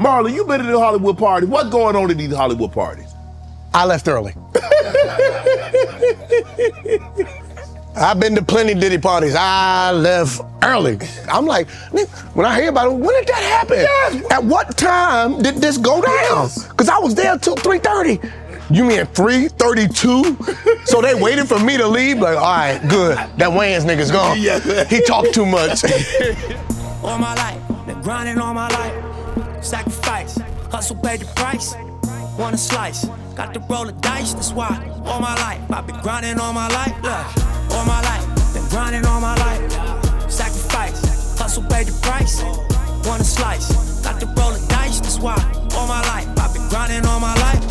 Marlon, you been to the Hollywood parties. What's going on at these Hollywood parties? I left early. I've been to plenty Diddy parties. I left early. I'm like, when I hear about it, when did that happen? Yes. At what time did this go down? Because I was there till 3:30. You mean 3:32? So they waited for me to leave? Like, all right, good. That Wayans nigga's gone. Yeah. He talked too much. All my life, been grinding all my life. Sacrifice, hustle paid the price. Want a slice, got to roll the dice. That's why all my life, I've been grinding all my life. Look, all my life, been grinding all my life. Sacrifice, hustle paid the price. Want a slice, got to roll the dice. That's why all my life, I've been grinding all my life.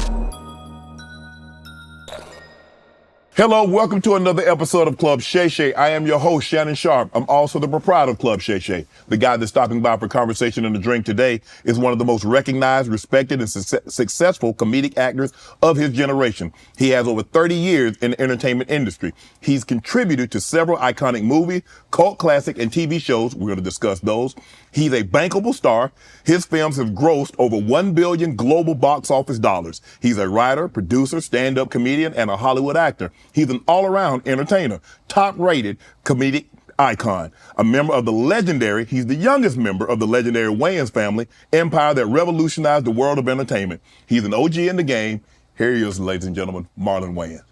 Hello, welcome to another episode of Club Shay Shay. I am your host, Shannon Sharpe. I'm also the proprietor of Club Shay Shay. The guy that's stopping by for conversation and a drink today is one of the most recognized, respected, and successful comedic actors of his generation. He has over 30 years in the entertainment industry. He's contributed to several iconic movies, cult classic, and TV shows. We're going to discuss those. He's a bankable star. His films have grossed over 1 billion global box office dollars. He's a writer, producer, stand-up comedian, and a Hollywood actor. He's an all-around entertainer, top-rated comedic icon, a member of he's the youngest member of the legendary Wayans family, empire that revolutionized the world of entertainment. He's an OG in the game. Here he is, ladies and gentlemen, Marlon Wayans.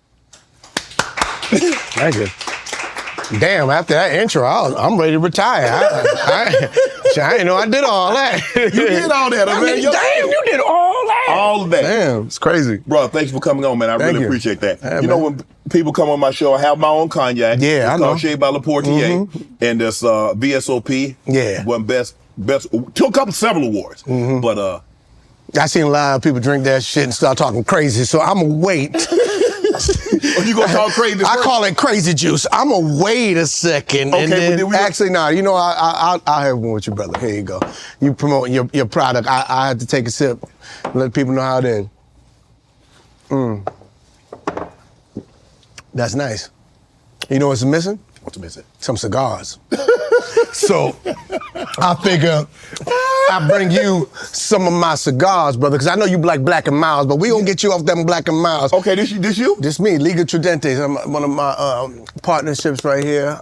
Thank you. Damn, after that intro, I'm ready to retire. I didn't know I did all that. You did all that, man. Damn, you did all that. All of that. Damn, it's crazy. Bro, thanks for coming on, man. I really appreciate that. Yeah, you know, when people come on my show, I have my own cognac. Yeah, I know. It's called Shea by La Portier. And this VSOP. Yeah. Won best, took several awards. But I seen a lot of people drink that shit and start talking crazy, so I'm gonna wait. You gonna talk crazy? I call it crazy juice. I'm gonna wait a second. Okay, and then, but actually, no. You know, I'll have one with you, brother. Here you go. You promote your product. I had to take a sip, let people know how it is. That's nice. You know what's missing? What's missing? Some cigars. So I figure I bring you some of my cigars, brother, because I know you like Black and Miles, but we gonna get you off them Black and Miles. Okay, this you? This me, Liga Tridentes. I'm one of my partnerships right here.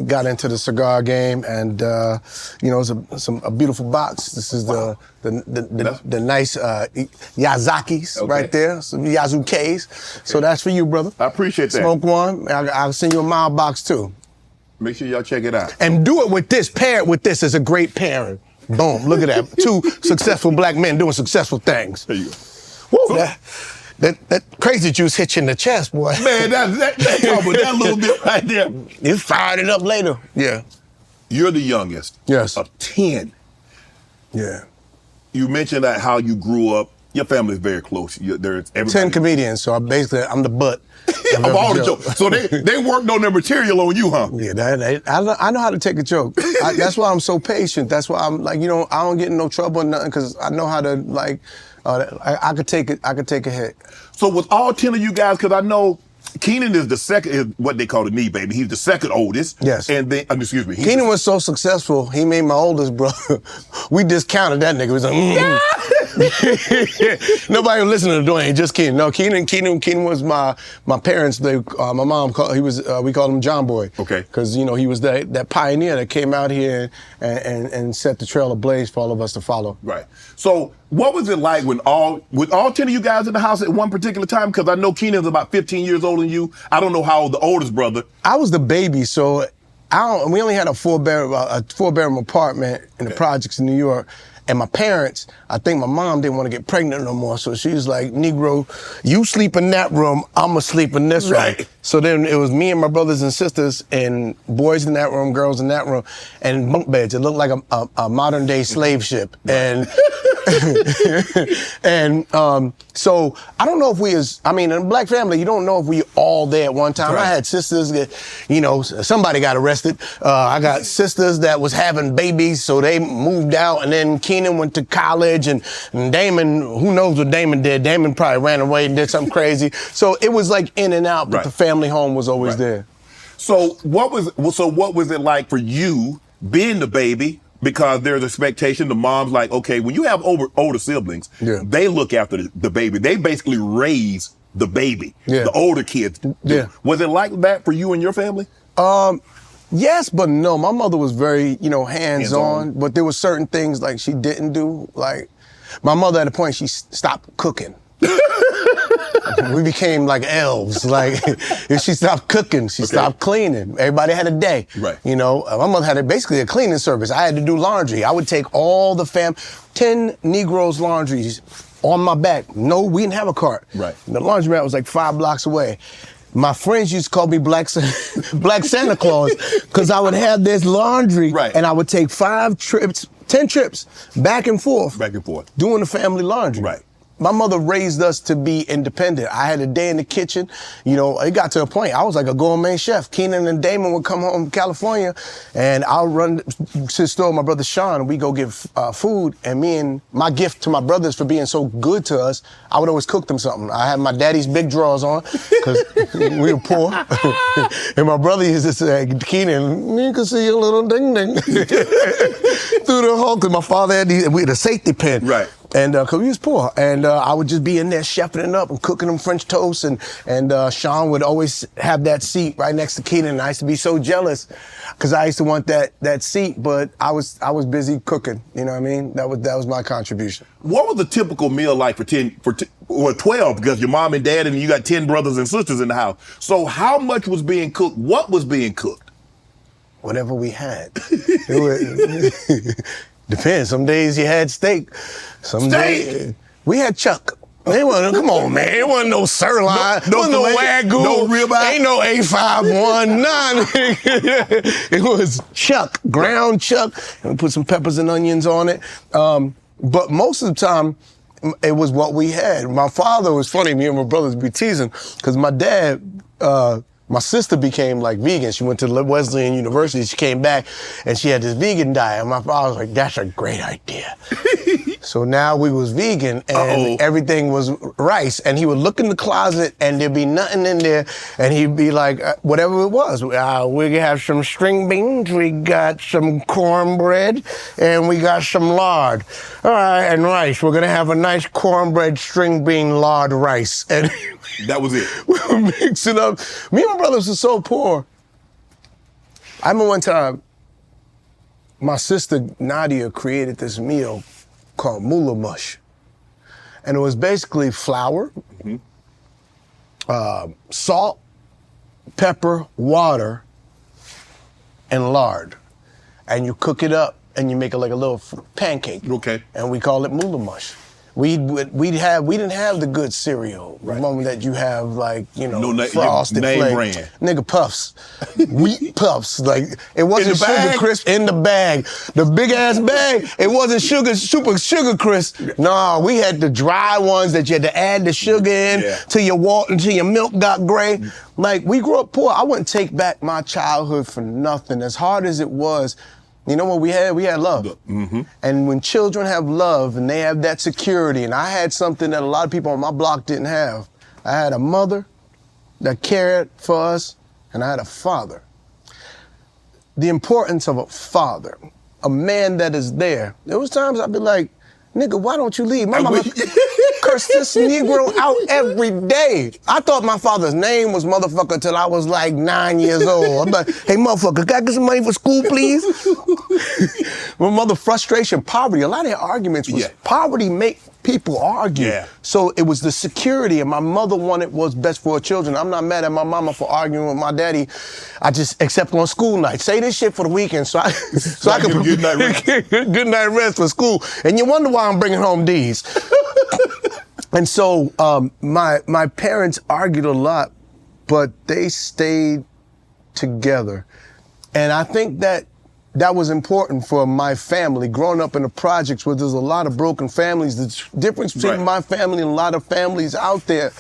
Got into the cigar game, and you know, it's a beautiful box. This is the nice Yazakis right there, some Yazukes. Okay. So that's for you, brother. I appreciate that. Smoke one. I'll send you a mild box too. Make sure y'all check it out. And do it with this. Pair it with this. It's a great pairing. Boom. Look at that. Two successful black men doing successful things. There you go. Woo, that crazy juice hit you in the chest, boy. Man, that little bit right there. You fired it up later. Yeah. You're the youngest. Yes. Of 10. Yeah. You mentioned that how you grew up. Your family is very close. There's 10 comedians, so I'm the butt. Of all the jokes. So they worked on their material on you, huh? Yeah, I know how to take a joke. That's why I'm so patient. That's why I'm like, you know, I don't get in no trouble or nothing because I know how to like, I could take a hit. So with all 10 of you guys, because I know Keenan is the second, is what they call the knee baby. He's the second oldest. Yes. And then, excuse me. Keenan was so successful, he made my oldest brother. We discounted that nigga. He was like, Nobody was listening to Dwayne, just Keenan. No, Keenan was my parents. My mom we called him John Boy. Okay. Because you know he was that pioneer that came out here and set the trail ablaze for all of us to follow. Right. So what was it like with all 10 of you guys in the house at one particular time? Because I know Keenan's about 15 years older than you. I don't know how old the oldest brother. I was the baby, so we only had a four-bedroom apartment in the projects in New York. And my parents, I think my mom didn't want to get pregnant no more. So she was like, Negro, you sleep in that room, I'ma sleep in this room. So then it was me and my brothers and sisters and boys in that room, girls in that room, and bunk beds. It looked like a modern day slave ship. And so I don't know if in a black family, you don't know if we all there at one time. Right. I had sisters that, you know, somebody got arrested. I got sisters that was having babies, so they moved out, and then Keenan went to college, and Damon, who knows what Damon did? Damon probably ran away and did something crazy. So it was like in and out, but the family home was always there. So what was it like for you being the baby, Because there's expectation. The mom's like, okay, when you have older siblings, they look after the baby. They basically raise the baby. The older kids do. Was it like that for you and your family? Yes, but no. My mother was very, hands-on, but there were certain things like she didn't do. Like my mother at a point, she stopped cooking. We became like elves. Like if she stopped cooking, she stopped cleaning. Everybody had a day. Right. My mother had basically a cleaning service. I had to do laundry. I would take all the 10 Negroes' laundries on my back. No, we didn't have a cart. Right. The laundromat was like 5 blocks away. My friends used to call me Black Santa Claus because I would have this laundry and I would take 10 trips back and forth. Doing the family laundry. Right. My mother raised us to be independent. I had a day in the kitchen. It got to a point, I was like a gourmet chef. Keenan and Damon would come home from California, and I'll run to the store with my brother Sean, and we go get food. And my gift to my brothers for being so good to us, I would always cook them something. I had my daddy's big drawers on, because we were poor. And my brother used to say, Keenan, you can see a little ding-ding. Through the hole, because my father had we had a safety pin. Right. And because we was poor, and I would just be in there chefing it up and cooking them French toast, and Sean would always have that seat right next to Keenan. And I used to be so jealous because I used to want that seat, but I was busy cooking. You know what I mean? That was my contribution. What was the typical meal like for 12? Because your mom and dad, and you got 10 brothers and sisters in the house. So how much was being cooked? What was being cooked? Whatever we had. Depends. Some days you had steak. Some days we had chuck. Come on, man. It wasn't no sirloin. No wagyu. No ribeye. Ain't no A51. None. It was chuck, ground chuck, and we put some peppers and onions on it. But most of the time, it was what we had. My father was funny. Me and my brothers be teasing because my dad. My sister became like vegan. She went to Wesleyan University. She came back and she had this vegan diet. And my father was like, that's a great idea. So now we was vegan and everything was rice. And he would look in the closet and there'd be nothing in there. And he'd be like, whatever it was. We have some string beans, we got some cornbread, and we got some lard. All right, and rice. We're gonna have a nice cornbread, string bean, lard rice. And that was it. We would mix it up. Me and my brothers were so poor. I remember one time, my sister Nadia created this meal called moolah mush. And it was basically flour, salt, pepper, water, and lard. And you cook it up and you make it like a little pancake. Okay. And we call it moolah mush. We didn't have the good cereal, the moment that you have Frosted name Flakes, brand. nigga Puffs, wheat Puffs. Like it wasn't In the Sugar bag? Crisp in the bag, the big ass bag. It wasn't super Sugar Crisp. No, we had the dry ones that you had to add the sugar in till your water, until your milk got gray. Like we grew up poor. I wouldn't take back my childhood for nothing. As hard as it was. You know what we had? We had love. Mm-hmm. And when children have love and they have that security, and I had something that a lot of people on my block didn't have. I had a mother that cared for us, and I had a father. The importance of a father, a man that is there. There was times I'd be like, nigga, why don't you leave? My mama cursed this Negro out every day. I thought my father's name was motherfucker till I was like 9 years old. I'm like, hey motherfucker, can I get some money for school, please? My mother, frustration, poverty. A lot of their arguments was poverty make people argue. Yeah. So it was the security, and my mother wanted what's best for her children. I'm not mad at my mama for arguing with my daddy. I just accept on school night. Say this shit for the weekend so I can good night rest. good night rest for school. And you wonder why I'm bringing home D's. And so my parents argued a lot, but they stayed together. And I think that was important for my family. Growing up in the projects where there's a lot of broken families, the difference between my family and a lot of families out there,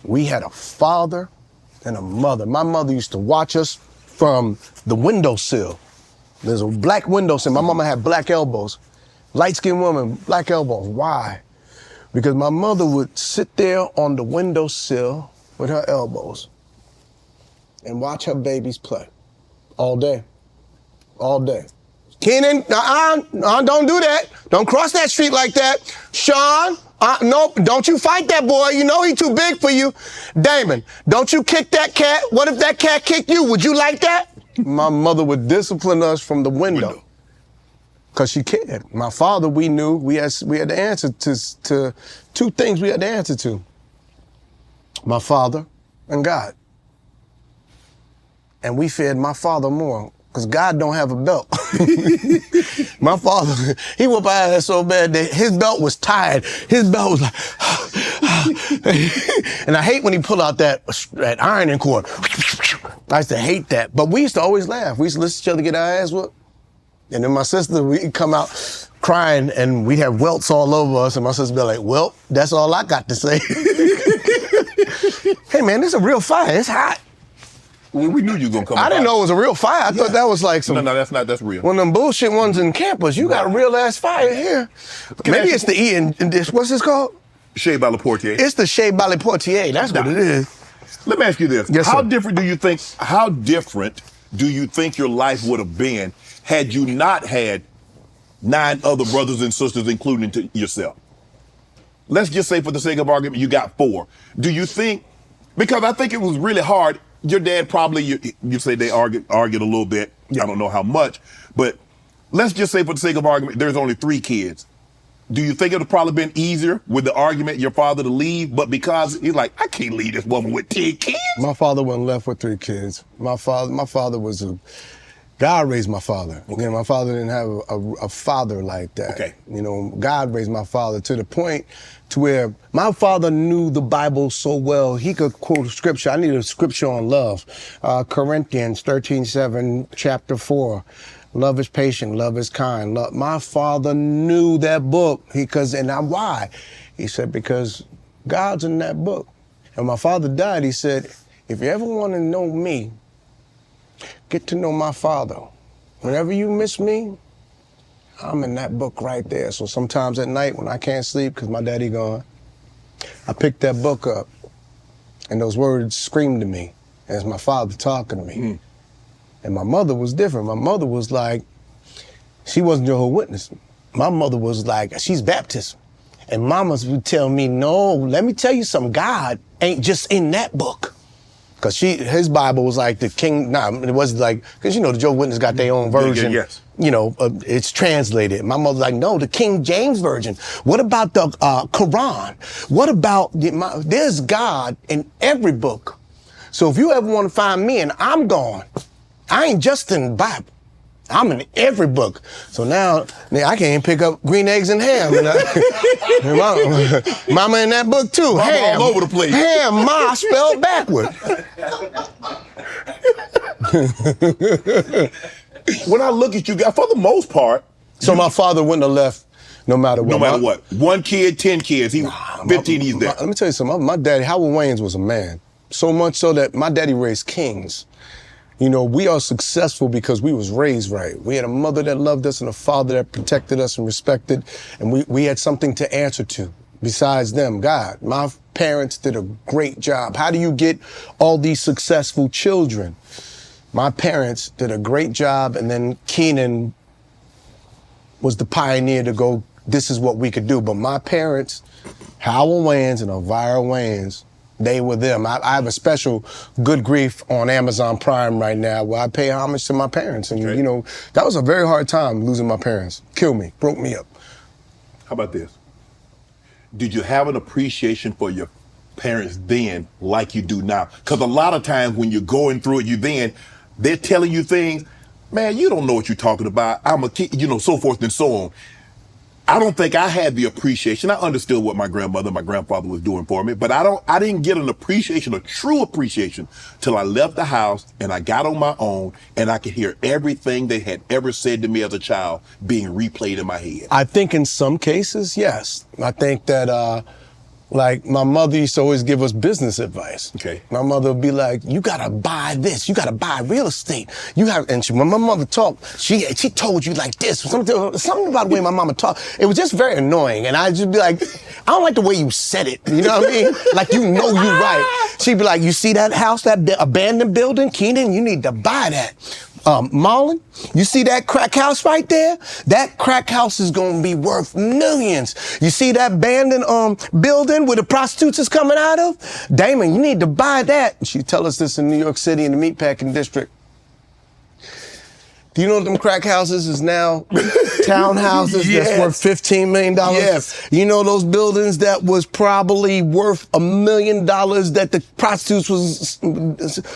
we had a father and a mother. My mother used to watch us from the windowsill. There's a black windowsill. My mama had black elbows. Light-skinned woman, black elbows. Why? Because my mother would sit there on the windowsill with her elbows and watch her babies play all day. All day. Keenan, don't do that. Don't cross that street like that. Sean, nope, don't you fight that boy. You know he too big for you. Damon, don't you kick that cat. What if that cat kicked you? Would you like that? My mother would discipline us from the window. Because she cared. My father, we knew we had to answer to two things we had to answer to. My father and God. And we feared my father more, because God don't have a belt. My father, he whooped our ass so bad that his belt was tired. His belt was like, and I hate when he pull out that ironing cord. I used to hate that. But we used to always laugh. We used to listen to each other get our ass whooped. And then my sister, we'd come out crying and we'd have welts all over us. And my sister would be like, well, that's all I got to say. Hey man, this is a real fire. It's hot. Well, we knew you were going to come I didn't know it was a real fire. I thought that was like some... No, that's real. One of them bullshit ones in campus. You got a real ass fire here. Maybe it's the E in this. What's this called? Shea by Le Portier. It's the Shea by Le Portier. That's what it is. Let me ask you this. Yes, how sir. different do you think your life would have been had you not had 9 other brothers and sisters, including yourself? Let's just say, for the sake of argument, you got 4. Do you think, because I think it was really hard, your dad probably, you say they argued a little bit, I don't know how much, but let's just say, for the sake of argument, there's only 3 kids. Do you think it would have probably been easier with the argument your father to leave, but because he's like, I can't leave this woman with 10 kids? My father wasn't left with 3 kids. My father was God raised my father. Okay. You know, my father didn't have a father like that. Okay. You know, God raised my father to the point to where my father knew the Bible so well, he could quote scripture. I need a scripture on love. Corinthians 13:7, chapter 4. Love is patient, love is kind. My father knew that book. Why? He said, because God's in that book. And my father died, he said, if you ever want to know me, get to know my father. Whenever you miss me, I'm in that book right there. So sometimes at night when I can't sleep because my daddy gone, I pick that book up and those words scream to me as my father talking to me. Mm. And my mother was different. My mother was like, she wasn't Jehovah's Witness. My mother was like, she's Baptist. And mamas would tell me, no, let me tell you something. God ain't just in that book. Because his Bible was like the king, it wasn't like, because you know, the Jehovah's Witness got their own version. Yes. You know, it's translated. My mother's like, no, the King James Version. What about the Quran? What about, there's God in every book. So if you ever want to find me and I'm gone, I ain't just in the Bible. I'm in every book. So now I can't even pick up green eggs and ham. You know? Mama in that book too. Mama ham all over the place. Ham, ma spelled backward. When I look at you guys, for the most part. So my father wouldn't have left no matter what. No matter what. 1 kid, 10 kids. 15, he's there. Let me tell you something. My daddy, Howard Wayans, was a man. So much so that my daddy raised kings. You know, we are successful because we was raised right. We had a mother that loved us and a father that protected us and respected, and we had something to answer to besides them, God. My parents did a great job. How do you get all these successful children? My parents did a great job, and then Keenan was the pioneer to go, this is what we could do. But my parents, Howard Wayans and Elvira Wayans, they were them. I have a special Good Grief on Amazon Prime right now where I pay homage to my parents. And, you know, that was a very hard time losing my parents. Killed me, broke me up. How about this? Did you have an appreciation for your parents then like you do now? Because a lot of times when you're going through it, they're telling you things, man, you don't know what you're talking about. I'm a kid, you know, so forth and so on. I don't think I had the appreciation. I understood what my grandmother, my grandfather was doing for me, but I didn't get an appreciation, a true appreciation, till I left the house and I got on my own and I could hear everything they had ever said to me as a child being replayed in my head. I think in some cases, yes. I think that, like my mother used to always give us business advice. Okay. My mother would be like, you gotta buy this, you gotta buy real estate. When my mother talked, she told you like this, something about the way my mama talked. It was just very annoying. And I'd just be like, I don't like the way you said it. You know what I mean? Like, you know you right. She'd be like, you see that house, that abandoned building? Keenan, you need to buy that. Marlon, you see that crack house right there? That crack house is gonna be worth millions. You see that abandoned building where the prostitutes is coming out of? Damon, you need to buy that. And she tell us this in New York City in the meatpacking district. Do you know them crack houses is now townhouses that's worth $15 million? Yes. You know those buildings that was probably worth $1 million that the prostitutes was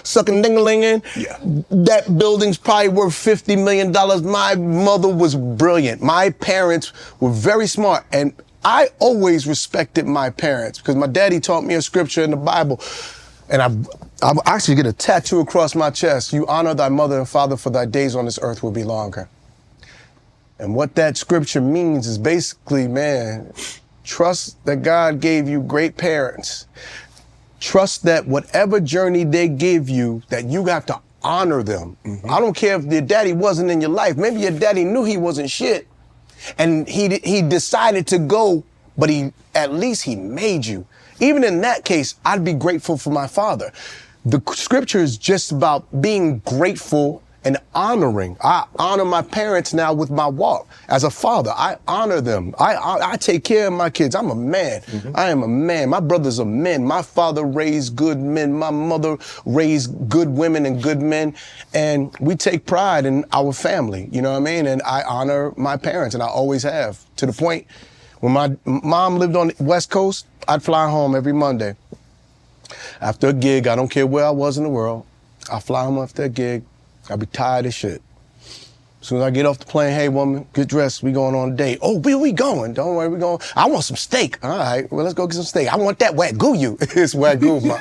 sucking ding-a-ling in? Yeah. That building's probably worth $50 million. My mother was brilliant. My parents were very smart. And I always respected my parents because my daddy taught me a scripture in the Bible. And I actually get a tattoo across my chest. You honor thy mother and father, for thy days on this earth will be longer. And what that scripture means is basically, man, trust that God gave you great parents. Trust that whatever journey they give you, that you have to honor them. Mm-hmm. I don't care if your daddy wasn't in your life. Maybe your daddy knew he wasn't shit. And he decided to go, but at least he made you. Even in that case, I'd be grateful for my father. The scripture is just about being grateful and honoring. I honor my parents now with my walk. As a father, I honor them. I take care of my kids. I'm a man. Mm-hmm. I am a man. My brothers are men. My father raised good men. My mother raised good women and good men. And we take pride in our family, you know what I mean? And I honor my parents, and I always have, to the point when my mom lived on the West Coast, I'd fly home every Monday. After a gig, I don't care where I was in the world, I'd fly home after a gig. I'd be tired as shit. As soon as I get off the plane, hey woman, get dressed, we going on a date. Oh, where we going? Don't worry, we going. I want some steak. All right, well, let's go get some steak. I want that Wagyu. It's Wagyu, man.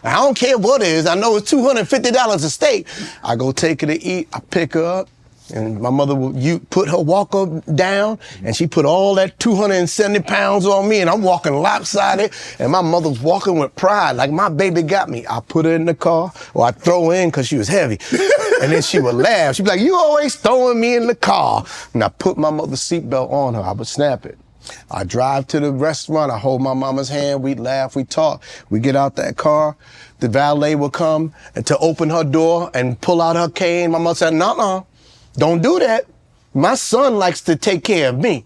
I don't care what it is. I know it's $250 a steak. I go take her to eat. I pick her up. And my mother would put her walker down, and she put all that 270 pounds on me, and I'm walking lopsided, and my mother's walking with pride, like my baby got me. I put her in the car, or I throw her in because she was heavy. And then she would laugh. She'd be like, you always throwing me in the car. And I put my mother's seatbelt on her. I would snap it. I drive to the restaurant. I hold my mama's hand. We'd laugh. We talk. We get out that car. The valet would come and to open her door and pull out her cane. My mother said, nuh-uh. Don't do that. My son likes to take care of me.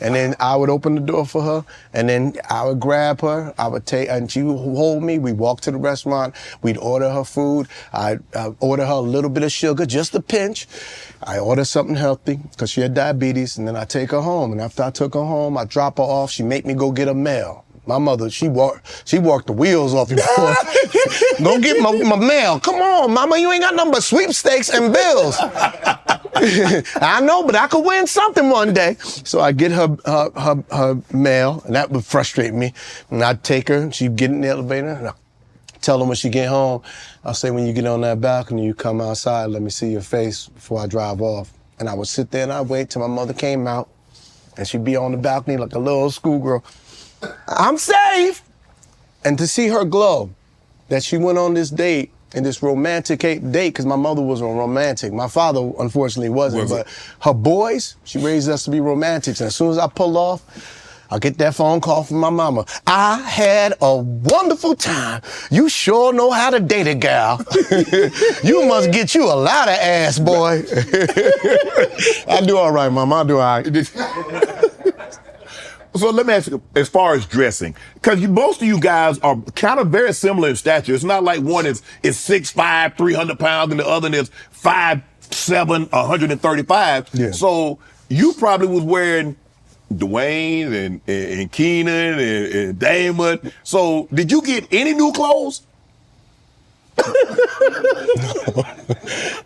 And then I would open the door for her, and then I would grab her. I would take, and she would hold me. We'd walk to the restaurant. We'd order her food. I'd order her a little bit of sugar, just a pinch. I order something healthy because she had diabetes, and then I take her home. And after I took her home, I drop her off. She make me go get her mail. My mother, she walked the wheels off you before. Go get my mail. Come on, mama, you ain't got nothing but sweepstakes and bills. I know, but I could win something one day. So I get her mail, and that would frustrate me. And I'd take her, she'd get in the elevator, and I'd tell her when she get home, I'll say, when you get on that balcony, you come outside, let me see your face before I drive off. And I would sit there and I'd wait till my mother came out, and she'd be on the balcony like a little schoolgirl. I'm safe. And to see her glow, that she went on this date, and this romantic date, because my mother was a romantic. My father, unfortunately, wasn't. But her boys, she raised us to be romantics. And as soon as I pull off, I get that phone call from my mama. I had a wonderful time. You sure know how to date a gal. You must get you a lot of ass, boy. I do all right, mama. I do all right. So let me ask you, as far as dressing, because most of you guys are kind of very similar in stature. It's not like one is 6'5", 300 pounds, and the other is 5'7", 135. Yeah. So you probably was wearing Dwayne and Keenan and Damon. So did you get any new clothes?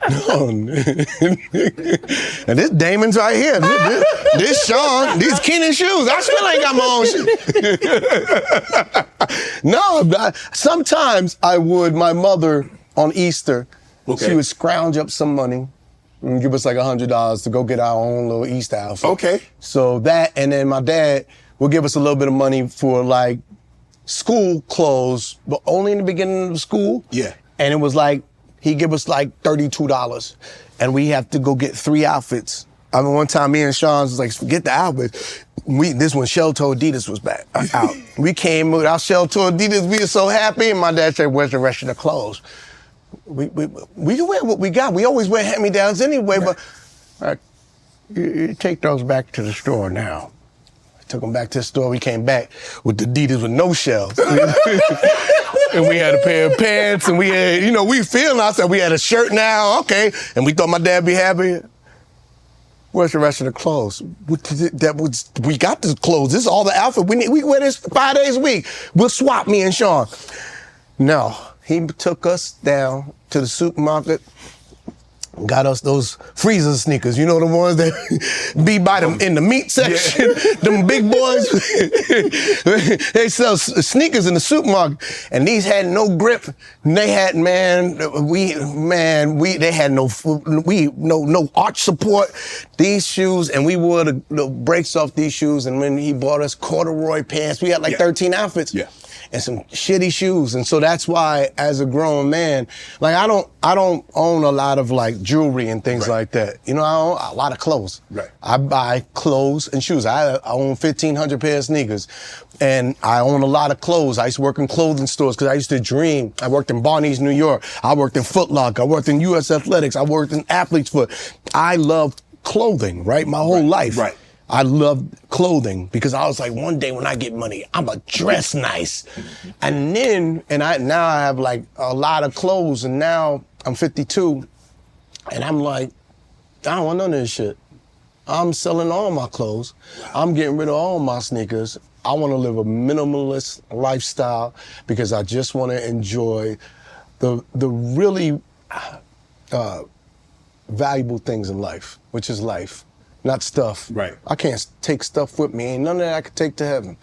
No. And this Damon's right here. This Sean, these Kenan shoes. I still ain't got my own shoes. No, sometimes I would. My mother on Easter, she would scrounge up some money and give us like $100 to go get our own little Easter outfit. Okay. So that, and then my dad would give us a little bit of money for like school clothes, but only in the beginning of school. Yeah. And it was like, he'd give us like $32, and we have to go get 3 outfits. I mean, one time me and Sean was like, forget the outfit. This one, Shell Toe Adidas was back out. We came with our Shell Toe Adidas, we were so happy, and my dad said, where's the rest of the clothes? we can wear what we got. We always wear hand-me-downs anyway, Right. but you take those back to the store now. I took them back to the store. We came back with the Adidas with no shells. And we had a pair of pants, and we had, we feeling ourselves. We had a shirt now, okay. And we thought my dad be happy. Where's the rest of the clothes? We got the clothes. This is all the outfit. We wear this 5 days a week. We'll swap, me and Sean. No, he took us down to the supermarket, got us those freezer sneakers. You know the ones that be by them in the meat section? Yeah. Them big boys. They sell sneakers in the supermarket, and these had no grip. And they had, they had no arch support. These shoes, and we wore the brakes off these shoes, and when he bought us corduroy pants, we had like 13 outfits. Yeah. And some shitty shoes. And so that's why, as a grown man, like I don't own a lot of like jewelry and things like that. I own a lot of clothes. Right. I buy clothes and shoes. I own 1,500 pair of sneakers. And I own a lot of clothes. I used to work in clothing stores because I used to dream. I worked in Barney's, New York. I worked in Foot Locker. I worked in US Athletics. I worked in Athlete's Foot. I loved clothing, right? My whole life. Right. I loved clothing because I was like, one day when I get money, I'ma dress nice. And then, now I have like a lot of clothes, and now I'm 52, and I'm like, I don't want none of this shit. I'm selling all my clothes. I'm getting rid of all my sneakers. I want to live a minimalist lifestyle because I just want to enjoy the really valuable things in life, which is life. Not stuff. Right. I can't take stuff with me. Ain't none of that I could take to heaven.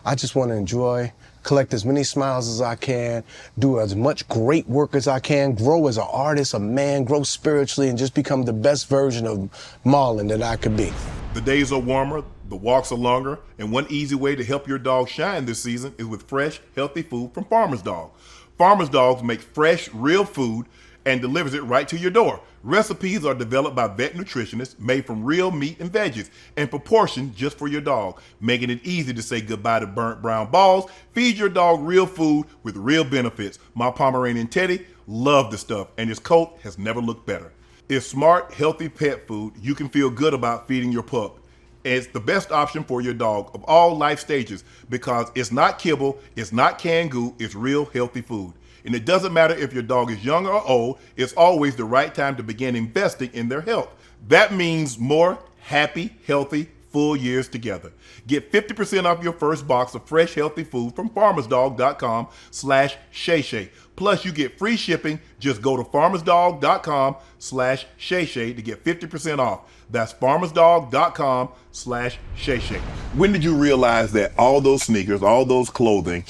I just want to enjoy, collect as many smiles as I can, do as much great work as I can, grow as an artist, a man, grow spiritually, and just become the best version of Marlon that I could be. The days are warmer, the walks are longer, and one easy way to help your dog shine this season is with fresh, healthy food from Farmer's Dog. Farmer's Dogs make fresh, real food and delivers it right to your door. Recipes are developed by vet nutritionists, made from real meat and veggies, and proportioned just for your dog, making it easy to say goodbye to burnt brown balls. Feed your dog real food with real benefits. My Pomeranian Teddy loved the stuff, and his coat has never looked better. It's smart, healthy pet food you can feel good about feeding your pup. It's the best option for your dog of all life stages because it's not kibble, it's not canned goo, it's real healthy food. And it doesn't matter if your dog is young or old, it's always the right time to begin investing in their health. That means more happy, healthy, full years together. Get 50% off your first box of fresh, healthy food from farmersdog.com/Shay Shay. Plus, you get free shipping. Just go to farmersdog.com/Shay Shay to get 50% off. That's farmersdog.com/Shay Shay. When did you realize that all those sneakers, all those clothing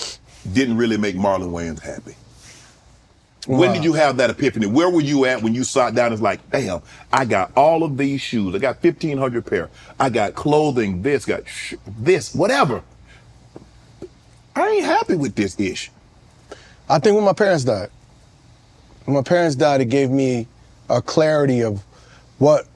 didn't really make Marlon Wayans happy? When did you have that epiphany? Where were you at when you sat down and was like, damn, I got all of these shoes. I got 1,500 pair. I got clothing, this, this, whatever. I ain't happy with this ish. I think when my parents died. When my parents died, it gave me a clarity of what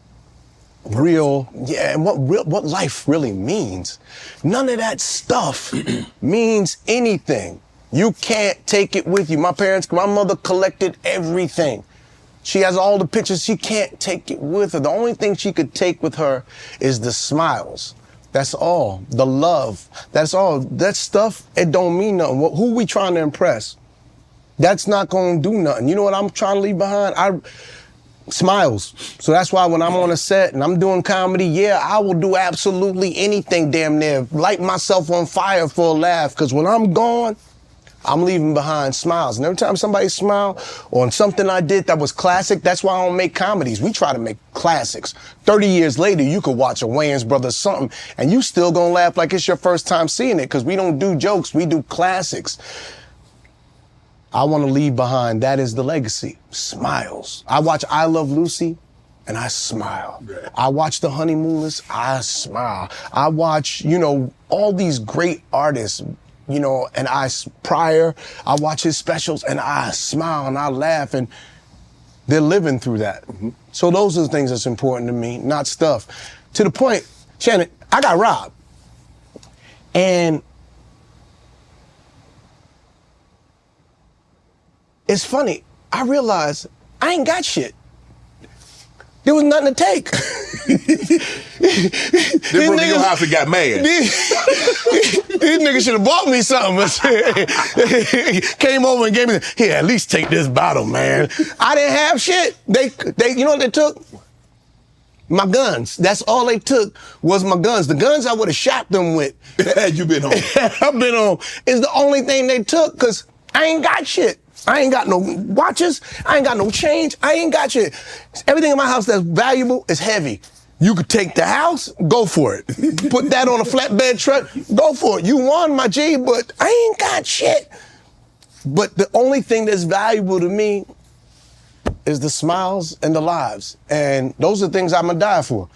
real, and what life really means. None of that stuff means anything. You can't take it with you. My mother collected everything. She has all the pictures. She can't take it with her. The only thing she could take with her is the smiles. That's all. The love. That's all. That stuff, it don't mean nothing. Who we trying to impress? That's not going to do nothing. You know what I'm trying to leave behind? Smiles. So that's why when I'm on a set and I'm doing comedy, I will do absolutely anything damn near. Light myself on fire for a laugh. Because when I'm gone, I'm leaving behind smiles. And every time somebody smile on something I did that was classic, that's why I don't make comedies. We try to make classics. 30 years later, you could watch a Wayans Brothers something, and you still gonna laugh like it's your first time seeing it, because we don't do jokes, we do classics. I want to leave behind, that is the legacy, smiles. I watch I Love Lucy, and I smile. Yeah. I watch The Honeymooners, I smile. I watch, all these great artists, and Pryor, I watch his specials and I smile and I laugh, and they're living through that. Mm-hmm. So those are the things that's important to me, not stuff. To the point, Shannon, I got robbed. And it's funny, I realized I ain't got shit. There was nothing to take. They broke in your house and got mad. These niggas should have bought me something. Came over and gave me, here, at least take this bottle, man. I didn't have shit. They, you know what they took? My guns. That's all they took was my guns. The guns I would have shot them with. Had you been home? I've been home. Is the only thing they took, because I ain't got shit. I ain't got no watches. I ain't got no change. I ain't got shit. Everything in my house that's valuable is heavy. You could take the house, go for it. Put that on a flatbed truck, go for it. You won, my G, but I ain't got shit. But the only thing that's valuable to me is the smiles and the lives. And those are things I'm gonna die for.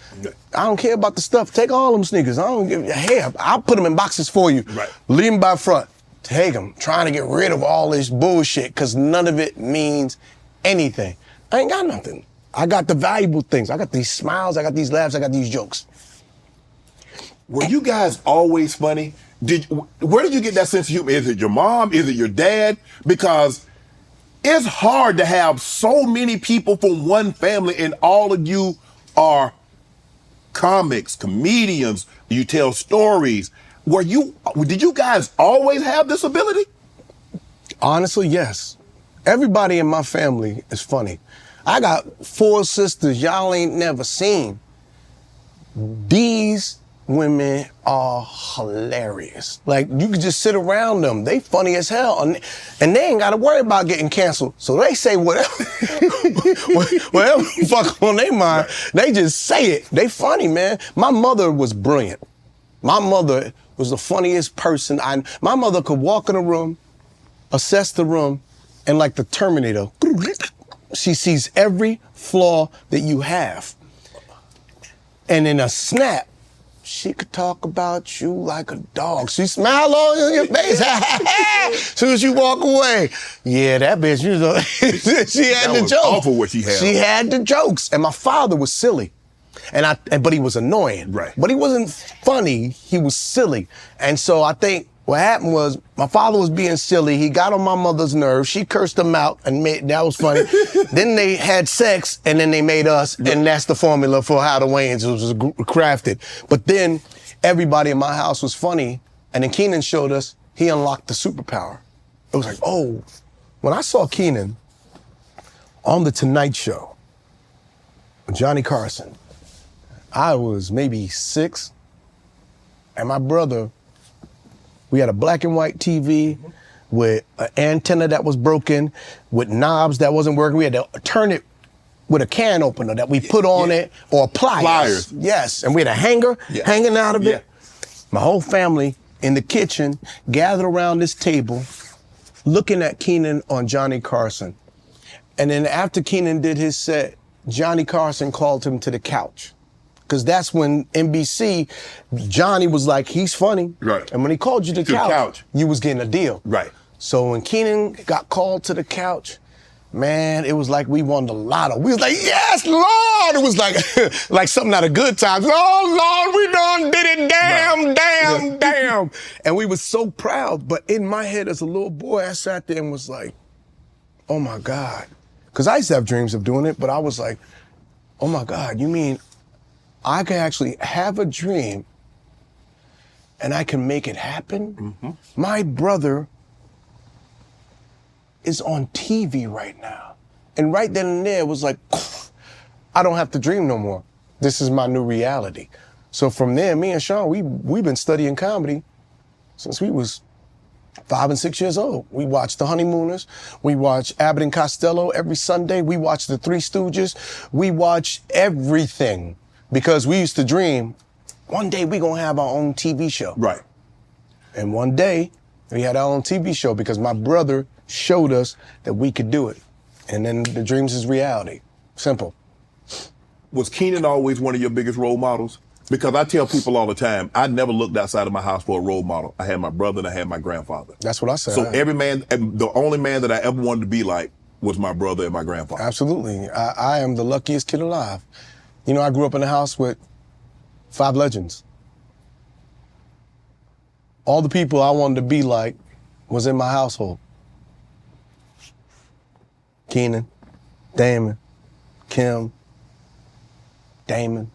I don't care about the stuff. Take all them sneakers. I don't give a hair. I'll put them in boxes for you. Right. Leave them by front. Take them. Trying to get rid of all this bullshit because none of it means anything. I ain't got nothing. I got the valuable things. I got these smiles. I got these laughs. I got these jokes. Were you guys always funny? Where did you get that sense of humor? Is it your mom? Is it your dad? Because it's hard to have so many people from one family and all of you are comics, comedians, you tell stories. Did you guys always have this ability? Honestly, yes. Everybody in my family is funny. I got 4 sisters y'all ain't never seen. These women are hilarious. Like, you could just sit around them. They funny as hell. And they ain't got to worry about getting canceled. So they say whatever, whatever the fuck on their mind. They just say it. They funny, man. My mother was brilliant. My mother was the funniest person. My mother could walk in a room, assess the room, and like the Terminator, she sees every flaw that you have. And in a snap, she could talk about you like a dog. She smile all in your face. Soon as you walk away, yeah, that bitch, you know, she had the jokes. Awful what she had. She had the jokes. And my father was silly. But he was annoying. Right. But he wasn't funny, he was silly. And so I think what happened was my father was being silly. He got on my mother's nerves. She cursed him out and that was funny. Then they had sex and then they made us. And that's the formula for how the Wayans was crafted. But then everybody in my house was funny. And then Keenan showed us he unlocked the superpower. It was like, oh, when I saw Keenan on The Tonight Show with Johnny Carson, I was maybe 6, and my brother, we had a black and white TV with an antenna that was broken, with knobs that wasn't working. We had to turn it with a can opener that we put on it, or pliers. Yes, and we had a hanger hanging out of it. My whole family in the kitchen gathered around this table looking at Keenan on Johnny Carson. And then after Keenan did his set, Johnny Carson called him to the couch. Because that's when NBC, Johnny was like, he's funny. Right. And when he called you to the couch, you was getting a deal. Right. So when Keenan got called to the couch, man, it was like we won the lotto. We was like, yes, Lord! It was like like something out of Good Times. Oh, Lord, we done did it. Damn. And we was so proud. But in my head as a little boy, I sat there and was like, oh my God. Because I used to have dreams of doing it, but I was like, oh my God, you mean I can actually have a dream and I can make it happen? Mm-hmm. My brother is on TV right now. And right then and there it was like, I don't have to dream no more. This is my new reality. So from there, me and Sean, we've been studying comedy since we was 5 and 6 years old. We watched The Honeymooners. We watched Abbott and Costello every Sunday. We watched The Three Stooges. We watched everything. Because we used to dream, one day we gonna have our own TV show. Right. And one day, we had our own TV show because my brother showed us that we could do it. And then the dreams is reality. Simple. Was Keenan always one of your biggest role models? Because I tell people all the time, I never looked outside of my house for a role model. I had my brother and I had my grandfather. That's what I said. So every man, the only man that I ever wanted to be like was my brother and my grandfather. Absolutely. I am the luckiest kid alive. You know, I grew up in a house with 5 legends. All the people I wanted to be like was in my household. Keenan, Damon, Kim, Damon,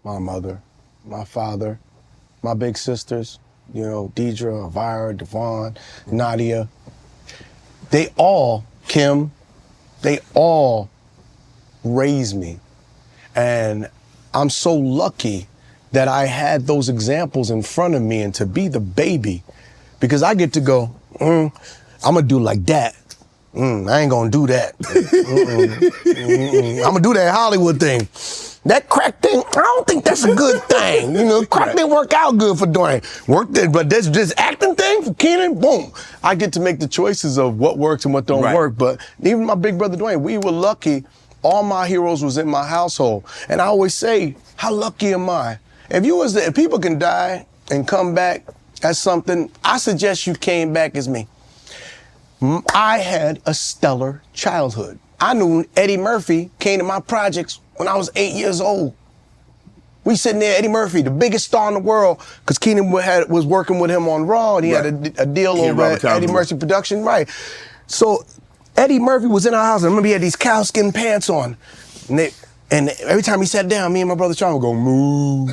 my mother, my father, my big sisters, you know, Deidre, Elvira, Devon, Nadia. They all, Kim, they all raised me. And I'm so lucky that I had those examples in front of me and to be the baby, because I get to go, I'm gonna do like that. I ain't gonna do that. I'm gonna do that Hollywood thing. That crack thing, I don't think that's a good thing. You know, crack didn't work out good for Dwayne. But this acting thing for Keenan, boom. I get to make the choices of what works and what don't work. But even my big brother Dwayne, we were lucky. All my heroes was in my household. And I always say, how lucky am I? If people can die and come back as something, I suggest you came back as me. I had a stellar childhood. I knew Eddie Murphy came to my projects when I was 8 years old. We sitting there, Eddie Murphy, the biggest star in the world, because Keenan was working with him on Raw, and he had a deal over at Eddie Murphy Production, right? So Eddie Murphy was in our house, and I remember he had these cowskin pants on, and every time he sat down, me and my brother Sean would go, moo.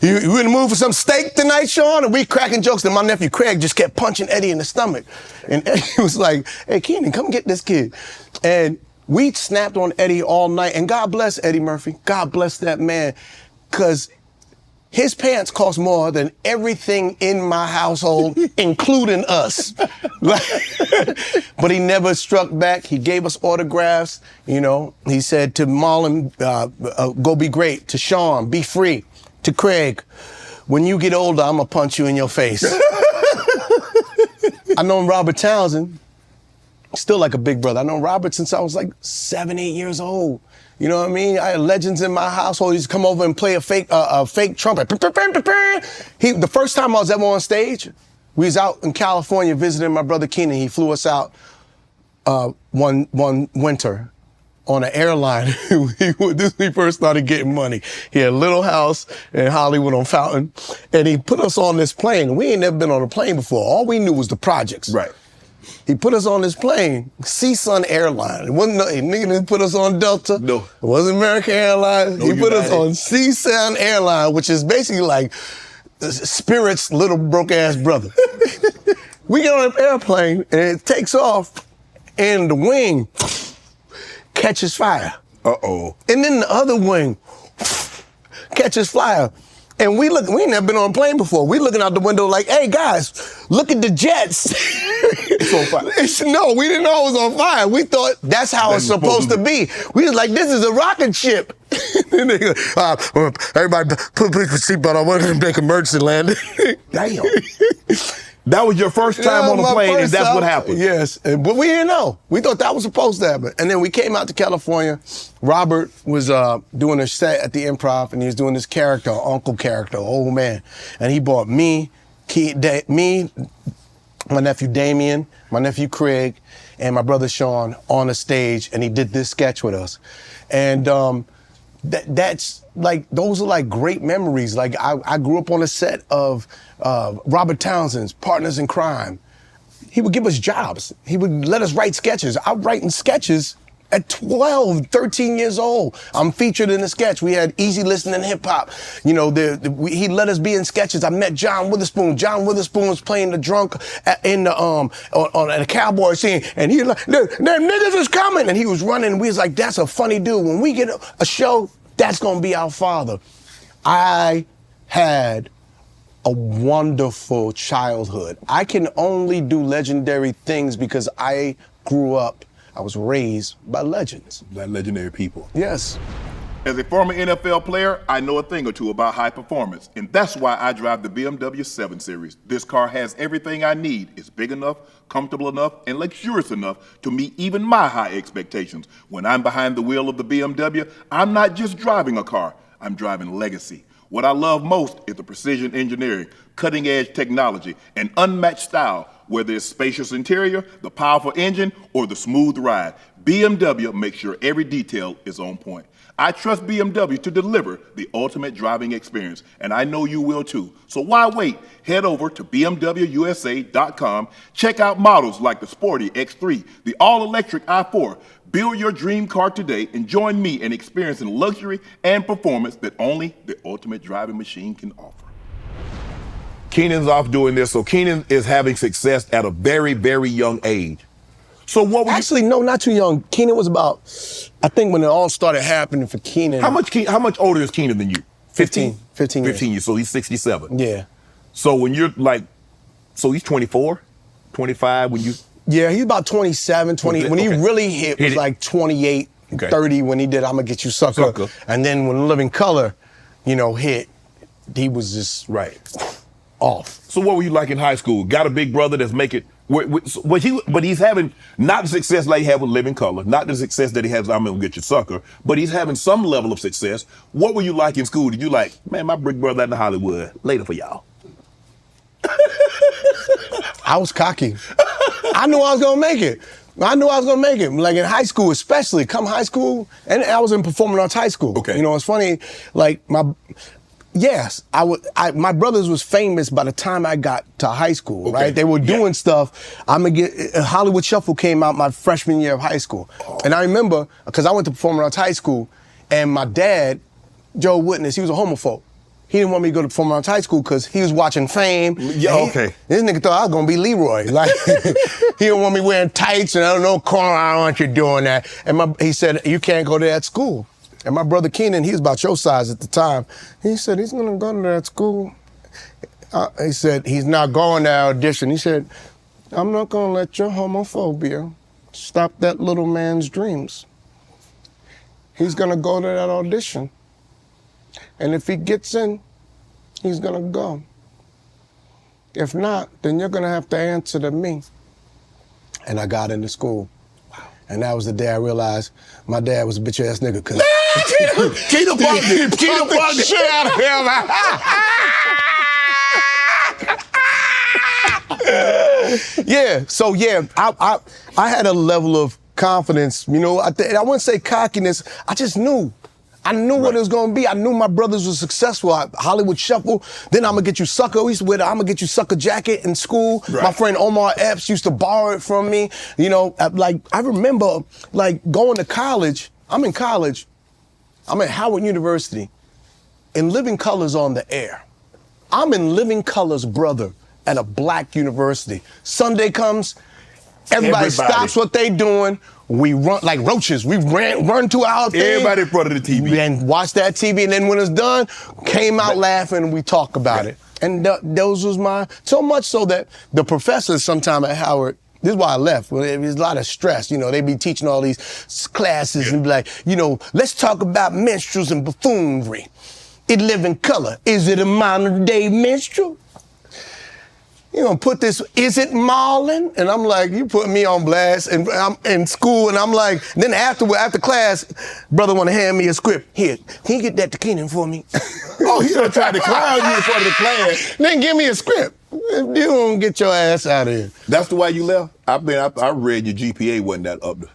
You in the mood for some steak tonight, Sean? And we cracking jokes, and my nephew Craig just kept punching Eddie in the stomach. And Eddie was like, hey, Keenan, come get this kid. And we snapped on Eddie all night, and God bless Eddie Murphy. God bless that man, because his pants cost more than everything in my household, including us. But he never struck back. He gave us autographs. You know, he said to Marlon, go be great. To Sean, be free. To Craig, when you get older, I'm going to punch you in your face. I known Robert Townsend, still like a big brother. I known Robert since I was like 7, 8 years old. You know what I mean? I had legends in my household. He used to come over and play a fake trumpet. The first time I was ever on stage, we was out in California visiting my brother Keenan. He flew us out one winter on an airline. This when he first started getting money. He had a little house in Hollywood on Fountain, and he put us on this plane. We ain't never been on a plane before. All we knew was the projects. Right. He put us on this plane, Sun Airline. It wasn't nigga didn't put us on Delta. No. It wasn't American Airlines. No, he put us on Sun Airline, which is basically like Spirit's little broke ass brother. We get on an airplane and it takes off, and the wing catches fire. Uh-oh. And then the other wing catches fire. And we ain't never been on a plane before. We looking out the window like, hey guys, look at the jets. It's on fire. No, we didn't know it was on fire. We thought that's how it's supposed to be. We was like, this is a rocket ship. Everybody put your seatbelt on. We're going to make emergency landing. Damn. That was your first time on a plane, and that's what happened. Yes, but we didn't know. We thought that was supposed to happen. And then we came out to California. Robert was doing a set at the Improv, and he was doing this character, uncle character, old man. And he brought me, my nephew Damien, my nephew Craig, and my brother Sean on the stage, and he did this sketch with us. And that's like, those are like great memories. Like I grew up on a set of Robert Townsend's Partners in Crime. He would give us jobs. He would let us write sketches. I'm writing sketches at 12, 13 years old. I'm featured in a sketch. We had Easy Listening Hip Hop. You know, he let us be in sketches. I met John Witherspoon. John Witherspoon was playing the drunk in the on a cowboy scene, and he was like, them niggas is coming, and he was running. And we was like, that's a funny dude. When we get a show, that's gonna be our father. I had a wonderful childhood. I can only do legendary things because I was raised by legends. By legendary people. Yes. As a former NFL player, I know a thing or two about high performance, and that's why I drive the BMW 7 Series. This car has everything I need. It's big enough, comfortable enough, and luxurious enough to meet even my high expectations. When I'm behind the wheel of the BMW, I'm not just driving a car, I'm driving legacy. What I love most is the precision engineering, cutting-edge technology, and unmatched style. Whether it's spacious interior, the powerful engine, or the smooth ride, BMW makes sure every detail is on point. I trust BMW to deliver the ultimate driving experience, and I know you will too. So why wait? Head over to BMWUSA.com. Check out models like the sporty X3, the all-electric i4. Build your dream car today and join me in experiencing luxury and performance that only the ultimate driving machine can offer. Keenan's off doing this, so Keenan is having success at a very, very young age. So what? Actually, no, not too young. Keenan was about, I think, when it all started happening for Keenan. How much older is Keenan than you? 15 years. 15 years. So he's 67. Yeah. So when you're like, so he's 24, 25 when you. Yeah, he's about 27, 20. When he really hit was like 28, 30 when he did I'ma Get You Sucker. And then when Living Color, hit, he was just off. So what were you like in high school? Got a big brother that's making, but he's having not the success like he had with Living Color, not the success that he has I'm Gonna Get You Sucker, but he's having some level of success. What were you like in school? Did you like, man, my big brother out in Hollywood, later for y'all? I was cocky. I knew I was gonna make it. Like in high school, especially, come high school, and I was in performing arts high school. Okay. It's funny, like my brothers was famous by the time I got to high school, right? They were doing stuff. Hollywood Shuffle came out my freshman year of high school. And I remember, because I went to performing arts high school, and my dad, Joe Witness, he was a homophobe. He didn't want me to go to performing arts high school because he was watching Fame. Yeah, This nigga thought I was gonna be Leroy. Like, he didn't want me wearing tights and I don't know, Carl, I don't want you doing that. And he said, you can't go to that school. And my brother Keenan, he was about your size at the time. He said, he's gonna go to that school. He said, he's not going to audition. He said, I'm not gonna let your homophobia stop that little man's dreams. He's gonna go to that audition. And if he gets in, he's gonna go. If not, then you're gonna have to answer to me. And I got into school. Wow. And that was the day I realized my dad was a bitch ass nigga. Cause Keita bugged the shit out of him. Yeah, so I had a level of confidence, I wouldn't say cockiness, I just knew. I knew what it was gonna be. I knew my brothers were successful. Hollywood Shuffle, then I'ma Get You Sucker. We used to wear the I'ma Get You Sucker jacket in school. Right. My friend Omar Epps used to borrow it from me. I remember going to college. I'm in college. I'm at Howard University, and Living Color's on the air. I'm in Living Color's brother at a black university. Sunday comes, everybody stops what they doing. We run like roaches. We run to our thing. Everybody in front of the TV. And watch that TV, and then when it's done, came out laughing, and we talk about it. And those was so much so that the professors sometime at Howard, this is why I left. Well, there's a lot of stress. They be teaching all these classes and be like, let's talk about minstrels and buffoonery. In Living Color, is it a modern day minstrel? You gonna put this, is it Marlon? And I'm like, you put me on blast, and I'm in school, and I'm like, then after class, brother wanna hand me a script. Here, can you get that to Keenan for me? Oh, he done tried to clown you in front of the class. Then give me a script. You don't get your ass out of here. That's the way you left? I read your GPA wasn't that up the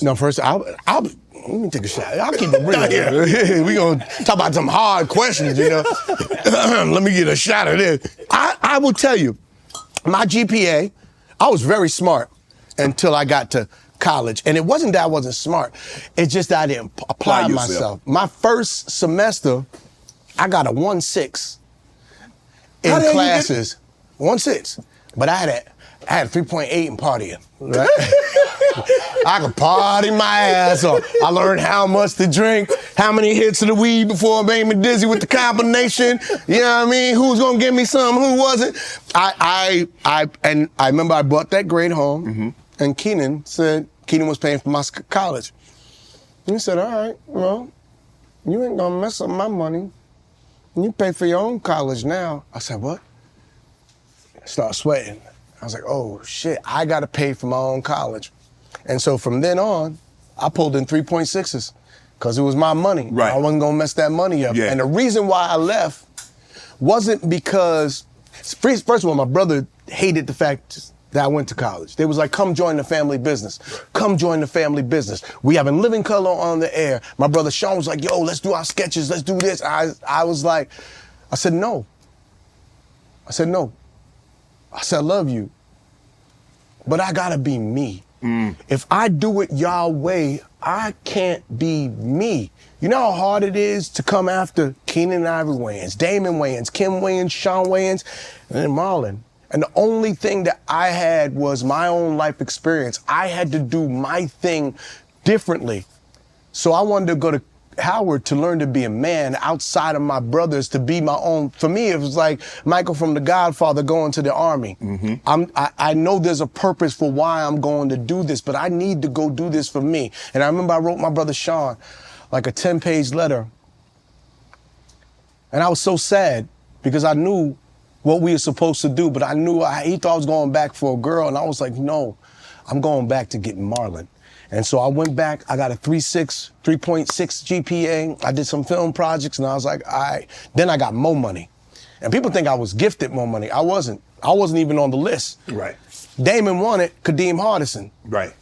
No, first, let me take a shot. I'll keep it real. We gonna talk about some hard questions, Let me get a shot of this. I will tell you, my GPA, I was very smart until I got to college. And it wasn't that I wasn't smart. It's just that I didn't apply myself. My first semester, I got a 1.6 in classes. 1.6. But I had a 3.8 in partying. Right? I could party my ass off. I learned how much to drink, how many hits of the weed before it made me dizzy with the combination. You know what I mean? Who's gonna give me some? Who wasn't? I remember I brought that grade home, and Keenan was paying for my college. He said, "All right, well, you ain't gonna mess up my money. You pay for your own college now." I said, "What?" I started sweating. I was like, oh shit, I gotta pay for my own college. And so from then on, I pulled in 3.6s because it was my money. Right. I wasn't gonna mess that money up. Yeah. And the reason why I left wasn't because, first of all, my brother hated the fact that I went to college. They was like, come join the family business. Come join the family business. We have In Living Color on the air. My brother Sean was like, yo, let's do our sketches. Let's do this. I was like, I said, no. I said, no. I said, I love you. But I gotta be me. If I do it y'all way, I can't be me. You know how hard it is to come after Keenan and Ivory Wayans, Damon Wayans, Kim Wayans, Sean Wayans, and then Marlon. And the only thing that I had was my own life experience. I had to do my thing differently. So I wanted to go to Howard to learn to be a man outside of my brothers, to be my own. For me, it was like Michael from The Godfather going to the army. I know there's a purpose for why I'm going to do this, but I need to go do this for me. And I remember I wrote my brother Sean like a 10-page letter. And I was so sad because I knew what we were supposed to do, but I knew he thought I was going back for a girl, and I was like, no, I'm going back to get Marlon. And so I went back, I got a 3.6 GPA. I did some film projects, and I was like, all right. Then I got more money. And people think I was gifted more money. I wasn't. I wasn't even on the list. Right. Damon wanted Kadeem Hardison. Right.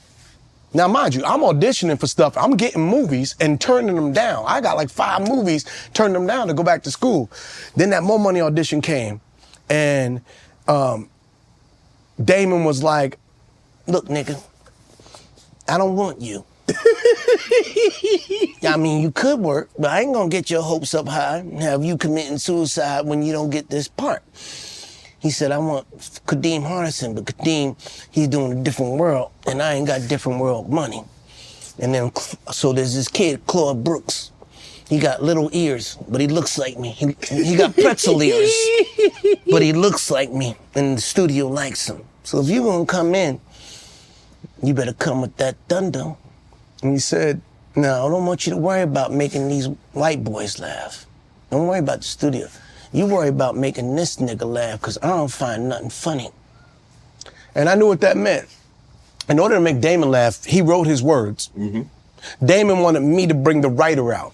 Now, mind you, I'm auditioning for stuff. I'm getting movies and turning them down. I got like 5 movies, turning them down to go back to school. Then that More Money audition came, and Damon was like, look, nigga, I don't want you. I mean, you could work, but I ain't gonna get your hopes up high and have you committing suicide when you don't get this part. He said, I want Kadeem Hardison, but Kadeem, he's doing a different world, and I ain't got different world money. And then, so there's this kid, Claude Brooks. He got little ears, but he looks like me. He got pretzel ears, but he looks like me, and the studio likes him. So if you're gonna come in, you better come with that thunder. And he said, no, I don't want you to worry about making these white boys laugh. Don't worry about the studio. You worry about making this nigga laugh, because I don't find nothing funny. And I knew what that meant. In order to make Damon laugh, he wrote his words. Damon wanted me to bring the writer out.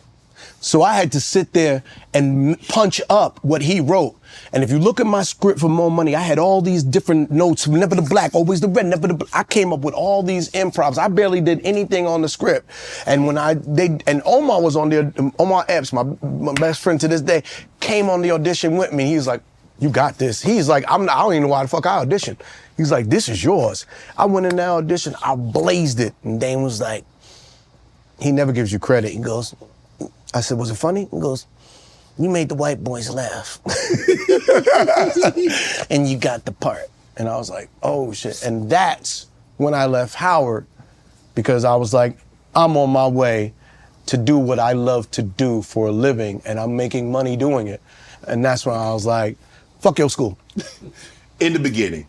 So I had to sit there and punch up what he wrote. And if you look at my script for More Money, I had all these different notes, never the black, always the red, never the black. I came up with all these improvs. I barely did anything on the script. And when and Omar was on there, Omar Epps, my best friend to this day, came on the audition with me. He was like, you got this. He's like, I don't even know why the fuck I auditioned. He's like, this is yours. I went in that audition, I blazed it. And Dane was like, he never gives you credit. He goes, I said, was it funny? He goes, you made the white boys laugh. And you got the part. And I was like, oh shit. And that's when I left Howard, because I was like, I'm on my way to do what I love to do for a living, and I'm making money doing it. And that's when I was like, fuck your school. In the beginning,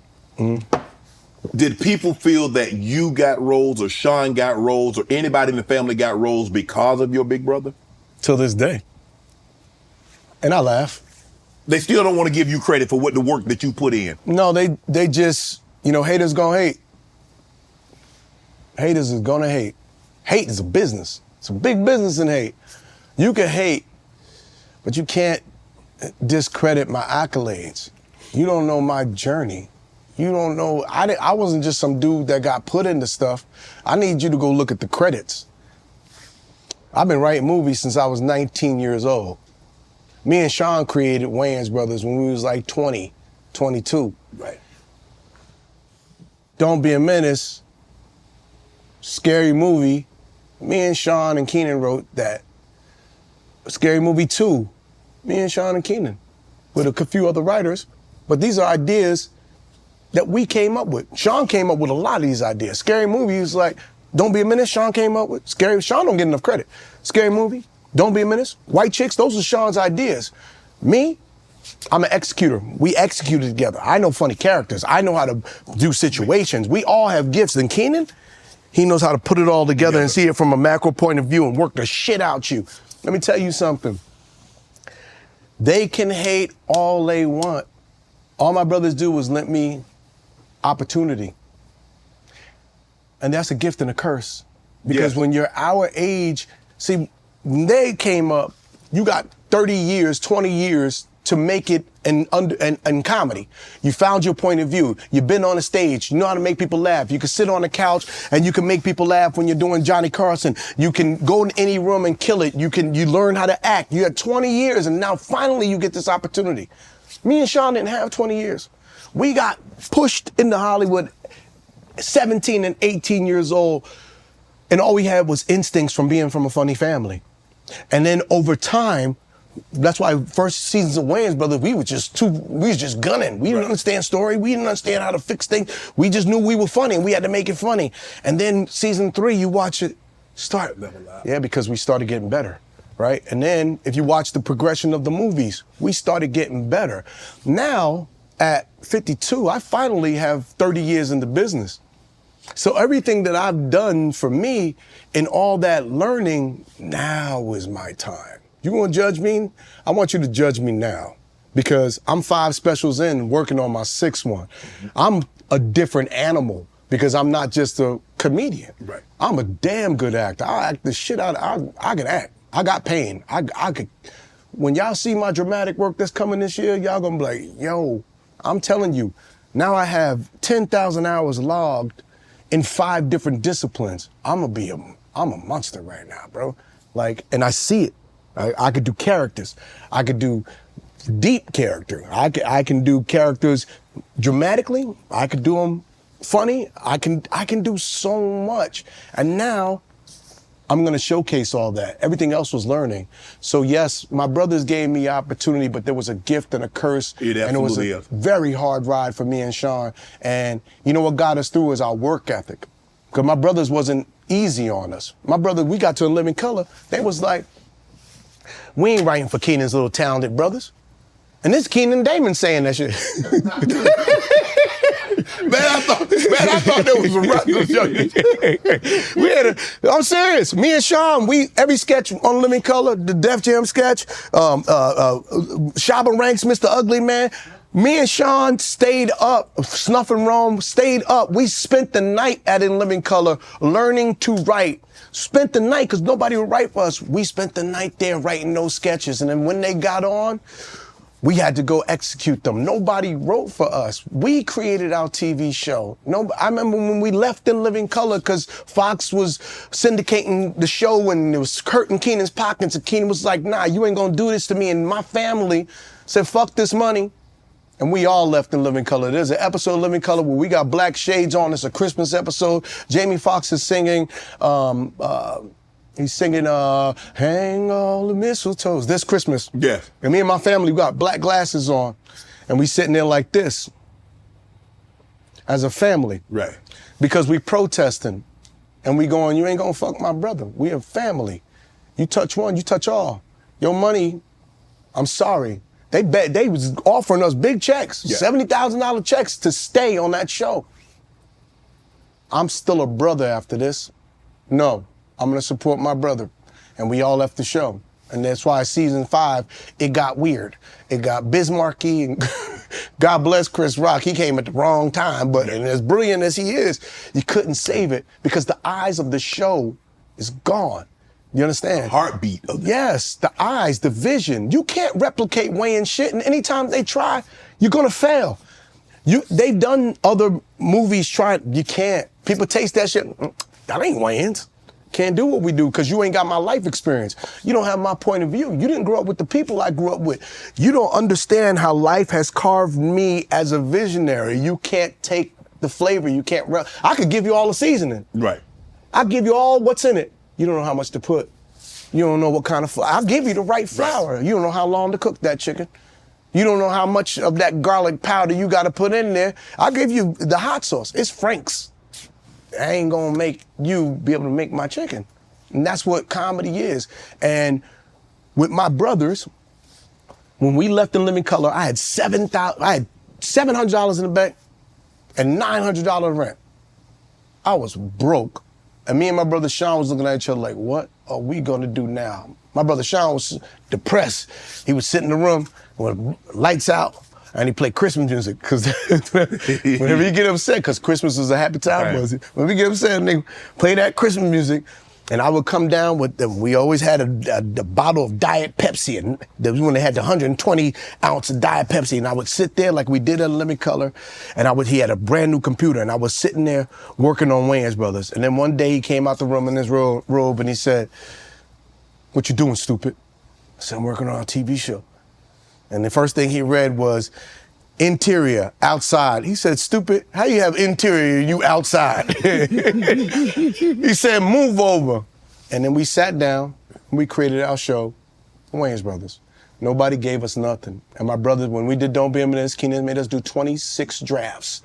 did people feel that you got roles, or Sean got roles, or anybody in the family got roles because of your big brother? Till this day. And I laugh. They still don't want to give you credit for what the work that you put in. No, they just, haters gonna hate. Haters is gonna hate. Hate is a business. It's a big business in hate. You can hate, but you can't discredit my accolades. You don't know my journey. You don't know, I wasn't just some dude that got put into stuff. I need you to go look at the credits. I've been writing movies since I was 19 years old. Me and Sean created Wayans Brothers when we was like 20, 22. Right. Don't Be a Menace, Scary Movie. Me and Sean and Keenan wrote that. Scary Movie 2, me and Sean and Keenan, with a few other writers. But these are ideas that we came up with. Sean came up with a lot of these ideas. Scary Movie was like, Don't Be a Menace, Sean came up with. Sean don't get enough credit. Scary Movie, Don't Be a Menace, White Chicks, those are Sean's ideas. Me, I'm an executor. We executed together. I know funny characters. I know how to do situations. We all have gifts. And Keenan, he knows how to put it all together and see it from a macro point of view and work the shit out you. Let me tell you something. They can hate all they want. All my brothers do is lend me opportunity. And that's a gift and a curse. Because when you're our age, see, when they came up, you got 30 years, 20 years to make it in comedy. You found your point of view. You've been on a stage. You know how to make people laugh. You can sit on the couch and you can make people laugh when you're doing Johnny Carson. You can go in any room and kill it. You learn how to act. You had 20 years and now finally you get this opportunity. Me and Sean didn't have 20 years. We got pushed into Hollywood 17 and 18 years old, and all we had was instincts from being from a funny family. And then over time, that's why first seasons of Wayans Brothers, we was just gunning. We didn't understand story. We didn't understand how to fix things. We just knew we were funny and we had to make it funny. And then season 3, you watch it start. Yeah, because we started getting better, right? And then if you watch the progression of the movies, we started getting better. Now, at 52, I finally have 30 years in the business. So everything that I've done for me and all that learning, now is my time. You gonna judge me? I want you to judge me now because I'm 5 specials in working on my 6th one. I'm a different animal because I'm not just a comedian. Right. I'm a damn good actor. I act the shit out of, I can act. I got pain. I could, when y'all see my dramatic work that's coming this year, y'all gonna be like, yo, I'm telling you, now I have 10,000 hours logged in 5 different disciplines. I'm a monster right now, bro. Like, and I see it. I could do characters. I could do deep character. I can do characters dramatically. I could do them funny. I can do so much. And now I'm gonna showcase all that. Everything else was learning. So yes, my brothers gave me opportunity, but there was a gift and a curse. It absolutely and it was a very hard ride for me and Sean. And you know what got us through is our work ethic. Because my brothers wasn't easy on us. My brother, we got to In Living Color, they was like, we ain't writing for Keenan's Little Talented Brothers. And this Keenan Damon saying that shit. I thought there was a record. I'm serious. Me and Sean, every sketch on Living Color, the Def Jam sketch, Shabba Ranks, Mr. Ugly Man, me and Sean stayed up, Snuff and Rome, stayed up. We spent the night at In Living Color learning to write. Spent the night, because nobody would write for us. We spent the night there writing those sketches. And then when they got on, we had to go execute them. Nobody wrote for us. We created our TV show. I remember when we left In Living Color because Fox was syndicating the show and it was hurting Keenan's pockets. And Keenan was like, nah, you ain't gonna do this to me. And my family said, fuck this money. And we all left In Living Color. There's an episode of Living Color where we got black shades on. It's a Christmas episode. Jamie Foxx is singing, he's singing, hang all the mistletoes, this Christmas. Yes. And me and my family, we got black glasses on. And we sitting there like this as a family. Right. Because we protesting. And we going, you ain't gonna fuck my brother. We a family. You touch one, you touch all. Your money, I'm sorry. They was offering us big checks, yeah. $70,000 checks to stay on that show. I'm still a brother after this. No, I'm gonna support my brother. And we all left the show. And that's why season 5, it got weird. It got Bismarcky, and God bless Chris Rock. He came at the wrong time, but and as brilliant as he is, you couldn't save it because the eyes of the show is gone. You understand? The heartbeat of it. Yes, the eyes, the vision. You can't replicate Wayans shit, and anytime they try, you're gonna fail. They've done other movies, you can't. People taste that shit, that ain't Wayans. Can't do what we do because you ain't got my life experience. You don't have my point of view. You didn't grow up with the people I grew up with. You don't understand how life has carved me as a visionary. You can't take the flavor. You can't, I could give you all the seasoning. Right. I'll give you all what's in it. You don't know how much to put. You don't know what kind of flour. I'll give you the right flour. Right. You don't know how long to cook that chicken. You don't know how much of that garlic powder you got to put in there. I'll give you the hot sauce. It's Frank's. I ain't gonna make you be able to make my chicken. And that's what comedy is. And with my brothers, when we left In Living Color, I had $700 in the bank and $900 rent. I was broke. And me and my brother Sean was looking at each other like, what are we gonna do now? My brother Sean was depressed. He would sit in the room with lights out and he played Christmas music because whenever he get upset, because Christmas was a happy time, right. When we get upset and they play that Christmas music, And I would come down with them. We always had a bottle of Diet Pepsi, and when they had the 120 ounce of Diet Pepsi, and I would sit there like we did at Living Color, and he had a brand new computer, and I was sitting there working on Wayans Brothers. And then one day he came out the room in his robe, and he said, "What you doing, stupid?" I said, "I'm working on a TV show." And the first thing he read was, "Interior, outside." He said, "Stupid, how you have interior, you outside?" He said, "Move over." And then we sat down, and we created our show, Wayans Brothers. Nobody gave us nothing. And my brothers, when we did Don't Be a Menace, Keenan made us do 26 drafts.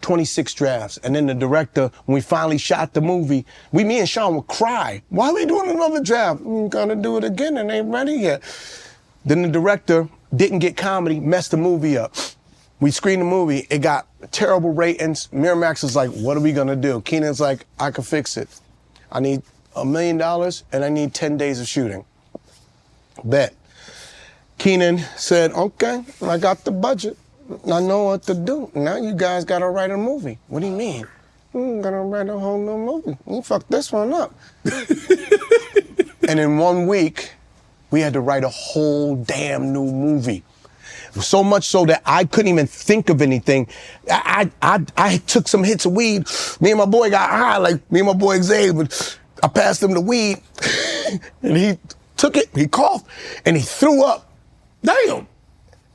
26 drafts. And then the director, when we finally shot the movie, me and Sean would cry. "Why are we doing another draft?" "We're gonna do it again, and ain't ready yet." Then the director didn't get comedy, messed the movie up. We screened the movie, it got terrible ratings. Miramax was like, "What are we gonna do?" Keenan's like, "I can fix it. I need $1 million and I need 10 days of shooting." Bet. Keenan said, "Okay, I got the budget. I know what to do. Now you guys gotta write a movie." "What do you mean?" "I'm gonna write a whole new movie. You fucked this one up." And in 1 week, we had to write a whole damn new movie. So much so that I couldn't even think of anything. I took some hits of weed. Me and my boy got high, like me and my boy Xavier. I passed him the weed, and he took it, he coughed, and he threw up. Damn!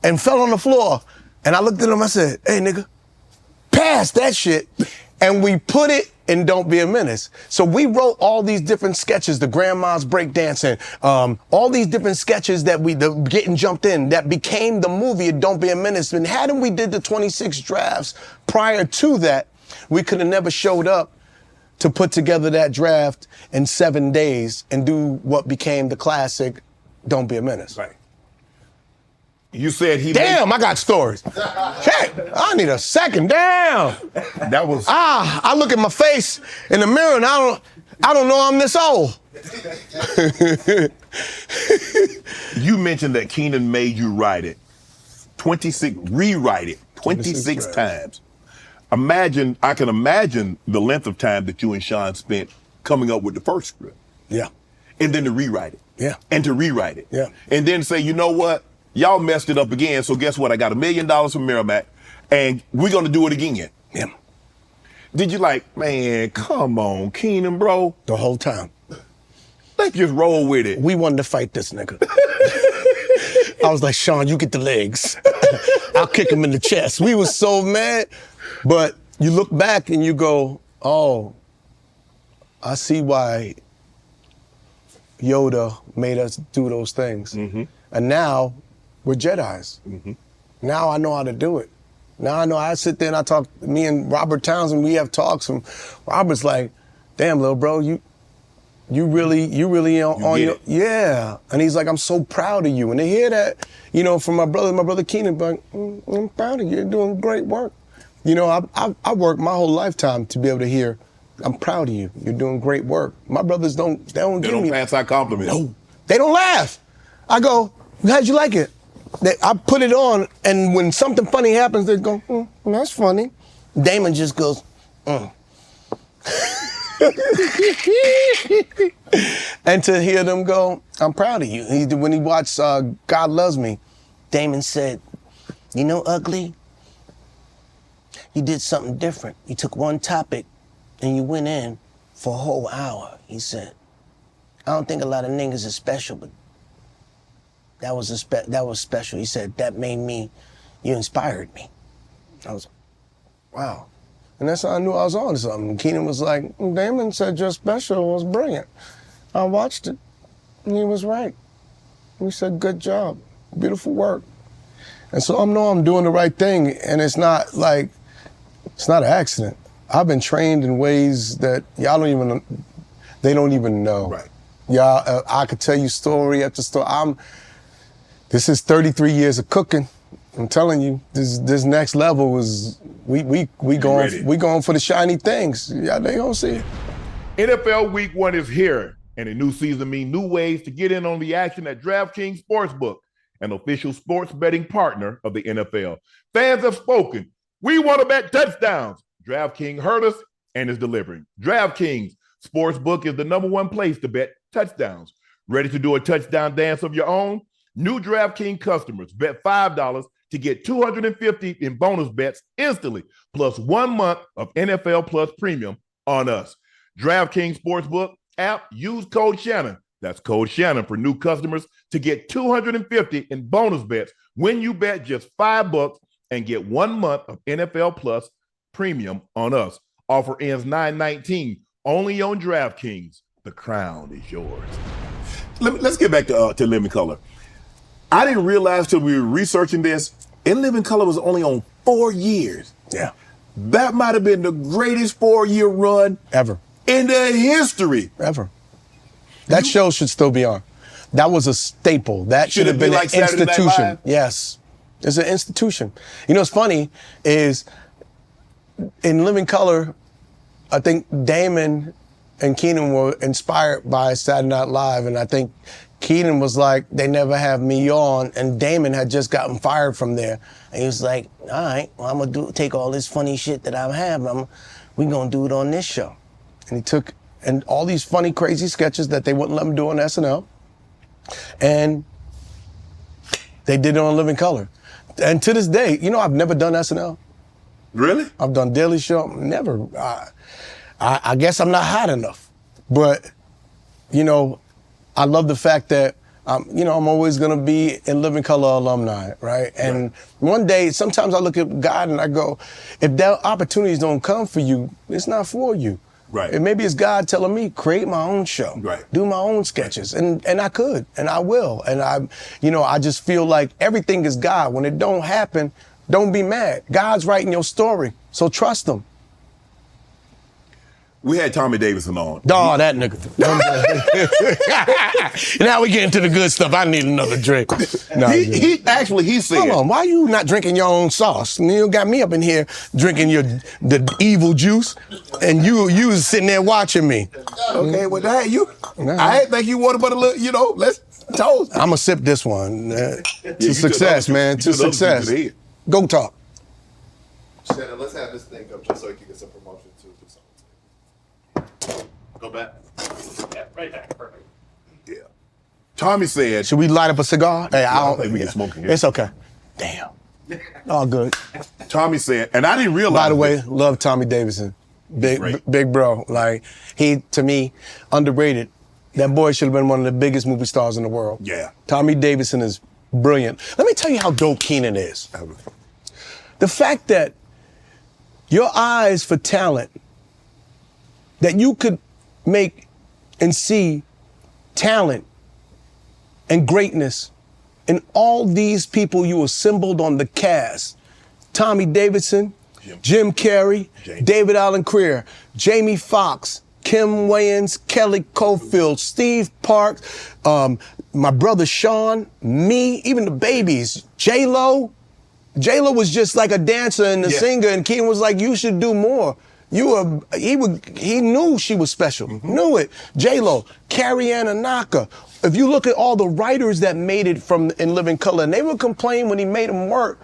And fell on the floor. And I looked at him, I said, "Hey, nigga, pass that shit." And we put it in Don't Be a Menace. So we wrote all these different sketches, the grandma's breakdancing, all these different sketches that getting jumped in, that became the movie of Don't Be a Menace. And hadn't we did the 26 drafts prior to that, we could have never showed up to put together that draft in 7 days and do what became the classic Don't Be a Menace. Right. You said he Damn, I got stories. Shit, I need a second. Damn. That was I look at my face in the mirror and I don't know I'm this old. You mentioned that Keenan made you write it. Rewrite it 26 times. I can imagine the length of time that you and Sean spent coming up with the first script. Yeah. And then to rewrite it. Yeah. And to rewrite it. Yeah. And then say, "You know what? Y'all messed it up again, so guess what? I got $1 million from Miramax, and we're gonna do it again." Yeah. Did you like, "Man, come on, Keenan, bro"? The whole time. Let's just roll with it. We wanted to fight this nigga. I was like, "Sean, you get the legs. I'll kick him in the chest." We was so mad. But you look back and you go, "Oh, I see why Yoda made us do those things." Mm-hmm. And now we're Jedis. Mm-hmm. Now I know how to do it. Now I know. I sit there and I talk, me and Robert Townsend, we have talks, and Robert's like, "Damn, little bro, you really on your, yeah." And he's like, "I'm so proud of you." And to hear that, from my brother Keenan, like, "I'm proud of you. You're doing great work." I worked my whole lifetime to be able to hear, "I'm proud of you. You're doing great work." My brothers don't give me. Pass our compliments. No, they don't laugh. I go, "How'd you like it?" I put it on, and when something funny happens, they go, "That's funny." Damon just goes, And to hear them go, "I'm proud of you." When he watched God Loves Me, Damon said, "Ugly, you did something different. You took one topic and you went in for a whole hour." He said, "I don't think a lot of niggas is special, but that was special." He said, "That made me, you inspired me." I was, wow. And that's how I knew I was on to something. Keenan was like, "Damon said you're special." It was brilliant. I watched it, and he was right. He said, "Good job, beautiful work." And so I know I'm doing the right thing, and it's not an accident. I've been trained in ways that they don't even know. Right. I could tell you story after story. This is 33 years of cooking. I'm telling you, this next level is we going for the shiny things. Yeah, they gonna see it. NFL Week 1 is here, and a new season means new ways to get in on the action at DraftKings Sportsbook, an official sports betting partner of the NFL. Fans have spoken. We want to bet touchdowns. DraftKings heard us and is delivering. DraftKings, Sportsbook is the #1 place to bet touchdowns. Ready to do a touchdown dance of your own? New DraftKings customers bet $5 to get $250 in bonus bets instantly, plus 1 month of NFL Plus Premium on us. DraftKings Sportsbook app, use code Shannon. That's code Shannon for new customers to get $250 in bonus bets when you bet just $5 and get 1 month of NFL Plus Premium on us. Offer ends 9/19, only on DraftKings. The crown is yours. Let's get back to Living Color. I didn't realize till we were researching this, In Living Color was only on 4 years. Yeah. That might have been the greatest 4-year run Ever. in the history. Ever. That show should still be on. That was a staple. That should have been like an Saturday Night institution. Live? Yes. It's an institution. You know what's funny is in Living Color, I think Damon and Keenan were inspired by Saturday Night Live, and I think Keenan was like, they never have me on, and Damon had just gotten fired from there. And he was like, all right, well, I'm gonna take all this funny shit that I have, we're gonna do it on this show. And he took and all these funny, crazy sketches that they wouldn't let him do on SNL, and they did it on Living Color. And to this day, you know, I've never done SNL. Really? I've done Daily Show, never. I guess I'm not hot enough. But, you know, I love the fact that, you know, I'm always gonna be in Living Color alumni, right? And one day, sometimes I look at God and I go, if that opportunities don't come for you, it's not for you. Right. And maybe it's God telling me, create my own show. Right. Do my own sketches. And I could, and I will. And I just feel like everything is God. When it don't happen, don't be mad. God's writing your story, so trust him. We had Tommy Davidson on. Dawg, that nigga. Now we get into the good stuff. I need another drink. No, He said. Hold on, why you not drinking your own sauce? You got me up in here drinking the evil juice, and you was sitting there watching me. Okay, well, I didn't think you wanted but a little, you know, let's toast. I'm gonna sip this one. To success, man. To success. Go talk. Shannon, let's have this thing up just so you can get some promotion too. Go back. Yeah, right back. Perfect. Yeah. Tommy said. Should we light up a cigar? Hey, I don't think we can smoke in here. It's okay. Damn. All good. Tommy said, and I didn't realize. By the way, this. love Tommy Davidson. Great. Big bro. Like, he, to me, underrated. That boy should have been one of the biggest movie stars in the world. Yeah. Tommy Davidson is brilliant. Let me tell you how dope Keenan is. The fact that your eyes for talent, that you could make and see talent and greatness in all these people you assembled on the cast. Tommy Davidson, Jim Carrey, David Allen Greer, Jamie Foxx, Kim Wayans, Kelly Cofield, Steve Parks, my brother Sean, me, even the babies, J-Lo. J-Lo was just like a dancer and a singer, and Keenan was like, you should do more. He knew she was special, knew it. J-Lo, Carrie Ann Anaka. If you look at all the writers that made it in Living Color, and they would complain when he made them work,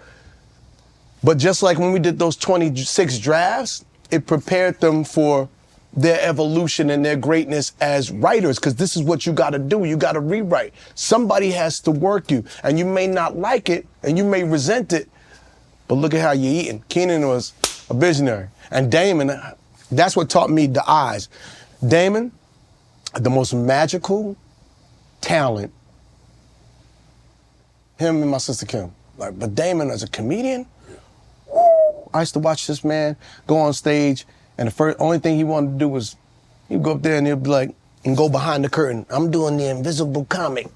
but just like when we did those 26 drafts, it prepared them for their evolution and their greatness as writers, because this is what you gotta do. You gotta rewrite. Somebody has to work you, and you may not like it, and you may resent it, but look at how you're eating. Keenan was a visionary. And Damon, that's what taught me the eyes. Damon, the most magical talent, him and my sister Kim. But Damon as a comedian, I used to watch this man go on stage, and the only thing he wanted to do was he'd go up there and he'd be like, and go behind the curtain. I'm doing the invisible comic.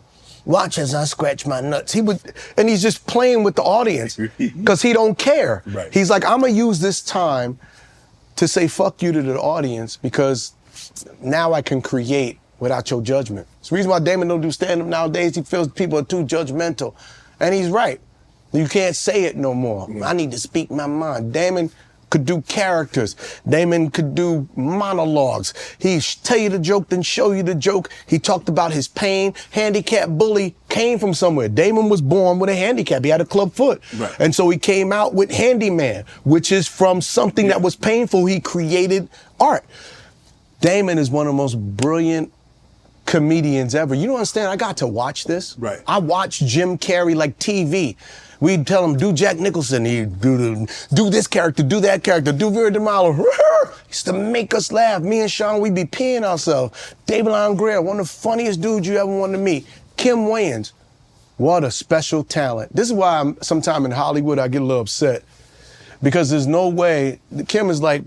Watch as I scratch my nuts. And he's just playing with the audience because he don't care. Right. He's like, I'm gonna use this time to say fuck you to the audience because now I can create without your judgment. It's the reason why Damon don't do stand-up nowadays. He feels people are too judgmental. And he's right. You can't say it no more. I need to speak my mind. Damon could do characters. Damon could do monologues. He'd tell you the joke, then show you the joke. He talked about his pain. Handicap bully came from somewhere. Damon was born with a handicap. He had a club foot. Right. And so he came out with Handyman, which is from something that was painful. He created art. Damon is one of the most brilliant comedians ever. You don't understand, I got to watch this. Right. I watched Jim Carrey like TV. We'd tell him, do Jack Nicholson, he'd do this character, do that character, do Vera DeMalo. Used to make us laugh. Me and Sean, we'd be peeing ourselves. David Longreal, one of the funniest dudes you ever wanted to meet. Kim Wayans, what a special talent. This is why sometime in Hollywood I get a little upset, because there's no way, Kim is like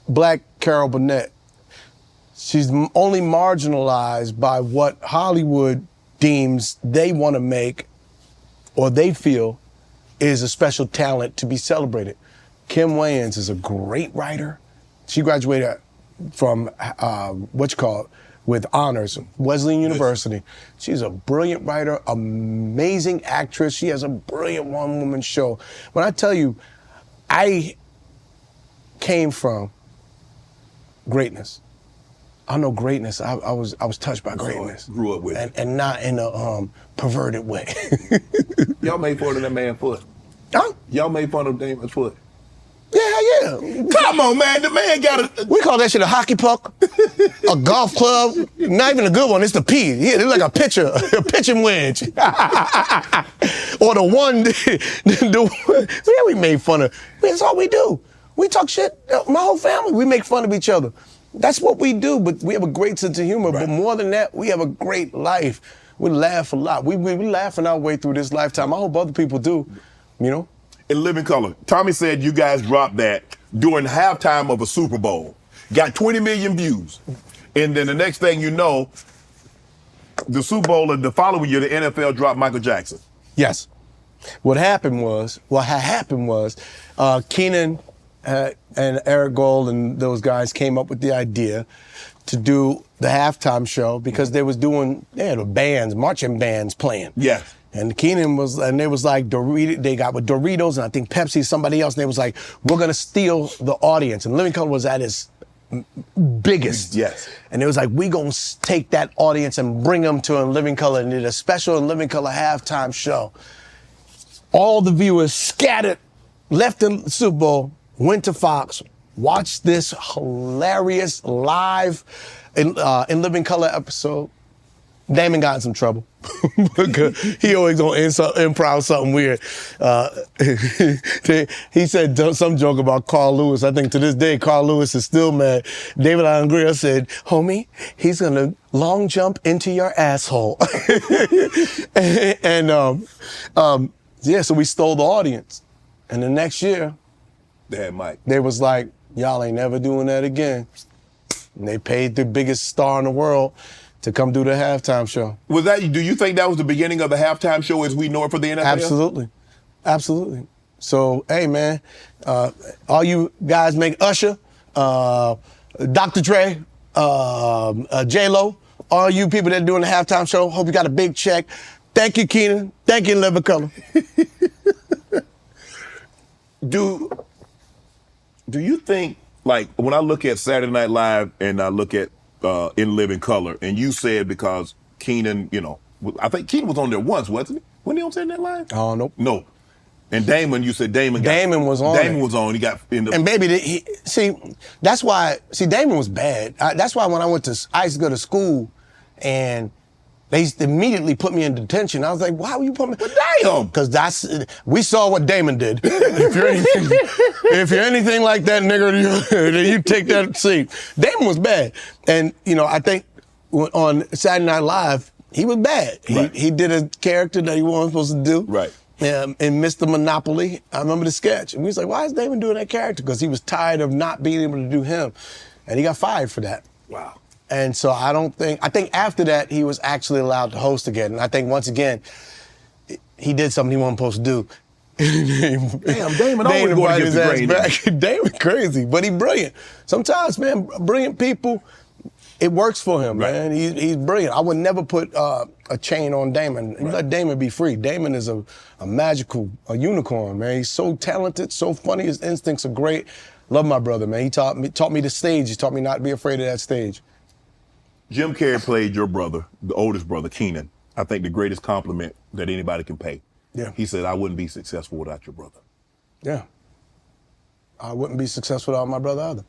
Black Carol Burnett. She's only marginalized by what Hollywood deems they want to make or they feel is a special talent to be celebrated. Kim Wayans is a great writer. She graduated from, with honors, Wesleyan University. She's a brilliant writer, amazing actress. She has a brilliant one-woman show. When I tell you, I came from greatness. I know greatness. I was touched by greatness. Grew up with it. And not in a perverted way. Y'all made fun of that man's foot. Huh? Y'all made fun of Damon's foot. Yeah. Come on, man. The man got a... We call that shit a hockey puck, a golf club. Not even a good one. It's the P. Yeah, it's like a pitching wedge. Or the one, yeah, we made fun of. That's all we do. We talk shit. My whole family, we make fun of each other. That's what we do, but we have a great sense of humor. Right. But more than that, we have a great life. We laugh a lot. We laughing our way through this lifetime. I hope other people do, you know? In Living Color, Tommy said you guys dropped that during halftime of a Super Bowl. Got 20 million views. And then the next thing you know, the Super Bowl of the following year, the NFL dropped Michael Jackson. Yes. What had happened was, Keenan and Eric Gold and those guys came up with the idea to do the halftime show because they had bands, marching bands playing. Yeah. And Keenan they was like, they got with Doritos and I think Pepsi, somebody else, and they was like, we're gonna steal the audience. And Living Color was at its biggest. Yes. And it was like, we gonna take that audience and bring them to a Living Color, and did a special In Living Color halftime show. All the viewers scattered, left the Super Bowl, went to Fox, watched this hilarious live in Living Color episode. Damon got in some trouble. He always gonna improv something weird. He said some joke about Carl Lewis. I think to this day, Carl Lewis is still mad. David Longreal said, homie, he's gonna long jump into your asshole. Yeah, so we stole the audience. And the next year, They had Mike. they was like, y'all ain't never doing that again. And they paid the biggest star in the world to come do the halftime show. Do you think that was the beginning of the halftime show as we know it for the NFL? Absolutely. So, hey man, all you guys make Usher, Dr. Dre, J-Lo, all you people that are doing the halftime show, hope you got a big check. Thank you, Keenan. Thank you, Living Color. Do you think, like, when I look at Saturday Night Live and I look at In Living Color, and you said because Keenan, I think Keenan was on there once, wasn't he? Wasn't he on Saturday Night Live? Oh, nope. No. And Damon, you said Damon was on. Damon was on. He got in the... And baby, that's why, Damon was bad. That's why when I used to go to school and they immediately put me in detention. I was like, why would you put me? But damn! Because we saw what Damon did. If you're anything like that nigga, you take that seat. Damon was bad. And, I think on Saturday Night Live, he was bad. Right. He did a character that he wasn't supposed to do. Right. In Mr. Monopoly, I remember the sketch. And we was like, why is Damon doing that character? Because he was tired of not being able to do him. And he got fired for that. Wow. And so I think after that, he was actually allowed to host again. And I think once again, he did something he wasn't supposed to do. Damn, Damon always going against the grain. Back. Damon crazy, but he brilliant. Sometimes, man, brilliant people, it works for him, Right. man. He's brilliant. I would never put a chain on Damon. You let Damon be free. Damon is a magical, a unicorn, man. He's so talented, so funny. His instincts are great. Love my brother, man. He taught me the stage. He taught me not to be afraid of that stage. Jim Carrey played your brother, the oldest brother, Keenan. I think the greatest compliment that anybody can pay. Yeah. He said, I wouldn't be successful without your brother. Yeah. I wouldn't be successful without my brother either.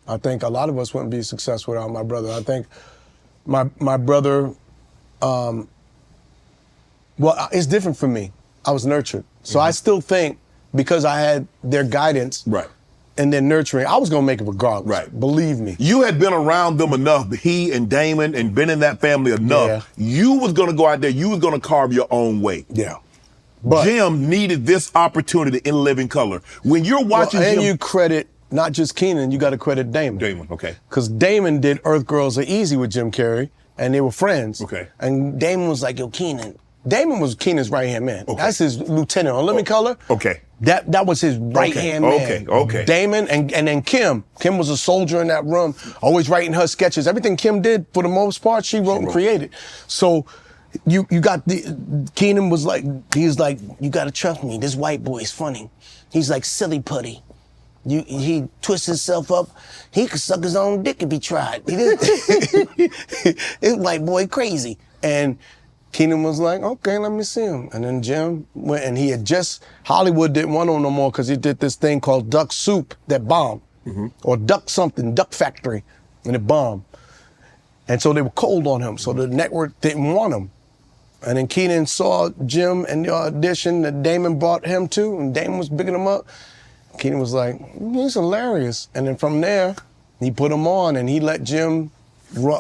I think a lot of us wouldn't be successful without my brother. I think my brother, well, it's different for me. I was nurtured. So I still think because I had their guidance and their nurturing, I was going to make it regardless. Right. Believe me. You had been around them enough, he and Damon, and been in that family enough. Yeah. You was going to go out there, you was going to carve your own way. Yeah. But Jim needed this opportunity in living color. When you're watching and Jim... you credit not just Keenan, you got to credit Damon. Damon, okay. Because Damon did Earth Girls Are Easy with Jim Carrey, and they were friends. Okay. And Damon was like, yo, Keenan. Damon was Keenan's right-hand man. Okay. That's his lieutenant on Living Color. Okay. That was his right-hand man. Okay. Damon and then Kim. Kim was a soldier in that room, always writing her sketches. Everything Kim did, for the most part, she wrote and created. So you got Keenan was like, he's like, you got to trust me. This white boy is funny. He's like silly putty. He twists himself up. He could suck his own dick if he tried. This white boy crazy. And Keenan was like, okay, let me see him. And then Jim went, and he had just, Hollywood didn't want him no more because he did this thing called Duck Soup that bombed. Or Duck something, Duck Factory, and it bombed. And so they were cold on him, so the network didn't want him. And then Keenan saw Jim in the audition that Damon brought him to, and Damon was bigging him up. Keenan was like, he's hilarious. And then from there, he put him on, and he let Jim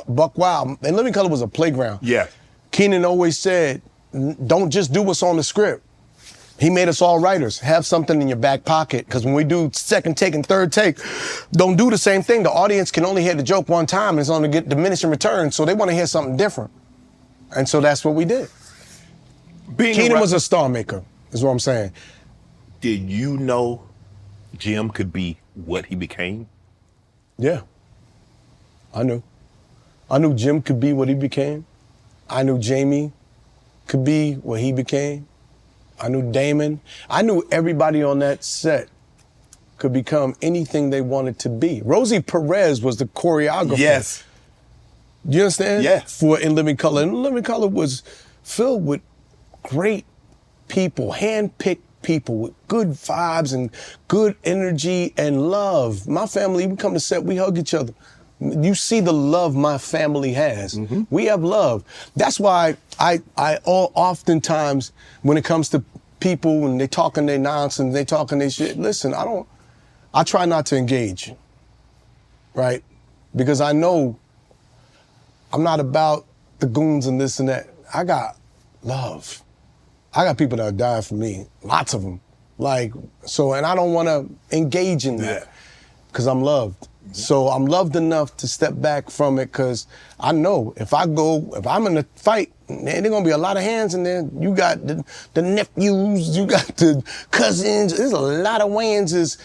buck wild. And Living Color was a playground. Yeah. Keenan always said, don't just do what's on the script. He made us all writers. Have something in your back pocket, because when we do second take and third take, don't do the same thing. The audience can only hear the joke one time, and it's only get diminishing returns, so they want to hear something different. And so that's what we did. Keenan was a star maker, is what I'm saying. Did you know Jim could be what he became? Yeah, I knew. I knew Jim could be what he became. I knew Jamie could be what he became. I knew Damon. I knew everybody on that set could become anything they wanted to be. Rosie Perez was the choreographer. Yes. You understand? Yes. For In Living Color. And Living Color was filled with great people, hand-picked people with good vibes and good energy and love. My family, we come to set, we hug each other. You see the love my family has. We have love. That's why I oftentimes, when it comes to people and they talking their nonsense, they talking their shit, listen, I try not to engage, right? Because I know I'm not about the goons and this and that. I got love. I got people that are dying for me, lots of them. And I don't want to engage in that because I'm loved. So I'm loved enough to step back from it because I know if I'm in a fight, there's going to be a lot of hands in there. You got the nephews, you got the cousins, there's a lot of Wayanses.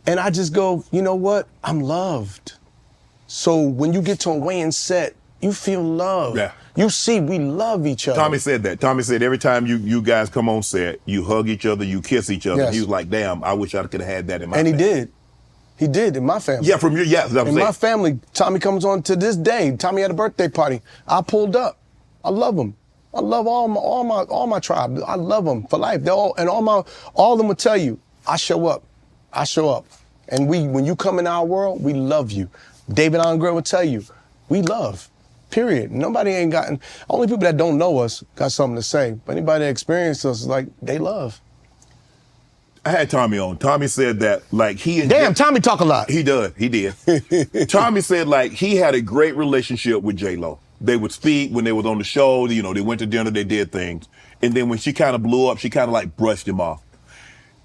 And I just go, you know what? I'm loved. So when you get to a Wayans set, you feel love. Yeah. You see, we love each other. Tommy said that. Tommy said every time you guys come on set, you hug each other, you kiss each other. Yes. He was like, damn, I wish I could have had that in my And family. he did. He did in my family. Yeah, from your, In my family, Tommy comes on to this day. Tommy had a birthday party. I pulled up. I love him. I love all my tribe. I love them for life. All of them will tell you, I show up. I show up. And when you come in our world, we love you. David Andre will tell you, we love. Period. Nobody ain't gotten. Only people that don't know us got something to say. But anybody that experienced us, like, they love. I had Tommy on. Tommy said that, like, he and Damn, Tommy talk a lot. He does. He did. Tommy said, like, he had a great relationship with J-Lo. They would speak when they was on the show. You know, they went to dinner, they did things. And then when she kind of blew up, she kind of, like, brushed him off.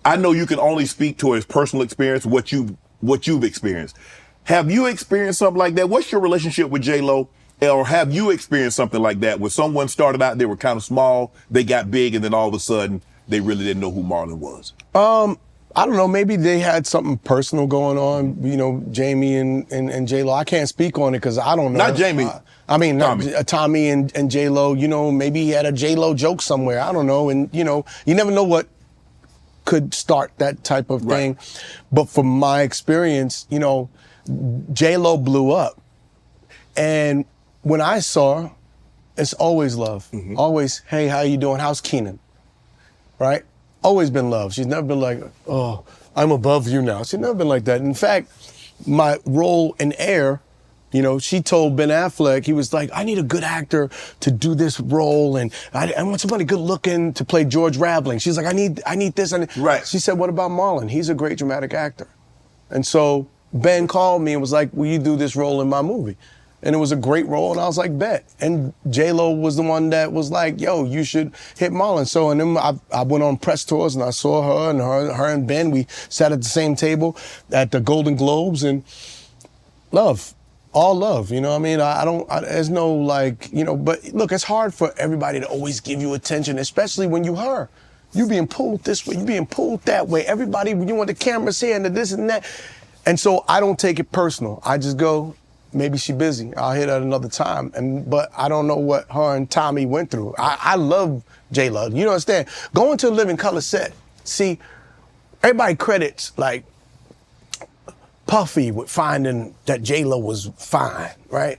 I know you can only speak to his personal experience, what you've experienced. Have you experienced something like that? What's your relationship with J-Lo? Or have you experienced something like that where someone started out, they were kind of small, they got big, and then all of a sudden, they really didn't know who Marlon was? I don't know. Maybe they had something personal going on. You know, Jamie and J-Lo. I can't speak on it because I don't know. Not Jamie. Tommy and J-Lo. You know, maybe he had a J-Lo joke somewhere. I don't know. And you know, you never know what could start that type of thing. But from my experience, you know, J-Lo blew up, and when I saw her, it's always love. Always, hey, how you doing? How's Keenan? Right? Always been love. She's never been like, oh, I'm above you now. She's never been like that. In fact, my role in Air, you know, she told Ben Affleck, he was like, I need a good actor to do this role, and I want somebody good looking to play George Raveling. She's like, I need this. Right. She said, what about Marlon? He's a great dramatic actor. And so Ben called me and was like, will you do this role in my movie? And it was a great role, and I was like, bet. And J-Lo was the one that was like, yo, you should hit Marlon. So, and then I went on press tours, and I saw her and Ben, we sat at the same table at the Golden Globes, and love. All love, you know what I mean? There's no like, you know, but look, it's hard for everybody to always give you attention, especially when you her. You being pulled this way, you being pulled that way. Everybody, you want the cameras here and the this and that. And so I don't take it personal. I just go, maybe she busy. I'll hit her at another time. But I don't know what her and Tommy went through. I love J-Lo, you don't understand? Going to a Living Color set, see, everybody credits like, Puffy with finding that J-Lo was fine, right?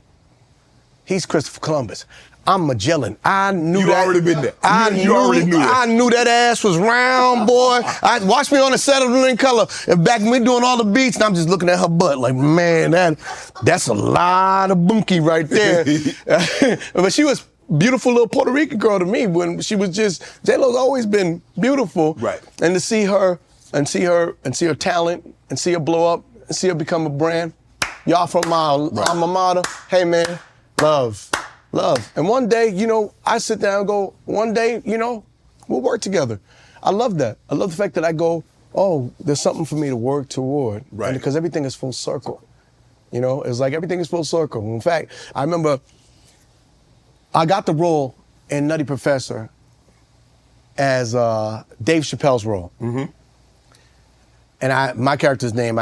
He's Christopher Columbus. I'm Magellan. I knew You that. already been there. You already knew that. I knew that ass was round, boy. Watch me on the set of Living Color. And back when we doing all the beats, and I'm just looking at her butt like, man, that's a lot of bunky right there. But she was beautiful little Puerto Rican girl to me when she was just, J-Lo's always been beautiful. Right. And to see her talent and see her blow up, see her become a brand. Y'all from my alma mater. Hey, man, love. And one day, you know, I sit down and go, one day, you know, we'll work together. I love that. I love the fact that I go, oh, there's something for me to work toward. Right. Because everything is full circle. You know, it's like everything is full circle. In fact, I remember I got the role in Nutty Professor as Dave Chappelle's role. Mm-hmm. And my character's name,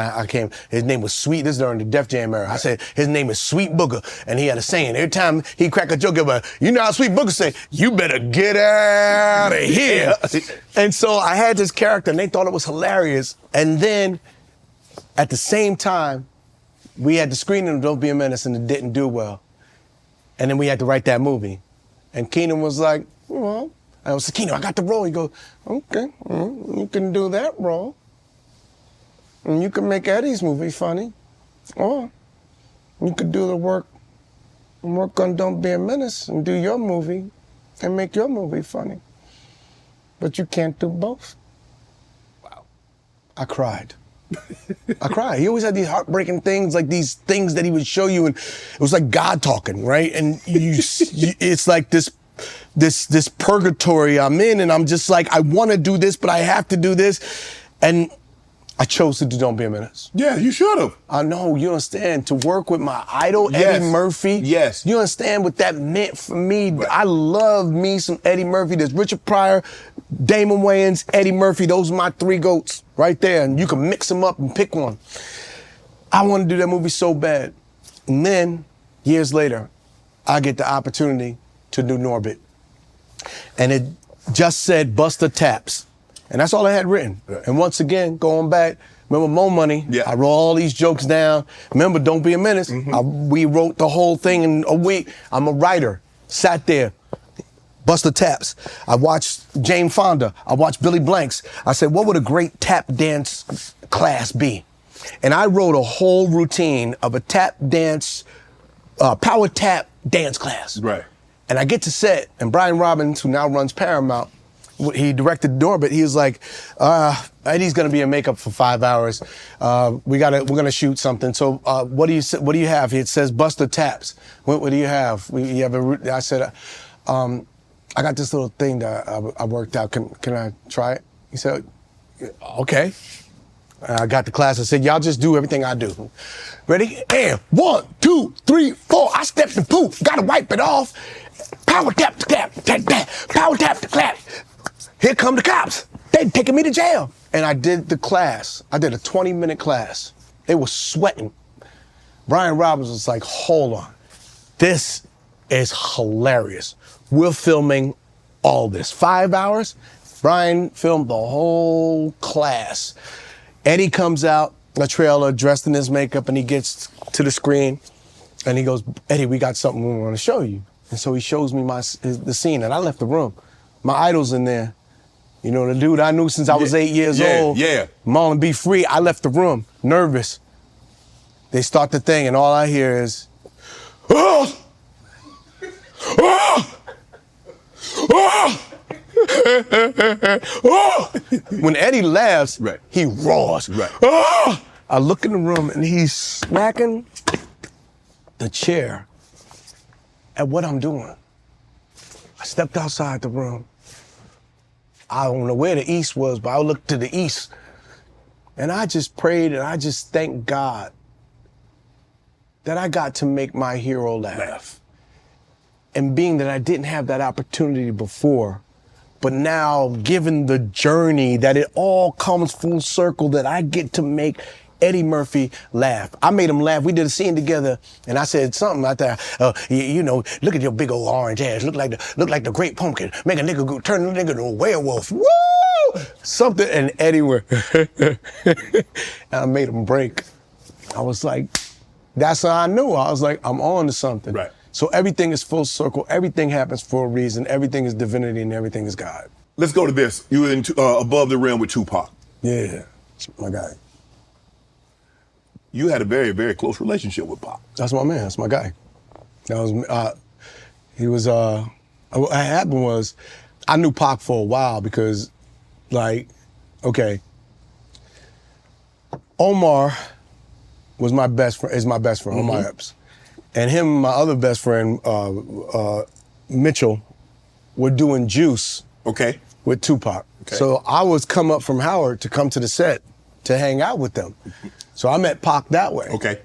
his name was Sweet. This is during the Def Jam era. I said, his name is Sweet Booger. And he had a saying. Every time he crack a joke about, you know how Sweet Booger say, you better get out of here. And so I had this character, and they thought it was hilarious. And then, at the same time, we had the screening of Don't Be a Menace, and it didn't do well. And then we had to write that movie. And Keenan was like, well, I was like, Keenan, I got the role. He goes, okay, you can do that role. And you can make Eddie's movie funny, or you could do the work on Don't Be a Menace and do your movie and make your movie funny. But you can't do both. Wow. I cried. I cried. He always had these heartbreaking things, like these things that he would show you, and it was like God talking, right? And it's like this purgatory I'm in, and I'm just like, I want to do this, but I have to do this. And I chose to do Don't Be a Menace. Yeah, you should have. I know, you understand, to work with my idol, Yes. Eddie Murphy. Yes. You understand what that meant for me? Right. I love me some Eddie Murphy. There's Richard Pryor, Damon Wayans, Eddie Murphy. Those are my three goats right there. And you can mix them up and pick one. I want to do that movie so bad. And then, years later, I get the opportunity to do Norbit. And it just said Buster Taps. And that's all I had written. Right. And once again, going back, remember Mo Money? Yeah. I wrote all these jokes down. Remember Don't Be a Menace? We wrote the whole thing in a week. I'm a writer. Sat there. Buster Taps. I watched Jane Fonda. I watched Billy Blanks. I said, what would a great tap dance class be? And I wrote a whole routine of a tap dance, power tap dance class. Right. And I get to set, and Brian Robbins, who now runs Paramount, he directed Norbit. He was like, Eddie's gonna be in makeup for 5 hours. We're gonna shoot something. So what do you have? It says Buster Taps. What do you have? I said, I got this little thing that I worked out. Can I try it? He said, okay. I got the class. I said, y'all just do everything I do. Ready? And 1, 2, 3, 4. I stepped and poof. Gotta wipe it off. Power tap the clap. Power tap the clap. Here come the cops. They taking me to jail. And I did the class. I did a 20-minute class. They were sweating. Brian Robbins was like, hold on. This is hilarious. We're filming all this. 5 hours. Brian filmed the whole class. Eddie comes out, a trailer, dressed in his makeup, and he gets to the screen, and he goes, Eddie, we got something we want to show you. And so he shows me the scene, and I left the room. My idol's in there. You know, the dude I knew since I was 8 years old. Yeah. Marlon B. Free. I left the room, nervous. They start the thing, and all I hear is, oh! Oh! Oh! Oh! When Eddie laughs, Right. he roars. Right. Oh! I look in the room, and he's smacking the chair at what I'm doing. I stepped outside the room. I don't know where the east was, but I looked to the east. And I just prayed and I just thanked God that I got to make my hero laugh. And being that I didn't have that opportunity before, but now given the journey that it all comes full circle, that I get to make Eddie Murphy laugh. I made him laugh. We did a scene together, and I said something out there. You know, look at your big old orange ass. Look like the great pumpkin. Make a nigga go turn a nigga to a werewolf. Woo! Something, and Eddie were. And I made him break. I was like, that's how I knew. I was like, I'm on to something. Right. So everything is full circle. Everything happens for a reason. Everything is divinity, and everything is God. Let's go to this. You were in Above the Rim with Tupac. Yeah, that's my guy. You had a very, very close relationship with Pac. That's my man. That's my guy. That was he was. What happened was, I knew Pac for a while because, like, okay, Omar was my best friend. Is my best friend. Omar Epps, and him, and my other best friend, Mitchell, were doing Juice. Okay. With Tupac. Okay. So I was come up from Howard to come to the set to hang out with them. So I met Pac that way. Okay.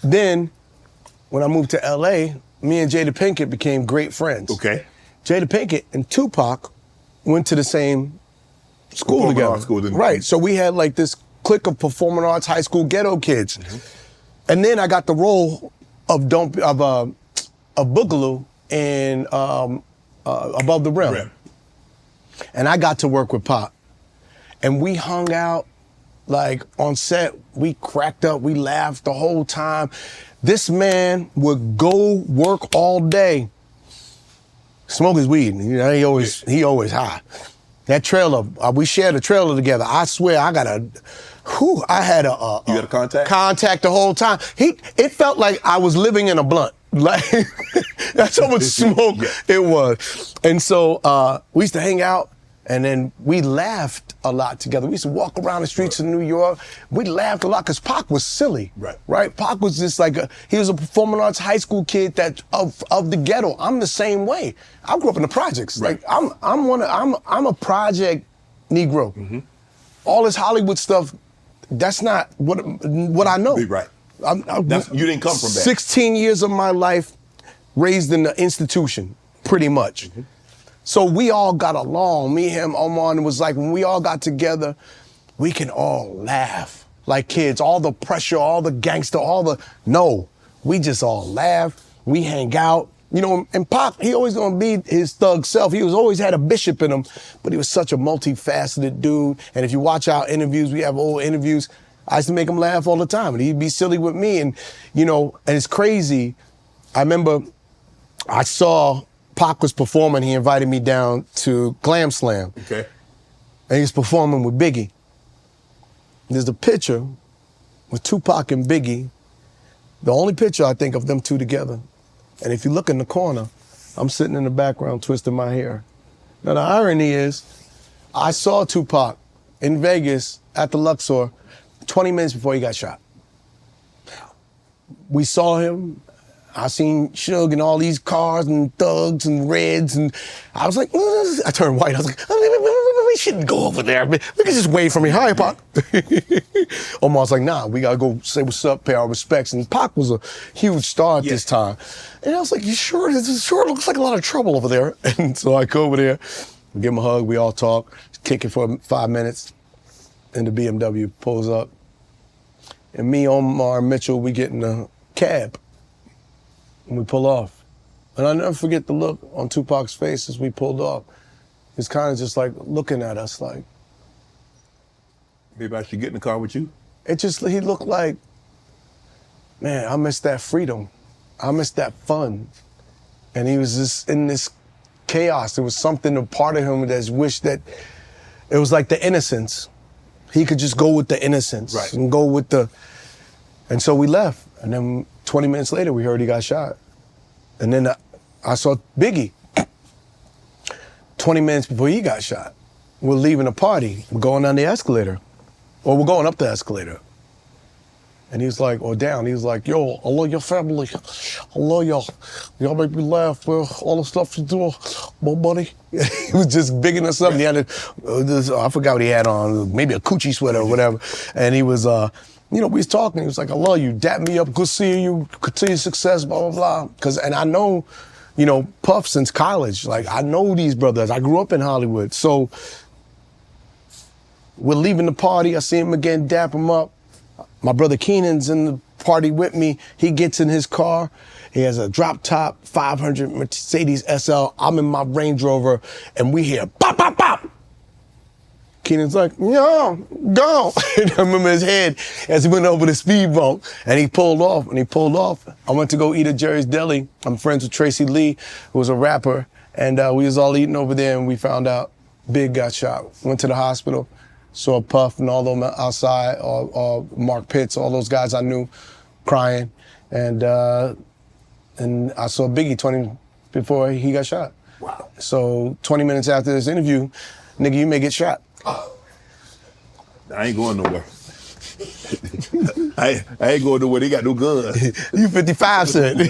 Then, when I moved to LA, me and Jada Pinkett became great friends. Okay. Jada Pinkett and Tupac went to the same school Performing together. arts school, didn't Right. you? So we had like this clique of performing arts high school ghetto kids. And then I got the role of Boogaloo in Above the Rim. Rim. And I got to work with Pac. And we hung out, like, on set. We cracked up, we laughed the whole time. This man would go work all day, smoke his weed. You know, he always high. That trailer, we shared a trailer together. I swear, I had a You got a contact? Contact the whole time. It felt like I was living in a blunt. Like, that's how much smoke it was. And so we used to hang out, and then we laughed a lot together. We used to walk around the streets of New York. We laughed a lot because Pac was silly. Right? Pac was just like he was a performing arts high school kid that of the ghetto. I'm the same way. I grew up in the projects. Right. Like I'm a project Negro. All this Hollywood stuff, that's not what I know. Right. You didn't come from that. 16 years of my life raised in the institution, pretty much. So we all got along. Me, him, Omar, and it was like when we all got together, we can all laugh like kids. All the pressure, all the gangster, we just all laugh. We hang out. You know, and Pac, he always gonna be his thug self. He was always had a bishop in him, but he was such a multifaceted dude. And if you watch our interviews, we have old interviews, I used to make him laugh all the time, and he'd be silly with me. And, you know, and it's crazy. I remember I saw Pac was performing. He invited me down to Glam Slam. Okay. And he was performing with Biggie. There's a picture with Tupac and Biggie, the only picture I think of them two together. And if you look in the corner, I'm sitting in the background twisting my hair. Now the irony is, I saw Tupac in Vegas at the Luxor 20 minutes before he got shot. We saw him. I seen Suge and all these cars and thugs and reds, and I was like, I turned white. I was like, we shouldn't go over there. We can just wave from here. Hi, Pac. Omar's like, nah, we gotta go say what's up, pay our respects. And Pac was a huge star at this time. And I was like, you sure? This sure looks like a lot of trouble over there. And so I go over there, give him a hug, we all talk, kick it for 5 minutes, and the BMW pulls up. And me, Omar, and Mitchell, we get in the cab. And we pull off. And I'll never forget the look on Tupac's face as we pulled off. He's kind of just like looking at us like. Maybe I should get in the car with you? He looked like, man, I miss that freedom. I miss that fun. And he was just in this chaos. There was something, a part of him that wished that, it was like the innocence. He could just go with the innocence. Right. And go with the, And so we left. And then 20 minutes later, we heard he got shot. And then I saw Biggie 20 minutes before he got shot. We're leaving a party. We're going down the escalator. Or we're going up the escalator. And he was like, or down, he was like, yo, I love your family. I love y'all. Y'all make me laugh with all the stuff you do, my buddy. He was just bigging us up. And he had I forgot what he had on, maybe a coochie sweater or whatever. And he was, we was talking. He was like, I love you. Dap me up. Good seeing you. Continue success, blah, blah, blah. And I know, Puff since college. Like, I know these brothers. I grew up in Hollywood. So we're leaving the party. I see him again, dap him up. My brother Keenan's in the party with me. He gets in his car. He has a drop top 500 Mercedes SL. I'm in my Range Rover, and we hear pop, pop, pop. Keenan's like, yo, go. And I remember his head as he went over the speed bump, and he pulled off. I went to go eat at Jerry's Deli. I'm friends with Tracy Lee, who was a rapper, and we was all eating over there, and we found out Big got shot. Went to the hospital. Saw Puff and all them outside, or Mark Pitts, all those guys I knew, crying, and I saw Biggie 20 before he got shot. Wow. So 20 minutes after this interview, nigga, you may get shot. I ain't going nowhere. I ain't going nowhere. They got no guns. You 55 cent. The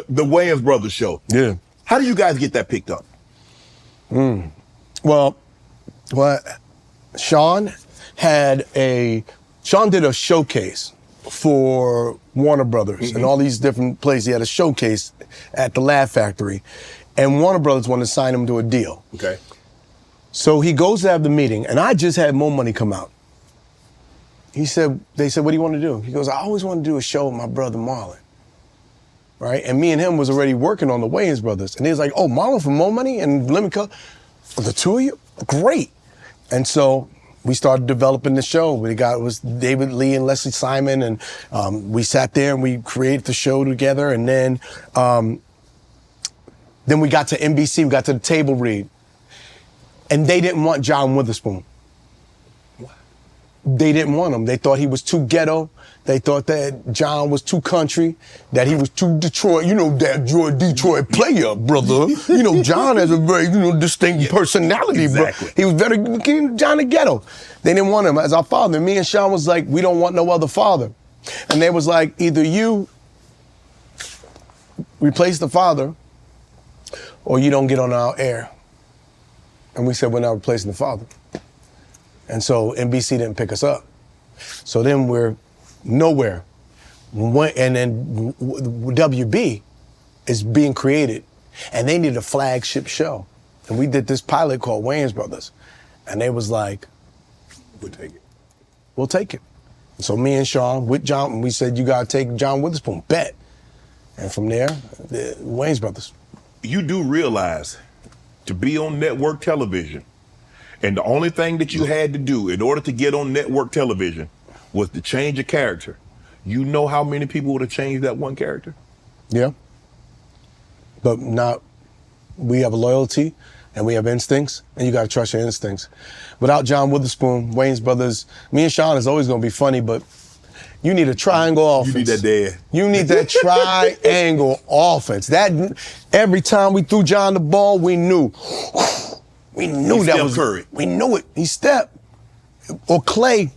Wayans Brothers show. Yeah. How do you guys get that picked up? Well, Sean did a showcase for Warner Brothers and all these different places. He had a showcase at the Laugh Factory, and Warner Brothers wanted to sign him to a deal. Okay. So he goes to have the meeting, and I just had More Money come out. They said, what do you want to do? He goes, I always want to do a show with my brother Marlon. Right? And me and him was already working on the Wayans Brothers. And he was like, oh, Marlon from More Money and Let Me Come? The two of you? Great. And so we started developing the show. It was David Lee and Leslie Simon, and we sat there and we created the show together. And then we got to NBC, we got to the table read. And they didn't want John Witherspoon. They didn't want him. They thought he was too ghetto. They thought that John was too country, that he was too Detroit. You know that Detroit player, brother. John has a very, distinct personality, exactly. Bro. He was very John the ghetto. They didn't want him as our father. Me and Sean was like, we don't want no other father. And they was like, either you replace the father or you don't get on our air. And we said, we're not replacing the father. And so NBC didn't pick us up. So then we're nowhere. And then WB is being created, and they needed a flagship show. And we did this pilot called Wayans Brothers. And they was like, We'll take it. We'll take it. So me and Sean, with John, we said, you gotta take John Witherspoon, bet. And from there, the Wayans Brothers. You do realize to be on network television, and the only thing that you had to do in order to get on network television was to change a character. You know how many people would have changed that one character? Yeah. But we have a loyalty and we have instincts, and you gotta trust your instincts. Without John Witherspoon, Wayans Brothers, me and Sean is always gonna be funny, but you need a triangle offense. You need that dad. You need that triangle offense. That every time we threw John the ball, we knew that was Curry. We knew it. He stepped. Or Clay.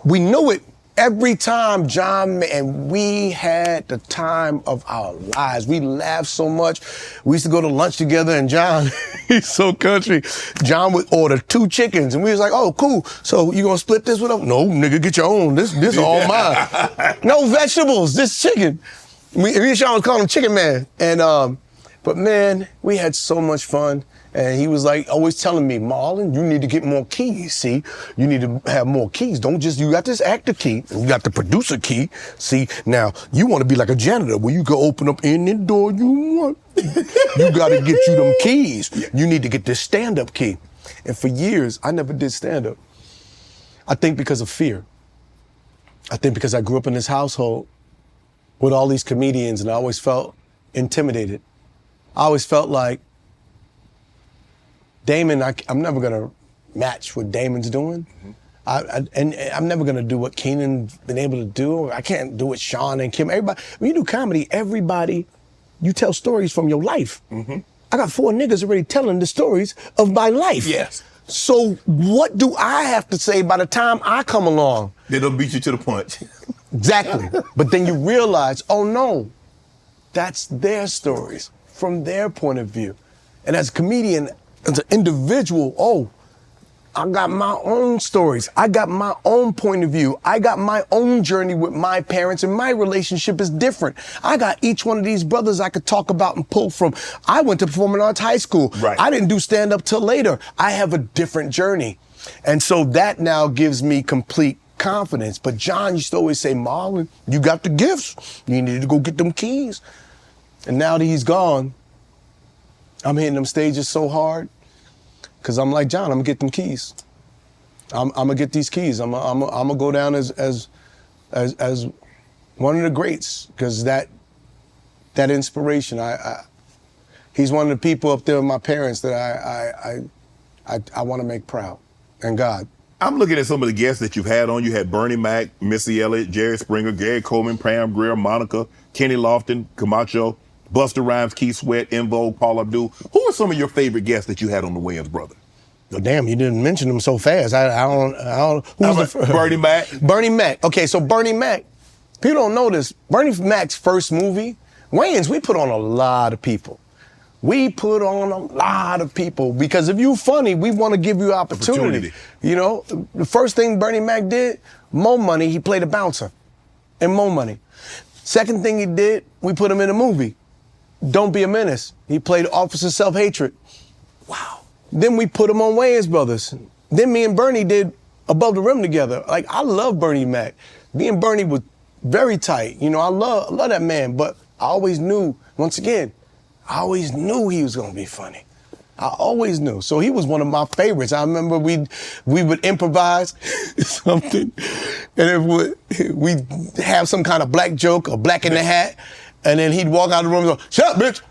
We knew it. Every time John, and we had the time of our lives. We laughed so much. We used to go to lunch together, and John, he's so country. John would order 2 chickens, and we was like, oh, cool. So you gonna split this with him? No, nigga, get your own. This all mine. No vegetables, this chicken. Me and Sean was calling him Chicken Man. And but man, we had so much fun. And he was like always telling me, Marlon, you need to get more keys, see? You need to have more keys. You got this actor key, and you got the producer key, see? Now, you want to be like a janitor where you can open up any door you want. You got to get you them keys. You need to get this stand-up key. And for years, I never did stand-up. I think because of fear. I think because I grew up in this household with all these comedians, and I always felt intimidated. I always felt like, Damon, I'm never gonna match what Damon's doing. And I'm never gonna do what Keenan's been able to do. I can't do what Sean and Kim. Everybody, when you do comedy, you tell stories from your life. Mm-hmm. I got 4 niggas already telling the stories of my life. Yes. So what do I have to say by the time I come along? They don't beat you to the punch. Exactly. But then you realize, oh no, that's their stories from their point of view. And as a comedian, as an individual, I got my own stories. I got my own point of view. I got my own journey with my parents, and my relationship is different. I got each one of these brothers I could talk about and pull from. I went to performing arts high school. Right. I didn't do stand-up till later. I have a different journey. And so that now gives me complete confidence. But John used to always say, Marlon, you got the gifts. You need to go get them keys. And now that he's gone, I'm hitting them stages so hard. Cause I'm like, John, I'm gonna get them keys. I'm gonna get these keys. I'm gonna go down as one of the greats. Cause that inspiration, he's one of the people up there with my parents that I want to make proud, and God. I'm looking at some of the guests that you've had on. You had Bernie Mac, Missy Elliott, Jerry Springer, Gary Coleman, Pam Grier, Monica, Kenny Lofton, Camacho, Busta Rhymes, Keith Sweat, En Vogue, Paul Abdul. Who are some of your favorite guests that you had on the Wayans Brothers? Well, damn, you didn't mention them so fast. I don't. Who's the first? Bernie Mac. Bernie Mac. Okay, so Bernie Mac. People don't know this. Bernie Mac's first movie, Wayans, we put on a lot of people. We put on a lot of people because if you're funny, we want to give you opportunity. You know, the first thing Bernie Mac did, Mo Money, he played a bouncer in Mo Money. Second thing he did, we put him in a movie. Don't Be a Menace. He played Officer Self-Hatred. Wow. Then we put him on Wayans Brothers. Then me and Bernie did Above the Rim together. Like, I love Bernie Mac. Me and Bernie was very tight. You know, I love that man, but I always knew, once again, I always knew he was gonna be funny. I always knew. So he was one of my favorites. I remember we would improvise something, and we'd have some kind of black joke or black in the hat, and then he'd walk out of the room and go, "Shut up, bitch."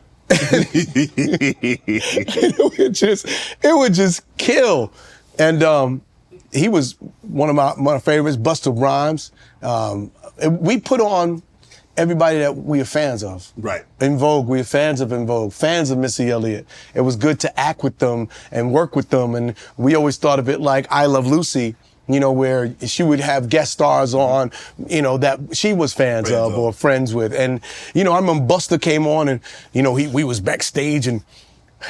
it would just kill. And he was one of my favorites, Busta Rhymes. We put on everybody that we are fans of. Right. En Vogue, we are fans of En Vogue, fans of Missy Elliott. It was good to act with them and work with them. And we always thought of it like I Love Lucy, you know, where she would have guest stars on, you know, that she was fans of or friends with. And, you know, I remember Busta came on and, you know, we was backstage, and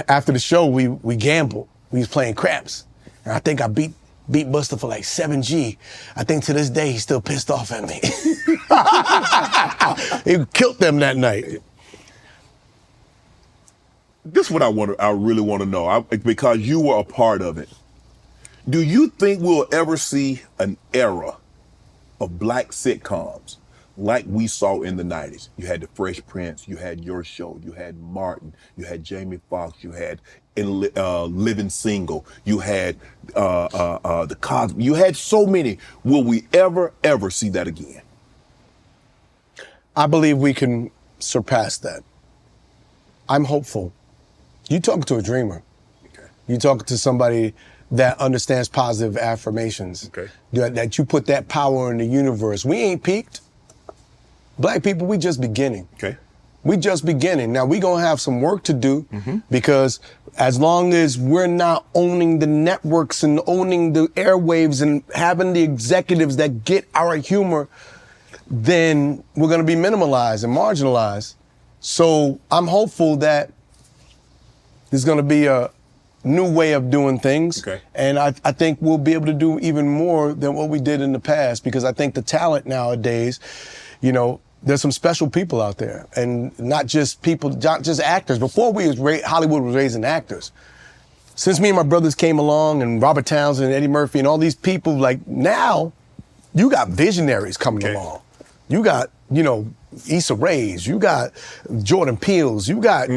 after the show, we gambled. We was playing craps. And I think I beat Busta for like 7G. I think to this day, he's still pissed off at me. He killed them that night. This is what I really want to know, because you were a part of it. Do you think we'll ever see an era of black sitcoms like we saw in the 90s? You had The Fresh Prince, you had Your Show, you had Martin, you had Jamie Foxx, you had Living Single, you had the Cosby, you had so many. Will we ever see that again? I believe we can surpass that. I'm hopeful. You talking to a dreamer. Okay. You talking to somebody that understands positive affirmations. Okay. That you put that power in the universe. We ain't peaked. Black people, we just beginning. Okay. We just beginning. Now we gonna have some work to do because as long as we're not owning the networks and owning the airwaves and having the executives that get our humor, then we're gonna be minimalized and marginalized. So I'm hopeful that there's gonna be a new way of doing things. Okay. And I think we'll be able to do even more than what we did in the past, because I think the talent nowadays, you know, there's some special people out there, and not just people, not just actors. Before Hollywood was raising actors. Since me and my brothers came along, and Robert Townsend and Eddie Murphy and all these people, like now, you got visionaries coming along. You got, you know, Issa Rae's, you got Jordan Peele's, you got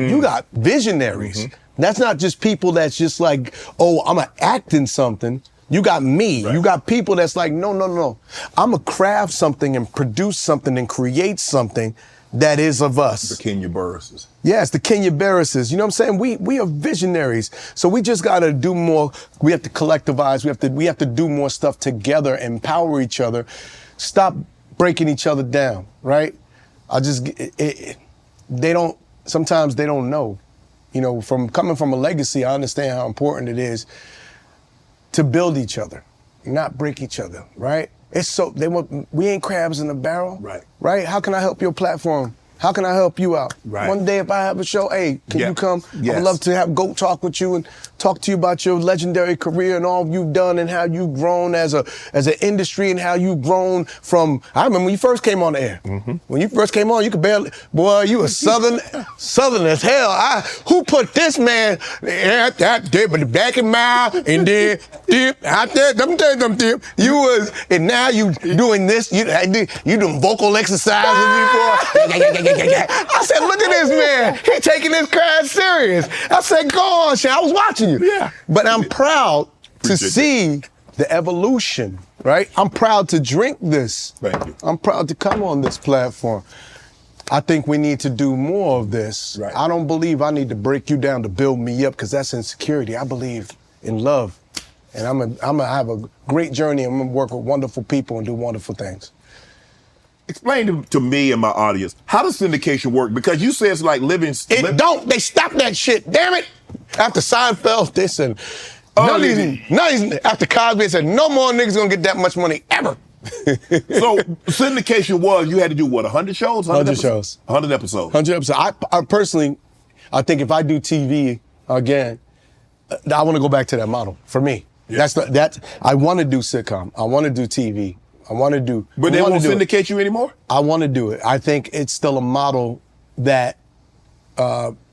visionaries. That's not just people that's just like, oh, I'm gonna act in something. You got me. Right. You got people that's like, no. I'm gonna craft something and produce something and create something that is of us. The Kenya Burrises. Yes, the Kenya Barrises. You know what I'm saying? We are visionaries. So we just gotta do more. We have to collectivize. We have to do more stuff together, empower each other, stop breaking each other down, right? Sometimes they don't know. You know, from coming from a legacy, I understand how important it is to build each other, not break each other, right? We ain't crabs in a barrel, right? How can I help your platform? How can I help you out? Right. One day if I have a show, hey, can you come? Yes. I'd love to have Goat talk with you and talk to you about your legendary career and all you've done and how you've grown as an industry and how you've grown from, I remember when you first came on the air. Mm-hmm. When you first came on, you could barely, boy, you were southern as hell. Who put this man at that dip in the back of my mouth and then dip out there, them dip. You was, and now you doing this, you doing vocal exercises before. I said, look at this man. He taking this craft serious. I said, go on, Shay. I was watching you. Yeah. But I'm proud to see the evolution, right? I'm proud to drink this. Thank you. I'm proud to come on this platform. I think we need to do more of this. Right. I don't believe I need to break you down to build me up because that's insecurity. I believe in love. And I'm gonna have a great journey. I'm gonna work with wonderful people and do wonderful things. Explain to me and my audience, how does syndication work? Because you say it's like living... They stopped that shit, damn it! After Seinfeld, they said, after Cosby, they said, no more niggas gonna get that much money ever. So syndication was, you had to do what, 100 shows? 100 shows. 100 episodes. 100 episodes. I personally, I think if I do TV again, I wanna go back to that model, for me. Yeah. I wanna do sitcom, I wanna do TV. But they won't syndicate you anymore? I want to do it. I think it's still a model that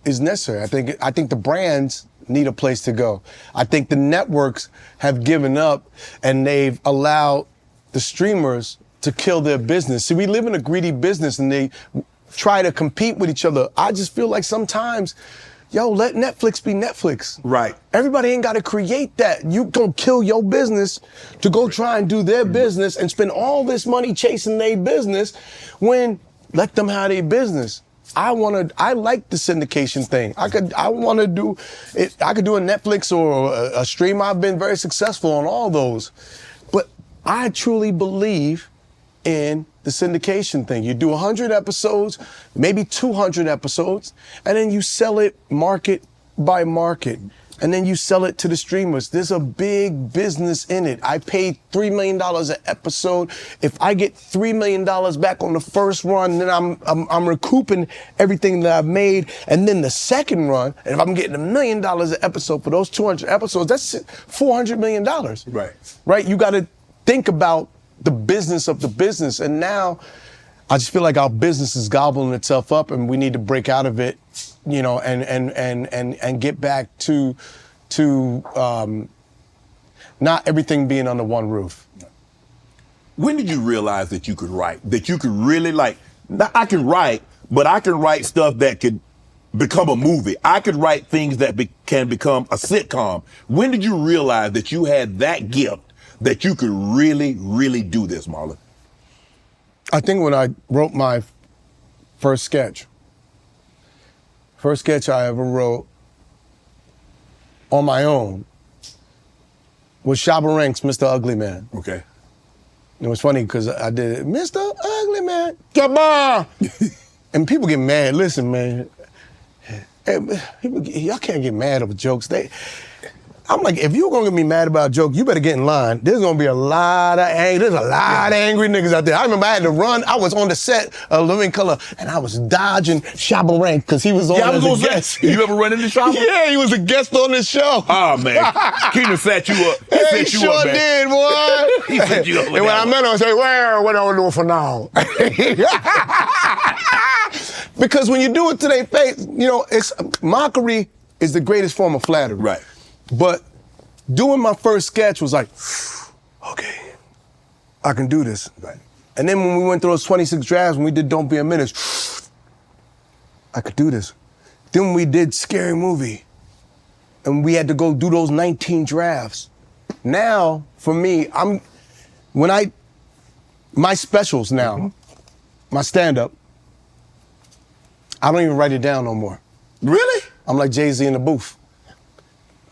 is necessary. I think the brands need a place to go. I think the networks have given up and they've allowed the streamers to kill their business. See, we live in a greedy business and they try to compete with each other. I just feel like sometimes, let Netflix be Netflix. Right. Everybody ain't got to create that. You gonna kill your business to go try and do their business and spend all this money chasing their business when let them have their business. I like the syndication thing. I could do a Netflix or a stream. I've been very successful on all those. But I truly believe in the syndication thing. You do 100 episodes, maybe 200 episodes, and then you sell it market by market. And then you sell it to the streamers. There's a big business in it. I paid $3 million an episode. If I get $3 million back on the first run, then I'm recouping everything that I've made. And then the second run, and if I'm getting $1 million an episode for those 200 episodes, that's $400 million. Right. Right? You got to think about the business of the business. And now I just feel like our business is gobbling itself up and we need to break out of it, and get back to not everything being under one roof. When did you realize that you could write? That you could really I can write, but I can write stuff that could become a movie. I could write things that can become a sitcom. When did you realize that you had that gift, that you could really, really do this, Marlon? I think when I wrote my first sketch I ever wrote on my own was Shabba Ranks' Mr. Ugly Man. Okay. It was funny because I did it, Mr. Ugly Man, come on. And people get mad. Listen, man, y'all can't get mad over jokes. I'm like, if you're gonna get me mad about a joke, you better get in line. There's gonna be a lot of angry niggas out there. I remember I had to run. I was on the set of Living Color, and I was dodging Shabba Ranks because he was on as a guest. You ever run into Shabba? Yeah, he was a guest on the show. Oh, man. Keenan set you up. He sure did, boy. He set you up. And when I met him, I said, well, what am I doing for now? Because when you do it to their face, mockery is the greatest form of flattery. Right. But doing my first sketch was like, okay, I can do this. Right. And then when we went through those 26 drafts, when we did Don't Be a Menace, I could do this. Then we did Scary Movie, and we had to go do those 19 drafts. Now, for me, my specials now, my stand-up, I don't even write it down no more. Really? I'm like Jay-Z in the booth.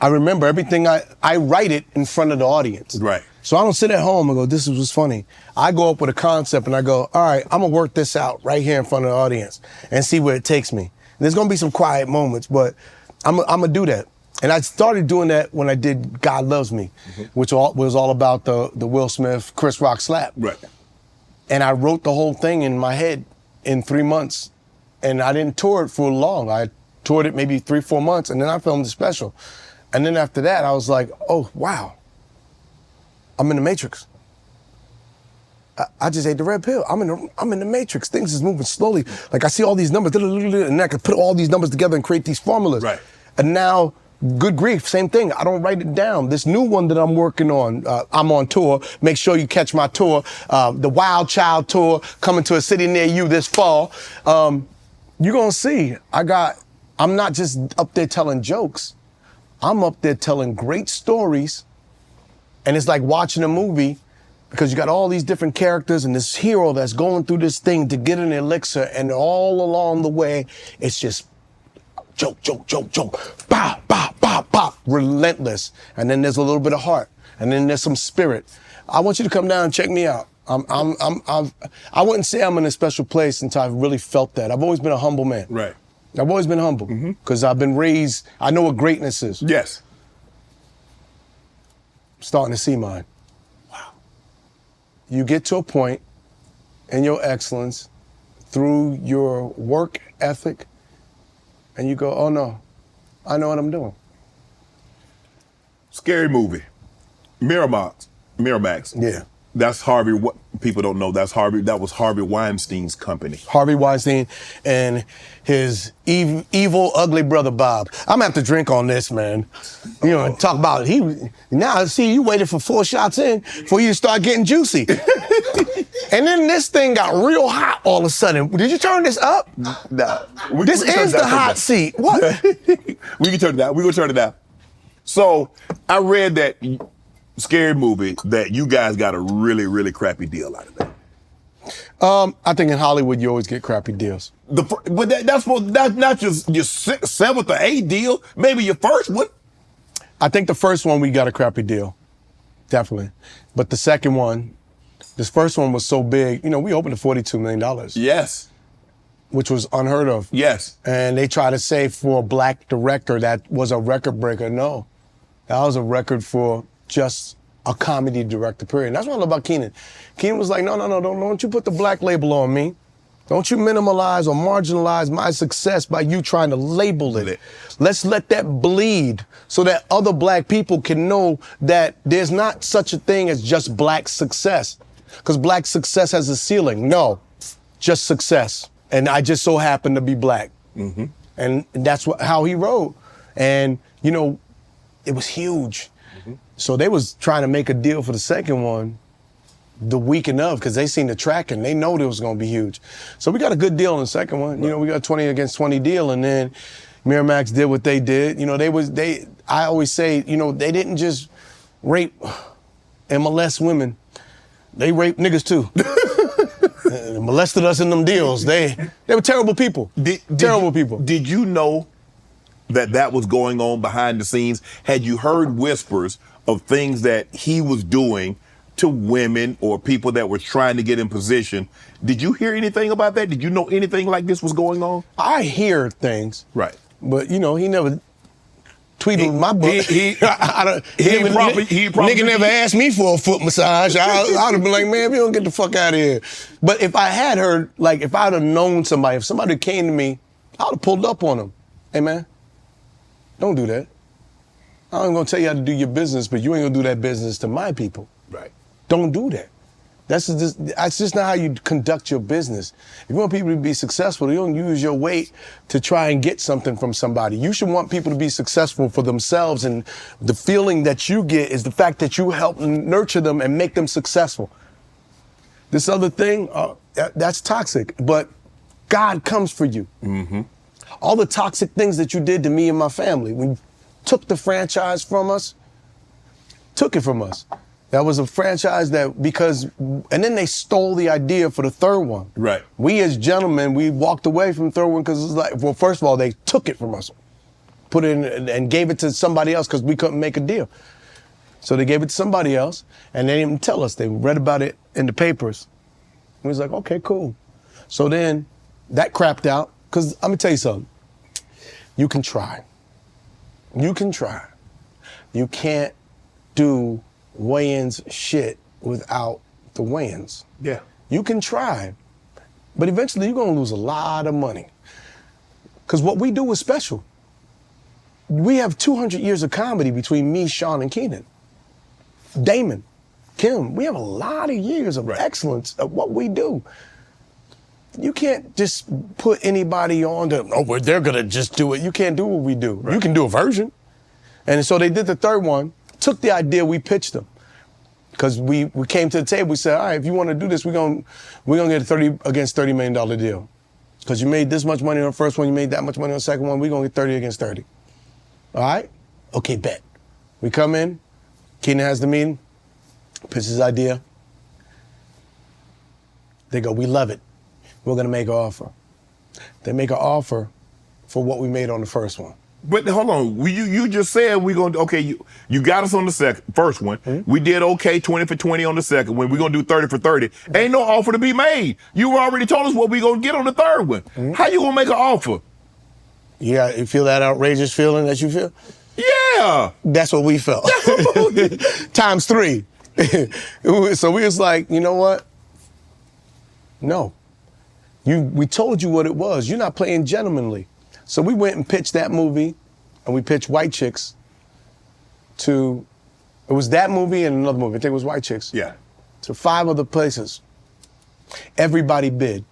I remember everything. I write it in front of the audience. Right. So I don't sit at home and go, this was funny. I go up with a concept and I go, all right, I'm gonna work this out right here in front of the audience and see where it takes me. And there's gonna be some quiet moments, but I'm gonna do that. And I started doing that when I did God Loves Me, which was all about the Will Smith, Chris Rock slap. Right. And I wrote the whole thing in my head in 3 months. And I didn't tour it for long. I toured it maybe 3-4 months, and then I filmed the special. And then after that, I was like, oh, wow. I'm in the Matrix. I just ate the red pill. I'm in the Matrix. Things is moving slowly. Like I see all these numbers, and I can put all these numbers together and create these formulas. Right. And now, good grief, same thing. I don't write it down. This new one that I'm working on, I'm on tour. Make sure you catch my tour. The Wild Child Tour, coming to a city near you this fall. You're gonna see, I'm not just up there telling jokes. I'm up there telling great stories. And it's like watching a movie because you got all these different characters and this hero that's going through this thing to get an elixir, and all along the way, it's just joke, bah, bah, bah, bah, relentless. And then there's a little bit of heart, and then there's some spirit. I want you to come down and check me out. I wouldn't say I'm in a special place until I've really felt that. I've always been a humble man. Right. I've always been humble because I've been raised, I know what greatness is. Yes. Starting to see mine. Wow. You get to a point in your excellence through your work ethic, and you go, oh no, I know what I'm doing. Scary movie. Miramax. Yeah. That's Harvey. What people don't know, that was Harvey Weinstein's company. Harvey Weinstein and his evil, ugly brother Bob. I'm gonna have to drink on this, man. You know, talk about now. See, you waited for 4 shots in for you to start getting juicy, and then this thing got real hot all of a sudden. Did you turn this up? No. This is the hot seat. What? We can turn it down. We gonna turn it down. So I read that Scary Movie that you guys got a really, really crappy deal out of that. I think in Hollywood you always get crappy deals. But that's not just your 7th or 8th deal. Maybe your first one. I think the first one we got a crappy deal, definitely. But the second one, this first one was so big. You know, we opened at $42 million. Yes. Which was unheard of. Yes. And they try to say for a black director that was a record breaker. No, that was a record for just a comedy director, period. And that's what I love about Keenan. Keenan was like, no, don't you put the black label on me. Don't you minimalize or marginalize my success by you trying to label it. Let's let that bleed so that other black people can know that there's not such a thing as just black success. Because black success has a ceiling. No, just success. And I just so happen to be black. Mm-hmm. And that's how he wrote. And, you know, it was huge. So they was trying to make a deal for the second one the weekend of, because they seen the track and they know it was going to be huge. So we got a good deal on the second one. Right. You know, we got a 20 against 20 deal, and then Miramax did what they did. You know, I always say, you know, they didn't just rape and molest women. They raped niggas too. Molested us in them deals. They were terrible people. Terrible people. Did you know that was going on behind the scenes? Had you heard whispers of things that he was doing to women or people that were trying to get in position? Did you hear anything about that? Did you know anything like this was going on? I hear things. Right. But, you know, he never tweeted my book. Nigga never asked me for a foot massage. I'd have been like, man, we don't get the fuck out of here. But if I had heard, like, if I'd have known somebody, if somebody came to me, I would have pulled up on him. Hey, man, don't do that. I'm gonna tell you how to do your business, but you ain't gonna do that business to my people. Right. Don't do that. That's just not how you conduct your business. If you want people to be successful, you don't use your weight to try and get something from somebody. You should want people to be successful for themselves, and the feeling that you get is the fact that you help nurture them and make them successful. This other thing, that's toxic, but God comes for you. Mm-hmm. All the toxic things that you did to me and my family, when you took the franchise from us, took it from us. That was a franchise and then they stole the idea for the third one. Right. We as gentlemen, we walked away from the third one because it was like, well, first of all, they took it from us, put it in and gave it to somebody else because we couldn't make a deal. So they gave it to somebody else, and they didn't even tell us. They read about it in the papers. We was like, okay, cool. So then that crapped out, because I'm gonna tell you something. You can try. You can try. You can't do Wayans shit without the Wayans. Yeah. You can try, but eventually you're gonna lose a lot of money. Because what we do is special. We have 200 years of comedy between me, Sean, and Keenan. Damon, Kim, we have a lot of years of excellence at what we do. You can't just put anybody on they're gonna just do it. You can't do what we do. Right. You can do a version. And so they did the third one, took the idea, we pitched them. Because we came to the table, we said, all right, if you want to do this, we're gonna get a $30 million deal. Because you made this much money on the first one, you made that much money on the second one, we're gonna get 30 against 30. All right? Okay, bet. We come in, Keenan has the meeting, pitches his idea. They go, we love it. We're gonna make an offer. They make an offer for what we made on the first one. But hold on, you just said we're gonna you got us on the first one. Mm-hmm. We did okay 20 for 20 on the second one. We're gonna do 30 for 30. Ain't no offer to be made. You already told us what we gonna get on the third one. Mm-hmm. How you gonna make an offer? Yeah, you feel that outrageous feeling that you feel? Yeah. That's what we felt. Times 3. So we was like, you know what? No. We told you what it was. You're not playing gentlemanly. So we went and pitched that movie, and we pitched White Chicks it was that movie and another movie. I think it was White Chicks. Yeah. To 5 other places. Everybody bid.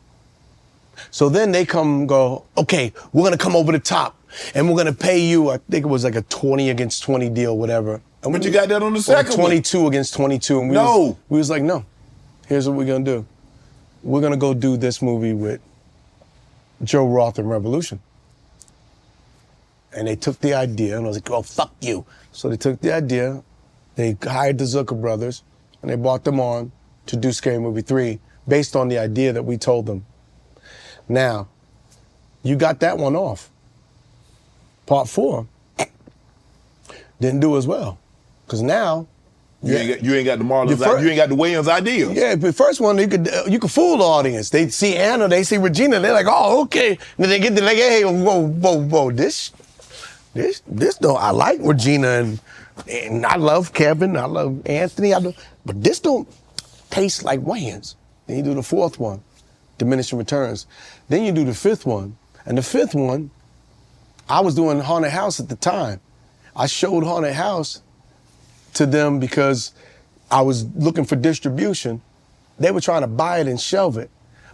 So then they come and go, okay, we're gonna come over the top, and we're gonna pay you, I think it was like a 20 against 20 deal, whatever. And but you got that on the second 22 against 22. And we was like, no, here's what we're gonna do. We're gonna go do this movie with Joe Roth and Revolution. And they took the idea, and I was like, oh, fuck you. So they took the idea, they hired the Zucker brothers, and they brought them on to do Scary Movie 3 based on the idea that we told them. Now, you got that one off. Part 4 didn't do as well. Because now, you ain't got the Marlon, you ain't got the Wayans idea. Yeah, the first one, you could fool the audience. They see Anna, they see Regina, they're like, oh, okay. And then they get to like, hey, whoa, this, though, I like Regina, and I love Kevin, I love Anthony, but this don't taste like Wayans. Then you do the 4th one, diminishing returns. Then you do the 5th one, and the 5th one, I was doing Haunted House at the time. I showed Haunted House to them because I was looking for distribution. They were trying to buy it and shelve it,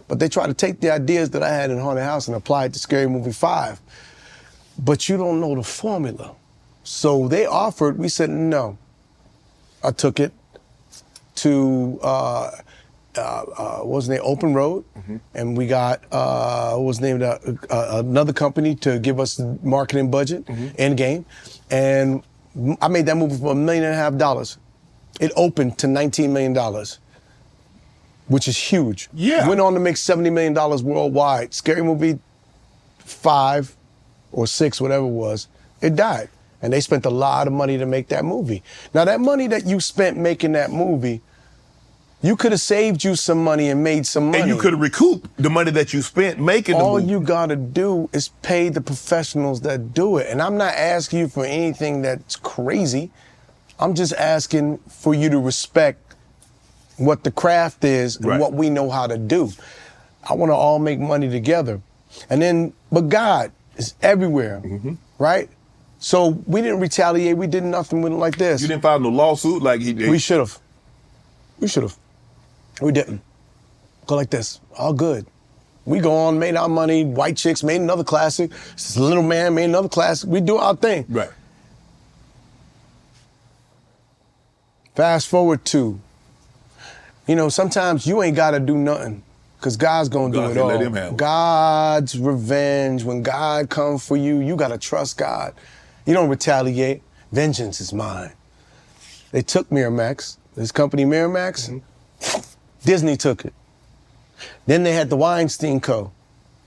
but they tried to take the ideas that I had in Haunted House and apply it to Scary Movie 5. But you don't know the formula. So they offered, we said no. I took it to, what was the name, Open Road, and we got, what was named another company to give us the marketing budget, Endgame, and I made that movie for $1.5 million. It opened to $19 million, which is huge. Yeah. Went on to make $70 million worldwide. Scary Movie 5 or 6, whatever it was, it died. And they spent a lot of money to make that movie. Now that money that you spent making that movie, you could have saved you some money and made some money. And you could have recouped the money that you spent making the movie. All you gotta do is pay the professionals that do it. And I'm not asking you for anything that's crazy. I'm just asking for you to respect what the craft is and what we know how to do. I wanna all make money together. But God is everywhere, right? So we didn't retaliate, we did nothing with it like this. You didn't file no lawsuit like he did? We should have. We didn't. Go like this, all good. We go on, made our money, White Chicks, made another classic. This Little Man made another classic. We do our thing. Right. Fast forward to, sometimes you ain't gotta do nothing, because God's gonna do it all. Let him handle it. God's revenge, when God comes for you, you gotta trust God. You don't retaliate. Vengeance is mine. They took Miramax. this company Miramax, Disney took it. Then they had the Weinstein Co.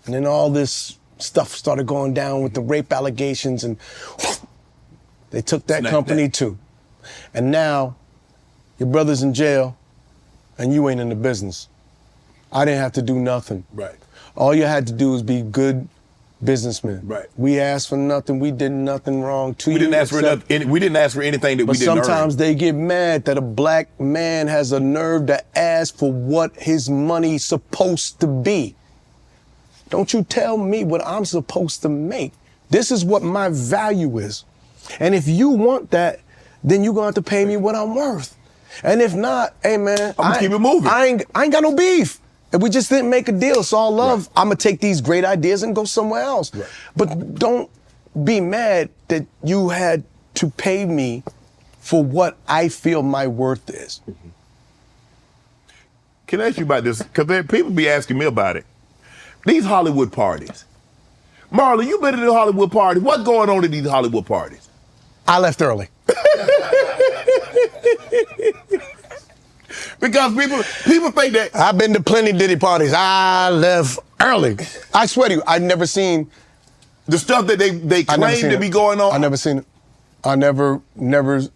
And then all this stuff started going down with the rape allegations, and they took that company too. And now your brother's in jail and you ain't in the business. I didn't have to do nothing. Right. All you had to do was be good businessmen. Right. We asked for nothing. We did nothing wrong to you. We didn't ask for nothing. We didn't ask for anything that we didn't earn. But sometimes they get mad that a black man has a nerve to ask for what his money's supposed to be. Don't you tell me what I'm supposed to make. This is what my value is. And if you want that, then you're gonna have to pay me what I'm worth. And if not, hey man, I'm gonna keep it moving. I ain't got no beef. If we just didn't make a deal, it's all love. Right. I'm gonna take these great ideas and go somewhere else. Right. But don't be mad that you had to pay me for what I feel my worth is. Mm-hmm. Can I ask you about this? Because people be asking me about it. These Hollywood parties. Marlon, you been to the Hollywood parties. What's going on at these Hollywood parties? I left early. Because people think that. I've been to plenty Diddy parties. I left early. I swear to you, I've never seen the stuff that they claim to be going on. I never seen it. I never,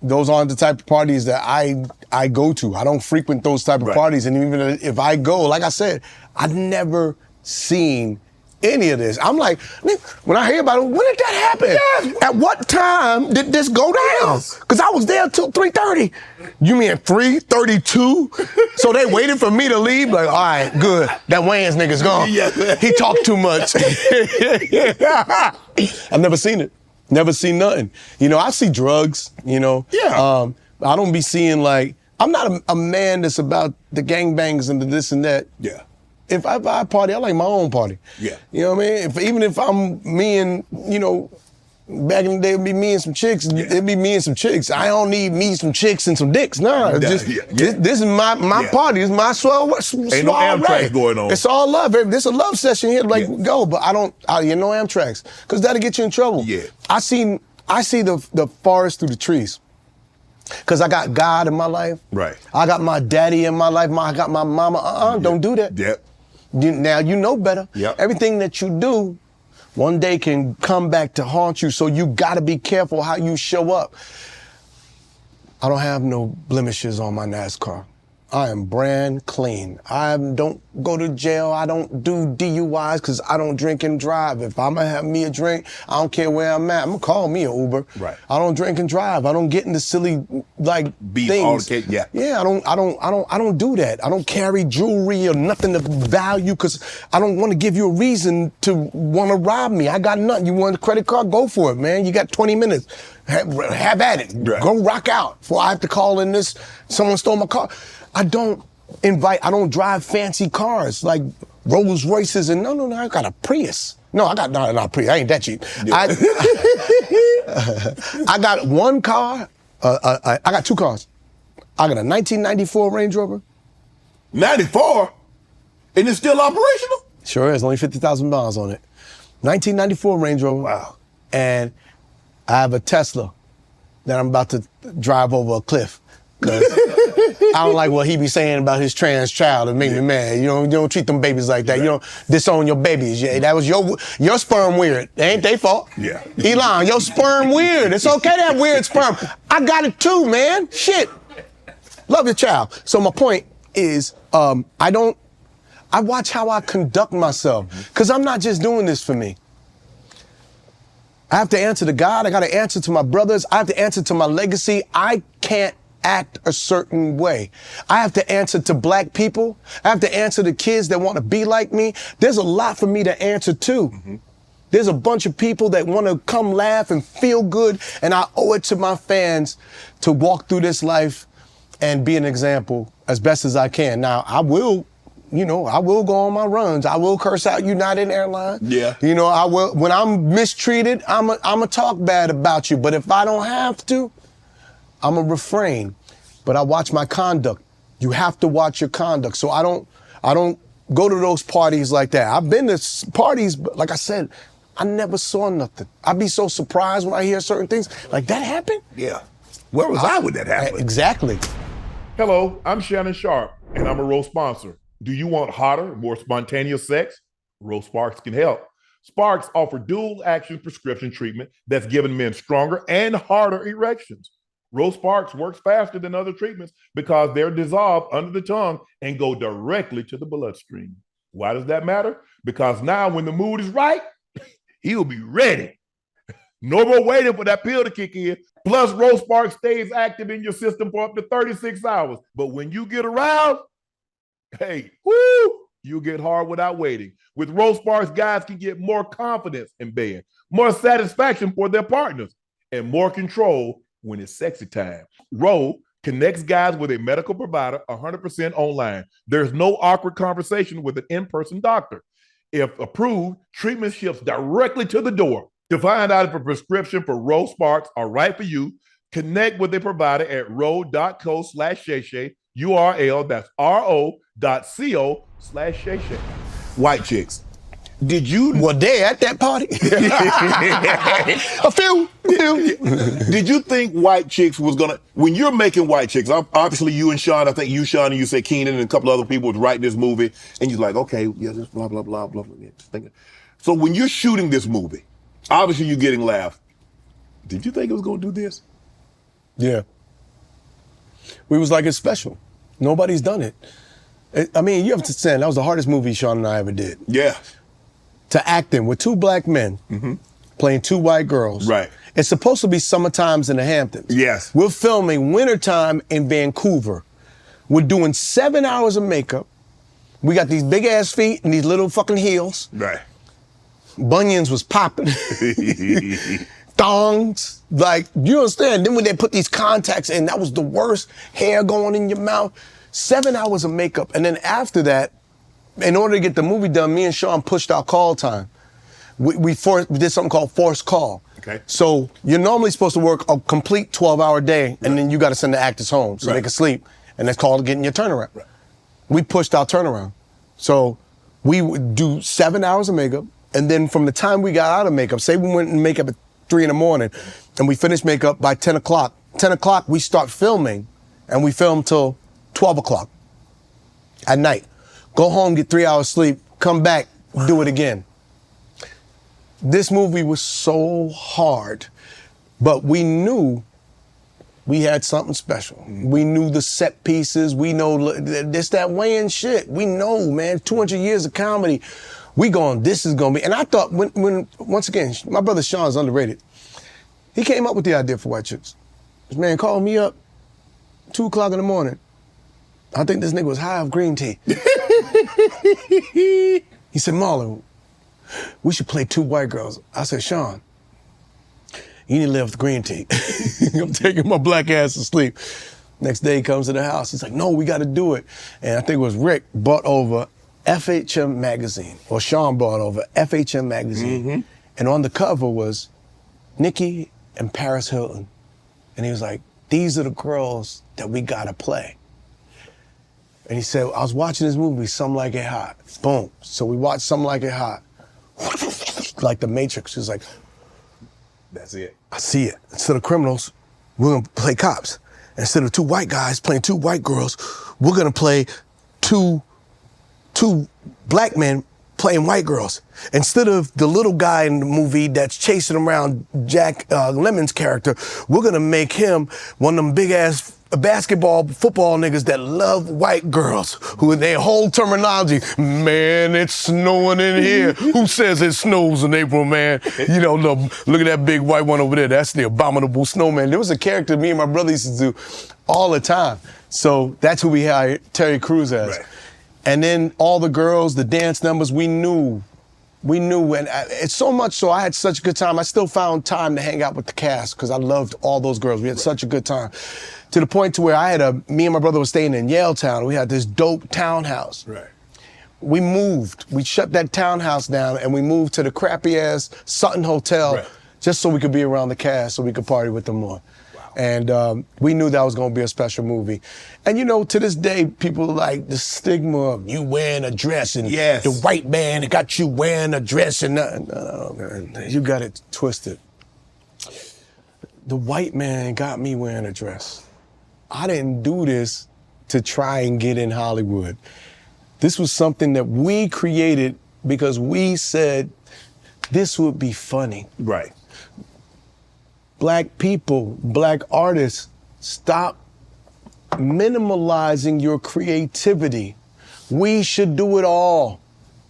those aren't the type of parties that I go to. I don't frequent those type of parties. And even if I go, like I said, I've never seen any of this. I'm like, when I hear about it, when did that happen? Yes. At what time did this go down? Because I was there till 3:30. You mean 3:32? So they waited for me to leave? Like, all right, good. That Wayans nigga's gone. Yeah. He talked too much. I've never seen it. Never seen nothing. You know, I see drugs, you know. Yeah. I don't be seeing like, I'm not a man that's about the gangbangs and the this and that. Yeah. If I party, I like my own party. Yeah. You know what I mean? Even if I'm me and, you know, back in the day it'd be me and some chicks, it'd be me and some chicks. I don't need me, some chicks, and some dicks. Nah, this is my party. It's my swell. Ain't no Amtrak's going on. It's all love. This a love session here. Like, go. But you know Amtrak's. Because that'll get you in trouble. Yeah. I see the forest through the trees. Because I got God in my life. Right. I got my daddy in my life. I got my mama. Don't do that. Yep. Now you know better. Yep. Everything that you do, one day can come back to haunt you. So you gotta be careful how you show up. I don't have no blemishes on my NASCAR. I am brand clean. I don't go to jail. I don't do DUIs because I don't drink and drive. If I'm gonna have me a drink, I don't care where I'm at. I'm gonna call me an Uber. Right. I don't drink and drive. I don't get into silly things. Yeah. Yeah. I don't do that. I don't carry jewelry or nothing of value because I don't want to give you a reason to want to rob me. I got nothing. You want a credit card? Go for it, man. You got 20 minutes. Have at it. Right. Go rock out before I have to call in this. Someone stole my car. I don't drive fancy cars like Rolls Royces and no, I got a Prius. No, I got not a Prius. I ain't that cheap. Yeah. I got one car. I got two cars. I got a 1994 Range Rover. 94? And it's still operational? Sure is. Only 50,000 miles on it. 1994 Range Rover. Wow. And I have a Tesla that I'm about to drive over a cliff. I don't like what he be saying about his trans child. It make me mad. You don't treat them babies like that. You don't disown your babies. Yeah, that was your sperm weird. It ain't their fault. Yeah. Elon, your sperm weird. It's okay to have weird sperm. I got it too, man. Shit. Love your child. So my point is, I watch how I conduct myself. Because I'm not just doing this for me. I have to answer to God. I got to answer to my brothers. I have to answer to my legacy. I can't act a certain way. I have to answer to black people. I have to answer to kids that want to be like me. There's a lot for me to answer to. Mm-hmm. There's a bunch of people that want to come laugh and feel good, and I owe it to my fans to walk through this life and be an example as best as I can. Now, I will go on my runs. I will curse out United Airlines. Yeah. I will. When I'm mistreated, I'm a talk bad about you. But if I don't have to, I'm a refrain. But I watch my conduct. You have to watch your conduct. So I don't go to those parties like that. I've been to parties, but like I said, I never saw nothing. I'd be so surprised when I hear certain things. Like, that happened? Yeah. Where was I when that happened? Exactly. Hello, I'm Shannon Sharpe, and I'm a Rose sponsor. Do you want hotter, more spontaneous sex? Rose Sparks can help. Sparks offer dual action prescription treatment that's giving men stronger and harder erections. Rose Sparks works faster than other treatments because they're dissolved under the tongue and go directly to the bloodstream. Why does that matter? Because now when the mood is right, he'll be ready. No more waiting for that pill to kick in. Plus, Rose Sparks stays active in your system for up to 36 hours. But when you get aroused, hey, woo, you get hard without waiting. With Rose Sparks, guys can get more confidence in bed, more satisfaction for their partners, and more control when it's sexy time. Rose connects guys with a medical provider 100% online. There's no awkward conversation with an in-person doctor. If approved, treatment ships directly to the door. To find out if a prescription for Rose Sparks are right for you, connect with a provider at ro.co/Shay Shay, URL, that's ro.co/Shay Shay. White chicks. Did you? Were they at that party? A few. Did you think white chicks was gonna, when you're making white chicks, obviously you and Sean, I think you, Sean, and you said Keenan and a couple other people was writing this movie, and you're like, okay, yeah, this blah, blah, blah, blah, blah. So when you're shooting this movie, obviously you're getting laughs. Did you think it was gonna do this? Yeah. We was like, it's special. Nobody's done it. I mean, you have to understand, that was the hardest movie Sean and I ever did. Yeah. To act in with two black men playing two white girls. Right. It's supposed to be summertimes in the Hamptons. Yes. We're filming wintertime in Vancouver. We're doing 7 hours of makeup. We got these big ass feet and these little fucking heels. Right. Bunions was popping. Thongs. Like, you understand? Then when they put these contacts in, that was the worst. Hair going in your mouth. 7 hours of makeup. And then after that, in order to get the movie done, me and Sean pushed our call time. We did something called forced call. Okay. So you're normally supposed to work a complete 12-hour day, and then you got to send the actors home so they can sleep, and that's called getting your turnaround. Right. We pushed our turnaround. So we would do 7 hours of makeup, and then from the time we got out of makeup, say we went in makeup at 3 in the morning, and we finished makeup by 10 o'clock. 10 o'clock, we start filming, and we film till 12 o'clock at night. Go home, get 3 hours sleep, come back, do it again. This movie was so hard, but we knew we had something special. We knew the set pieces. We know this, that Wayans shit. We know, man, 200 years of comedy. This is gonna be, and I thought when once again, my brother Sean's underrated. He came up with the idea for White Chicks. This man called me up 2 o'clock in the morning. I think this nigga was high off green tea. He said, Marlon, we should play two white girls. I said, Sean, you need to live with green tea. I'm taking my black ass to sleep. Next day he comes to the house. He's like, no, we got to do it. And I think it was Rick bought over FHM magazine, or Sean bought over FHM magazine. And on the cover was Nikki and Paris Hilton. And he was like, these are the girls that we got to play. And he said, I was watching this movie, Something Like It Hot. Boom. So we watched Something Like It Hot. Like the Matrix. He was like, that's it. I see it. Instead of criminals, we're going to play cops. Instead of two white guys playing two white girls, we're going to play two black men playing white girls. Instead of the little guy in the movie that's chasing around Jack Lemon's character, we're going to make him one of them big-ass football niggas that love white girls, who in their whole terminology, man, it's snowing in here. Who says it snows in April, man? You know, look at that big white one over there. That's the abominable snowman. There was a character me and my brother used to do all the time. So that's who we hired Terry Crews as. Right. And then all the girls, the dance numbers, we knew, and it's so much so I had such a good time. I still found time to hang out with the cast because I loved all those girls. We had such a good time. To the point to where me and my brother were staying in Yaletown. We had this dope townhouse. Right. We moved. We shut that townhouse down and we moved to the crappy ass Sutton Hotel just so we could be around the cast, so we could party with them more. Wow. And we knew that was gonna be a special movie. And you know, to this day, people like the stigma of you wearing a dress and the white man that got you wearing a dress and no, man, you got it twisted. The white man got me wearing a dress. I didn't do this to try and get in Hollywood. This was something that we created because we said this would be funny. Right. Black people, black artists, stop minimalizing your creativity. We should do it all.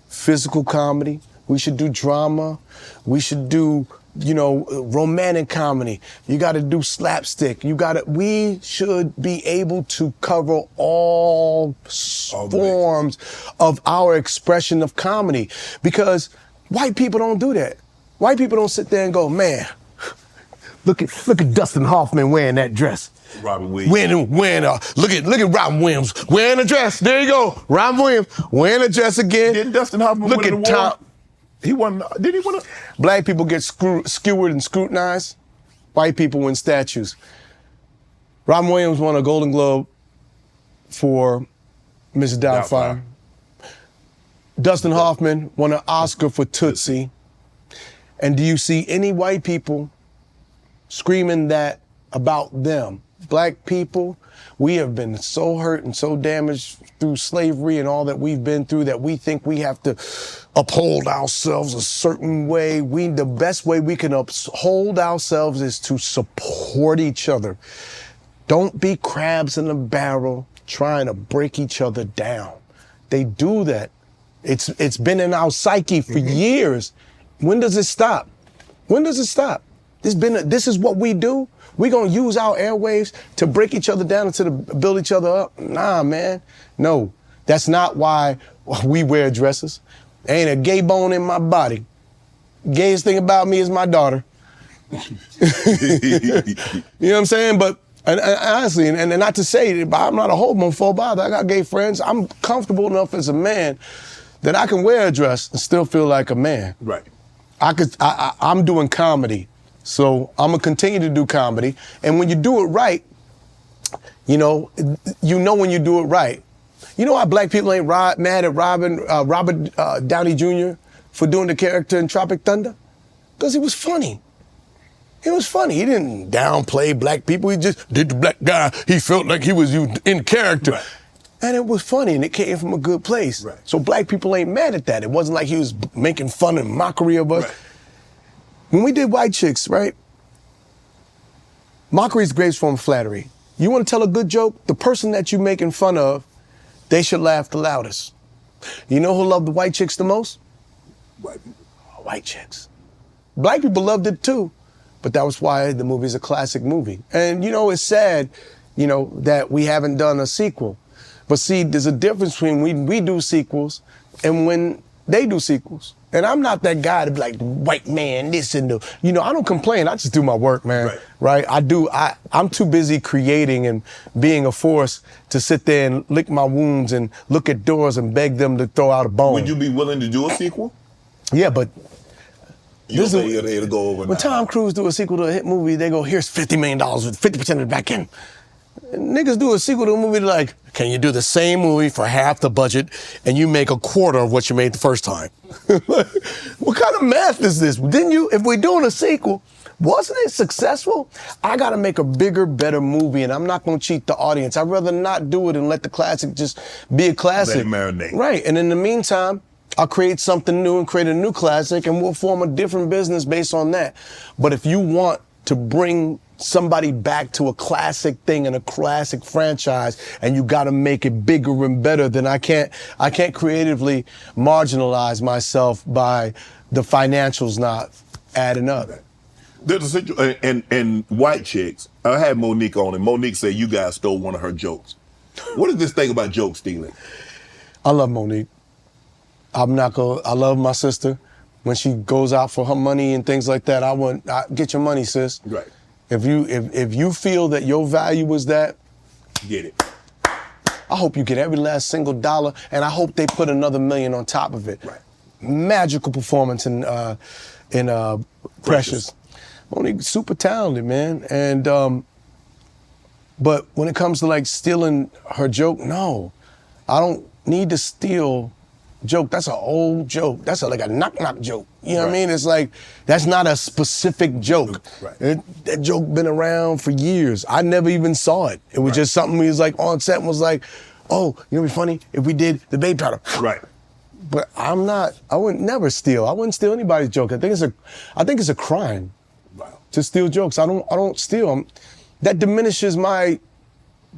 Physical comedy, we should do drama, we should do, romantic comedy. You gotta do slapstick. We should be able to cover all forms of our expression of comedy, because white people don't do that. White people don't sit there and go, man, look at Dustin Hoffman wearing that dress. Robin Williams. Look at Robin Williams wearing a dress. There you go. Robin Williams wearing a dress again. Didn't Dustin Hoffman look win at the Tom. award? He won. Did he win? Black people get skewered and scrutinized. White people win statues. Robin Williams won a Golden Globe for Mrs. Doubtfire. Dustin Hoffman won an Oscar for Tootsie. And do you see any white people screaming that about them? Black people, we have been so hurt and so damaged through slavery and all that we've been through that we think we have to uphold ourselves a certain way. The best way we can uphold ourselves is to support each other. Don't be crabs in a barrel trying to break each other down. They do that. It's been in our psyche for years. When does it stop? When does it stop? This is what we do. We gonna use our airwaves to break each other down and to build each other up? Nah, man. No, that's not why we wear dresses. There ain't a gay bone in my body. Gayest thing about me is my daughter. You know what I'm saying? But and honestly, and not to say that I'm not a homophobe either. I got gay friends. I'm comfortable enough as a man that I can wear a dress and still feel like a man. Right. I'm doing comedy. So I'm gonna continue to do comedy, and when you do it right, you know when you do it right. You know why black people ain't mad at Robert Downey Jr. for doing the character in Tropic Thunder? Because he was funny. It was funny. He didn't downplay black people. He just did the black guy. He felt like he was in character. Right. And it was funny, and it came from a good place. Right. So black people ain't mad at that. It wasn't like he was making fun and mockery of us. Right. When we did White Chicks, right? Mockery is the greatest form of flattery. You want to tell a good joke? The person that you're making fun of, they should laugh the loudest. You know who loved the White Chicks the most? White chicks. Black people loved it too, but that was why the movie's a classic movie. And it's sad, that we haven't done a sequel. But see, there's a difference between when we do sequels and when they do sequels. And I'm not that guy to be like, white man, this and the, I don't complain. I just do my work, man. Right? I'm too busy creating and being a force to sit there and lick my wounds and look at doors and beg them to throw out a bone. Would you be willing to do a sequel? Yeah, but This is to go over when now. Tom Cruise do a sequel to a hit movie, they go, here's $50 million with 50% of the back end. Niggas do a sequel to a movie like, can you do the same movie for half the budget and you make a quarter of what you made the first time? What kind of math is this? If we're doing a sequel, wasn't it successful? I gotta make a bigger, better movie, and I'm not gonna cheat the audience. I'd rather not do it and let the classic just be a classic. Let it marinate. Right, and in the meantime, I'll create something new and create a new classic, and we'll form a different business based on that. But if you want to bring somebody back to a classic thing and a classic franchise, and you got to make it bigger and better, then I can't creatively marginalize myself by the financials not adding up. There's a situation, and White Chicks, I had Monique on, and Monique said you guys stole one of her jokes. What is this thing about joke stealing? I love Monique. I love my sister. When she goes out for her money and things like that, I get your money, sis. Right. If you feel that your value is that, Get it. I hope you get every last single dollar, and I hope they put another $1 million on top of it. Right. Magical performance in Precious. Monique's super talented, man. And but when it comes to like stealing her joke, no, I don't need to steal joke, that's an old joke. That's like a knock-knock joke. You know what I mean? It's like, that's not a specific joke. Right. That joke been around for years. I never even saw it. It was just something we was like on set and was like, oh, you know what'd be funny? If we did the baby powder. Right. But I would never steal. I wouldn't steal anybody's joke. I think it's a crime to steal jokes. I don't steal them. That diminishes my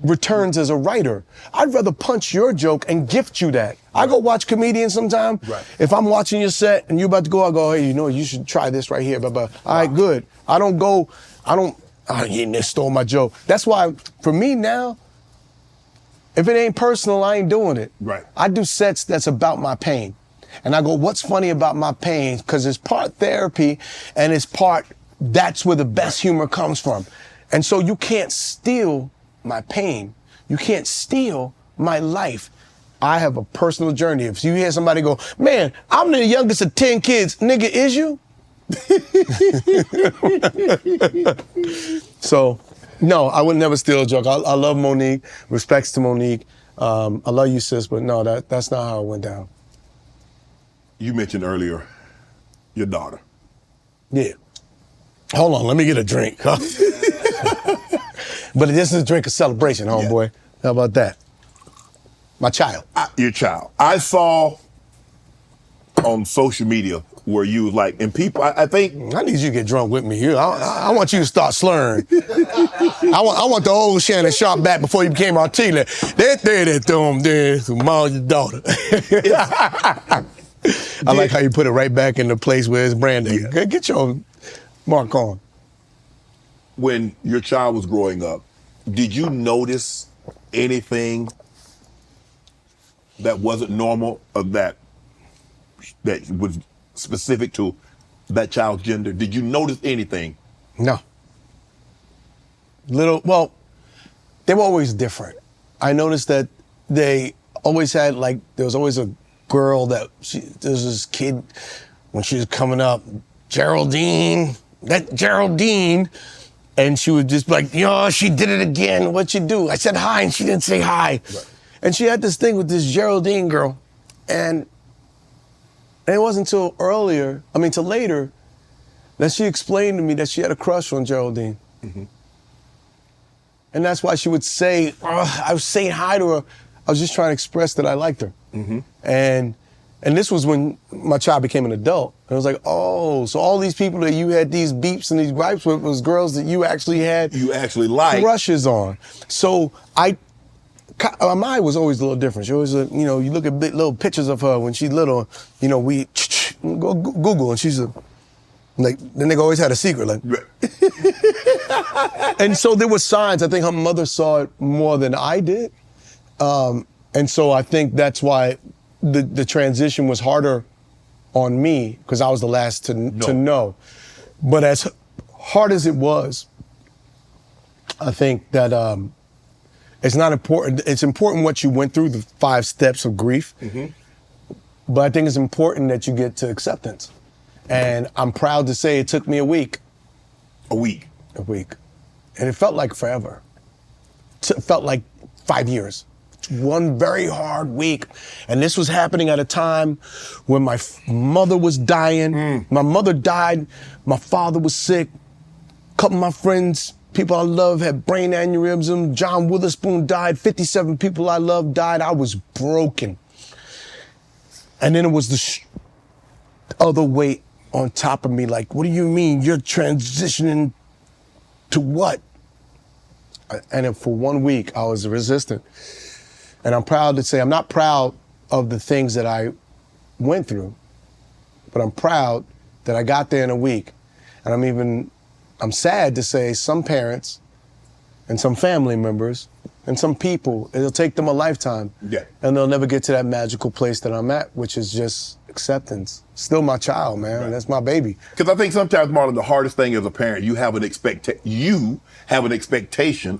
returns as a writer. I'd rather punch your joke and gift you that. I go watch comedians sometime. Right. If I'm watching your set and you're about to go, I go, hey, you should try this right here. Blah, blah. All right, good. You stole my joke. That's why, for me now, if it ain't personal, I ain't doing it. Right. I do sets that's about my pain. And I go, what's funny about my pain? Because it's part therapy and it's part, that's where the best humor comes from. And so you can't steal my pain. You can't steal my life. I have a personal journey. If you hear somebody go, man, I'm the youngest of 10 kids, nigga, is you? So, no, I would never steal a joke. I love Monique. Respects to Monique. I love you, sis, but no, that's not how it went down. You mentioned earlier your daughter. Yeah. Hold on, let me get a drink. But this is a drink of celebration, homeboy. Yeah. How about that? My child. Your child. I saw on social media where you was like, and people, I think. I need you to get drunk with me here. I want you to start slurring. I want the old Shannon Sharpe back before you became articulate. That your daughter. I like how you put it right back in the place where it's branding. Yeah. Get your mark on. When your child was growing up, did you notice anything that wasn't normal or that was specific to that child's gender? Did you notice anything? No. Well, they were always different. I noticed that they always had, like, there was always a girl there was this kid when she was coming up, Geraldine, and she would just be like, she did it again. What'd she do? I said hi, and she didn't say hi. Right. And she had this thing with this Geraldine girl, and it wasn't till later, that she explained to me that she had a crush on Geraldine. Mm-hmm. And that's why she would say, I was saying hi to her. I was just trying to express that I liked her. Mm-hmm. And this was when my child became an adult. And I was like, oh, so all these people that you had these beeps and these gripes with was girls that you actually had liked crushes on. So my mind was always a little different. She always, you look at little pictures of her when she's little, we go Google, and she's like, the nigga always had a secret, like. And so there were signs. I think her mother saw it more than I did. And so I think that's why the transition was harder on me, because I was the last to know. But as hard as it was, I think that it's not important. It's important what you went through, the 5 steps of grief. Mm-hmm. But I think it's important that you get to acceptance. And I'm proud to say it took me a week. A week? A week. And it felt like forever. It felt like 5 years. One very hard week. And this was happening at a time when my mother was dying. My mother died. My father was sick. A couple of my friends, people I love, had brain aneurysm. John Witherspoon died. 57 people I love died. I was broken. And then it was the other weight on top of me, like, what do you mean you're transitioning to what? And for 1 week, I was resistant. And I'm proud to say, I'm not proud of the things that I went through, but I'm proud that I got there in a week. And I'm sad to say some parents and some family members and some people, it'll take them a lifetime. Yeah. And they'll never get to that magical place that I'm at, which is just acceptance. Still my child, man. Right. That's my baby. Because I think sometimes, Marlon, the hardest thing as a parent, you have an expectation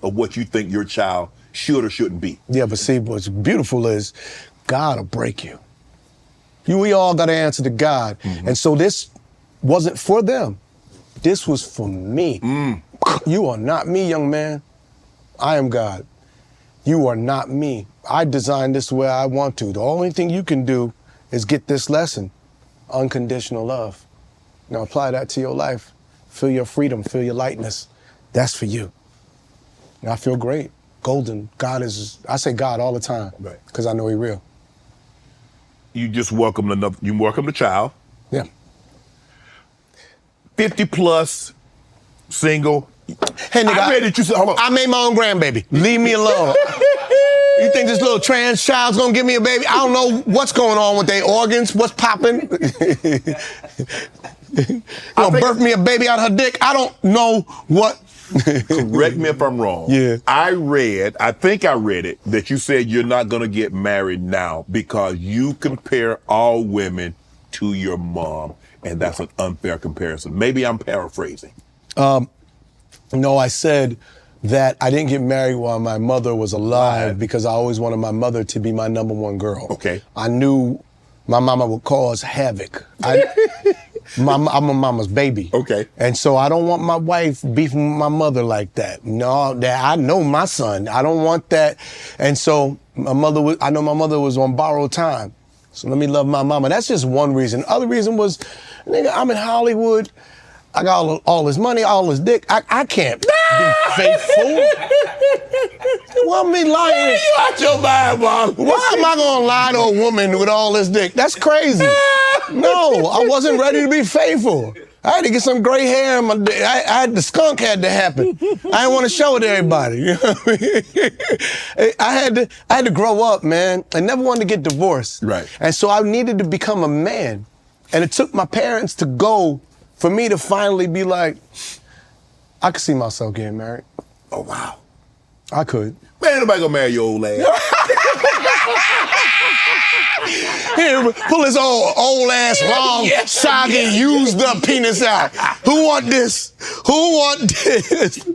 of what you think your child should or shouldn't be. Yeah, but see, what's beautiful is God will break you. We all got to answer to God. Mm-hmm. And so this wasn't for them. This was for me. You are not me, young man. I am God. You are not me. I designed this the way I want to. The only thing you can do is get this lesson, unconditional love. Now apply that to your life. Feel your freedom, feel your lightness. That's for you. And I feel great, golden. God is, I say God all the time, Right. because I know He's real. You just welcomed the child, Yeah. 50 plus, single. Hey nigga, I read that you said, hold on. I made my own grandbaby. Leave me alone. You think this little trans child's gonna give me a baby? I don't know what's going on with their organs, what's popping. Gonna birth me a baby out of her dick? I don't know what. Correct me if I'm wrong. Yeah. I think I read it, that you said you're not gonna get married now because you compare all women to your mom, and that's an unfair comparison. Maybe I'm paraphrasing. No, I said that I didn't get married while my mother was alive because I always wanted my mother to be my number one girl. Okay. I knew my mama would cause havoc. I'm a mama's baby. Okay. And so I don't want my wife beefing with my mother like that. No, that I know my son. I don't want that. And so I know my mother was on borrowed time. So let me love my mama. That's just one reason. Other reason was, nigga, I'm in Hollywood. I got all this money, all this dick. I can't be faithful. Why me lying? You out your mind, Mom. Why am I gonna lie to a woman with all this dick? That's crazy. No, I wasn't ready to be faithful. I had to get some gray hair in my dick. The skunk had to happen. I didn't want to show it to everybody. You know what I mean? I had to grow up, man. I never wanted to get divorced. Right. And so I needed to become a man. And it took my parents to go for me to finally be like, I could see myself getting married. Oh, wow. I could. Man, nobody gonna marry your old ass. Here, pull his old ass, long, soggy, used up penis out. Who want this? Who want this?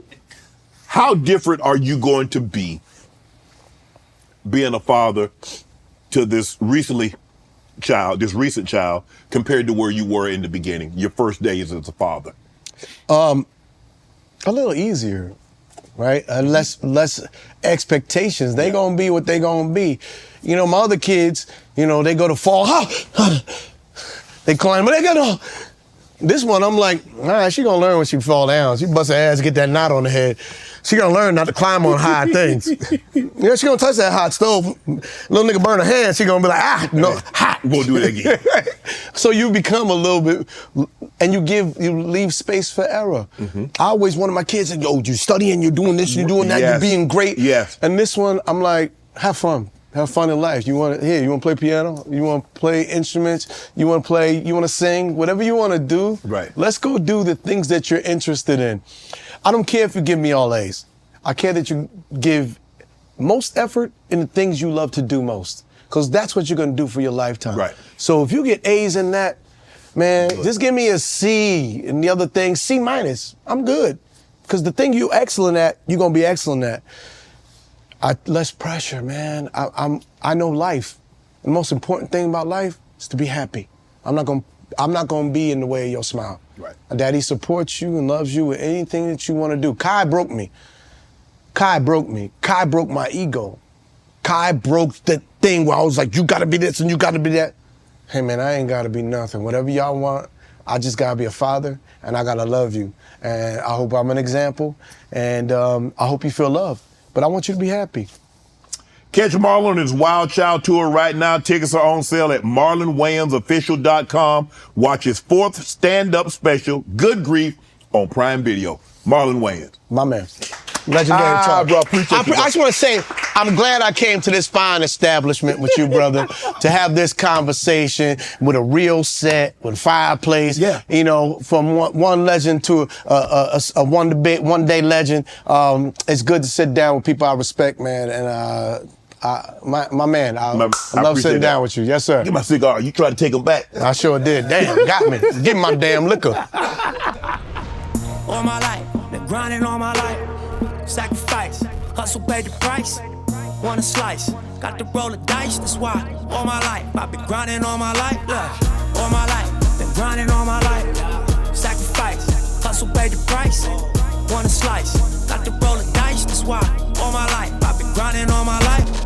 How different are you going to be being a father to this recent child, compared to where you were in the beginning, your first days as a father? A little easier, right? Less expectations. They gonna be what they gonna be. You know, my other kids, you know, they go to fall. They climb, but they got this one, I'm like, all right, she gonna learn when she fall down. She bust her ass, get that knot on the head. She gonna learn not to climb on high things. Yeah, she gonna touch that hot stove. Little nigga burn her hand, she gonna be like, no, hot. We'll do it again. So you become a little bit, and you leave space for error. Mm-hmm. I always wanted my kids to go, you're studying, you're doing this, you're doing that, Yes. you're being great. Yes. And this one, I'm like, have fun. Have fun in life. You want to play piano? You want to play instruments? You want to sing? Whatever you want to do. Right. Let's go do the things that you're interested in. I don't care if you give me all A's. I care that you give most effort in the things you love to do most. Because that's what you're going to do for your lifetime. Right. So if you get A's in that, man, just give me a C and the other thing, C minus. I'm good. Because the thing you're excellent at, you're going to be excellent at. Less pressure, man. I know life. The most important thing about life is to be happy. I'm not gonna be in the way of your smile. Right. Daddy supports you and loves you with anything that you want to do. Kai broke me. Kai broke my ego. Kai broke the thing where I was like, you gotta be this and you gotta be that. Hey man, I ain't gotta be nothing. Whatever y'all want, I just gotta be a father and I gotta love you. And I hope I'm an example and I hope you feel loved. But I want you to be happy. Catch Marlon on his Wild Child tour right now. Tickets are on sale at marlonwayansofficial.com. Watch his 4th stand-up special, Good Grief, on Prime Video. Marlon Wayans. My man. Legendary talk. Bro, appreciate you, bro. I just want to say, I'm glad I came to this fine establishment with you, brother, to have this conversation with a real set, with a fireplace. Yeah. You know, from one legend to a one day legend. It's good to sit down with people I respect, man. And my man, I love sitting down with you. Yes, sir. Get my cigar. You tried to take him back. I sure did. Damn, got me. Give me my damn liquor. All my life, been grinding all my life. Sacrifice, hustle paid the price. Want a slice, got to roll the dice. That's why all my life I've been grinding all my life. Look, all my life, been grinding all my life. Sacrifice, hustle paid the price. Want a slice, got to roll the dice. That's why all my life I've been grinding all my life.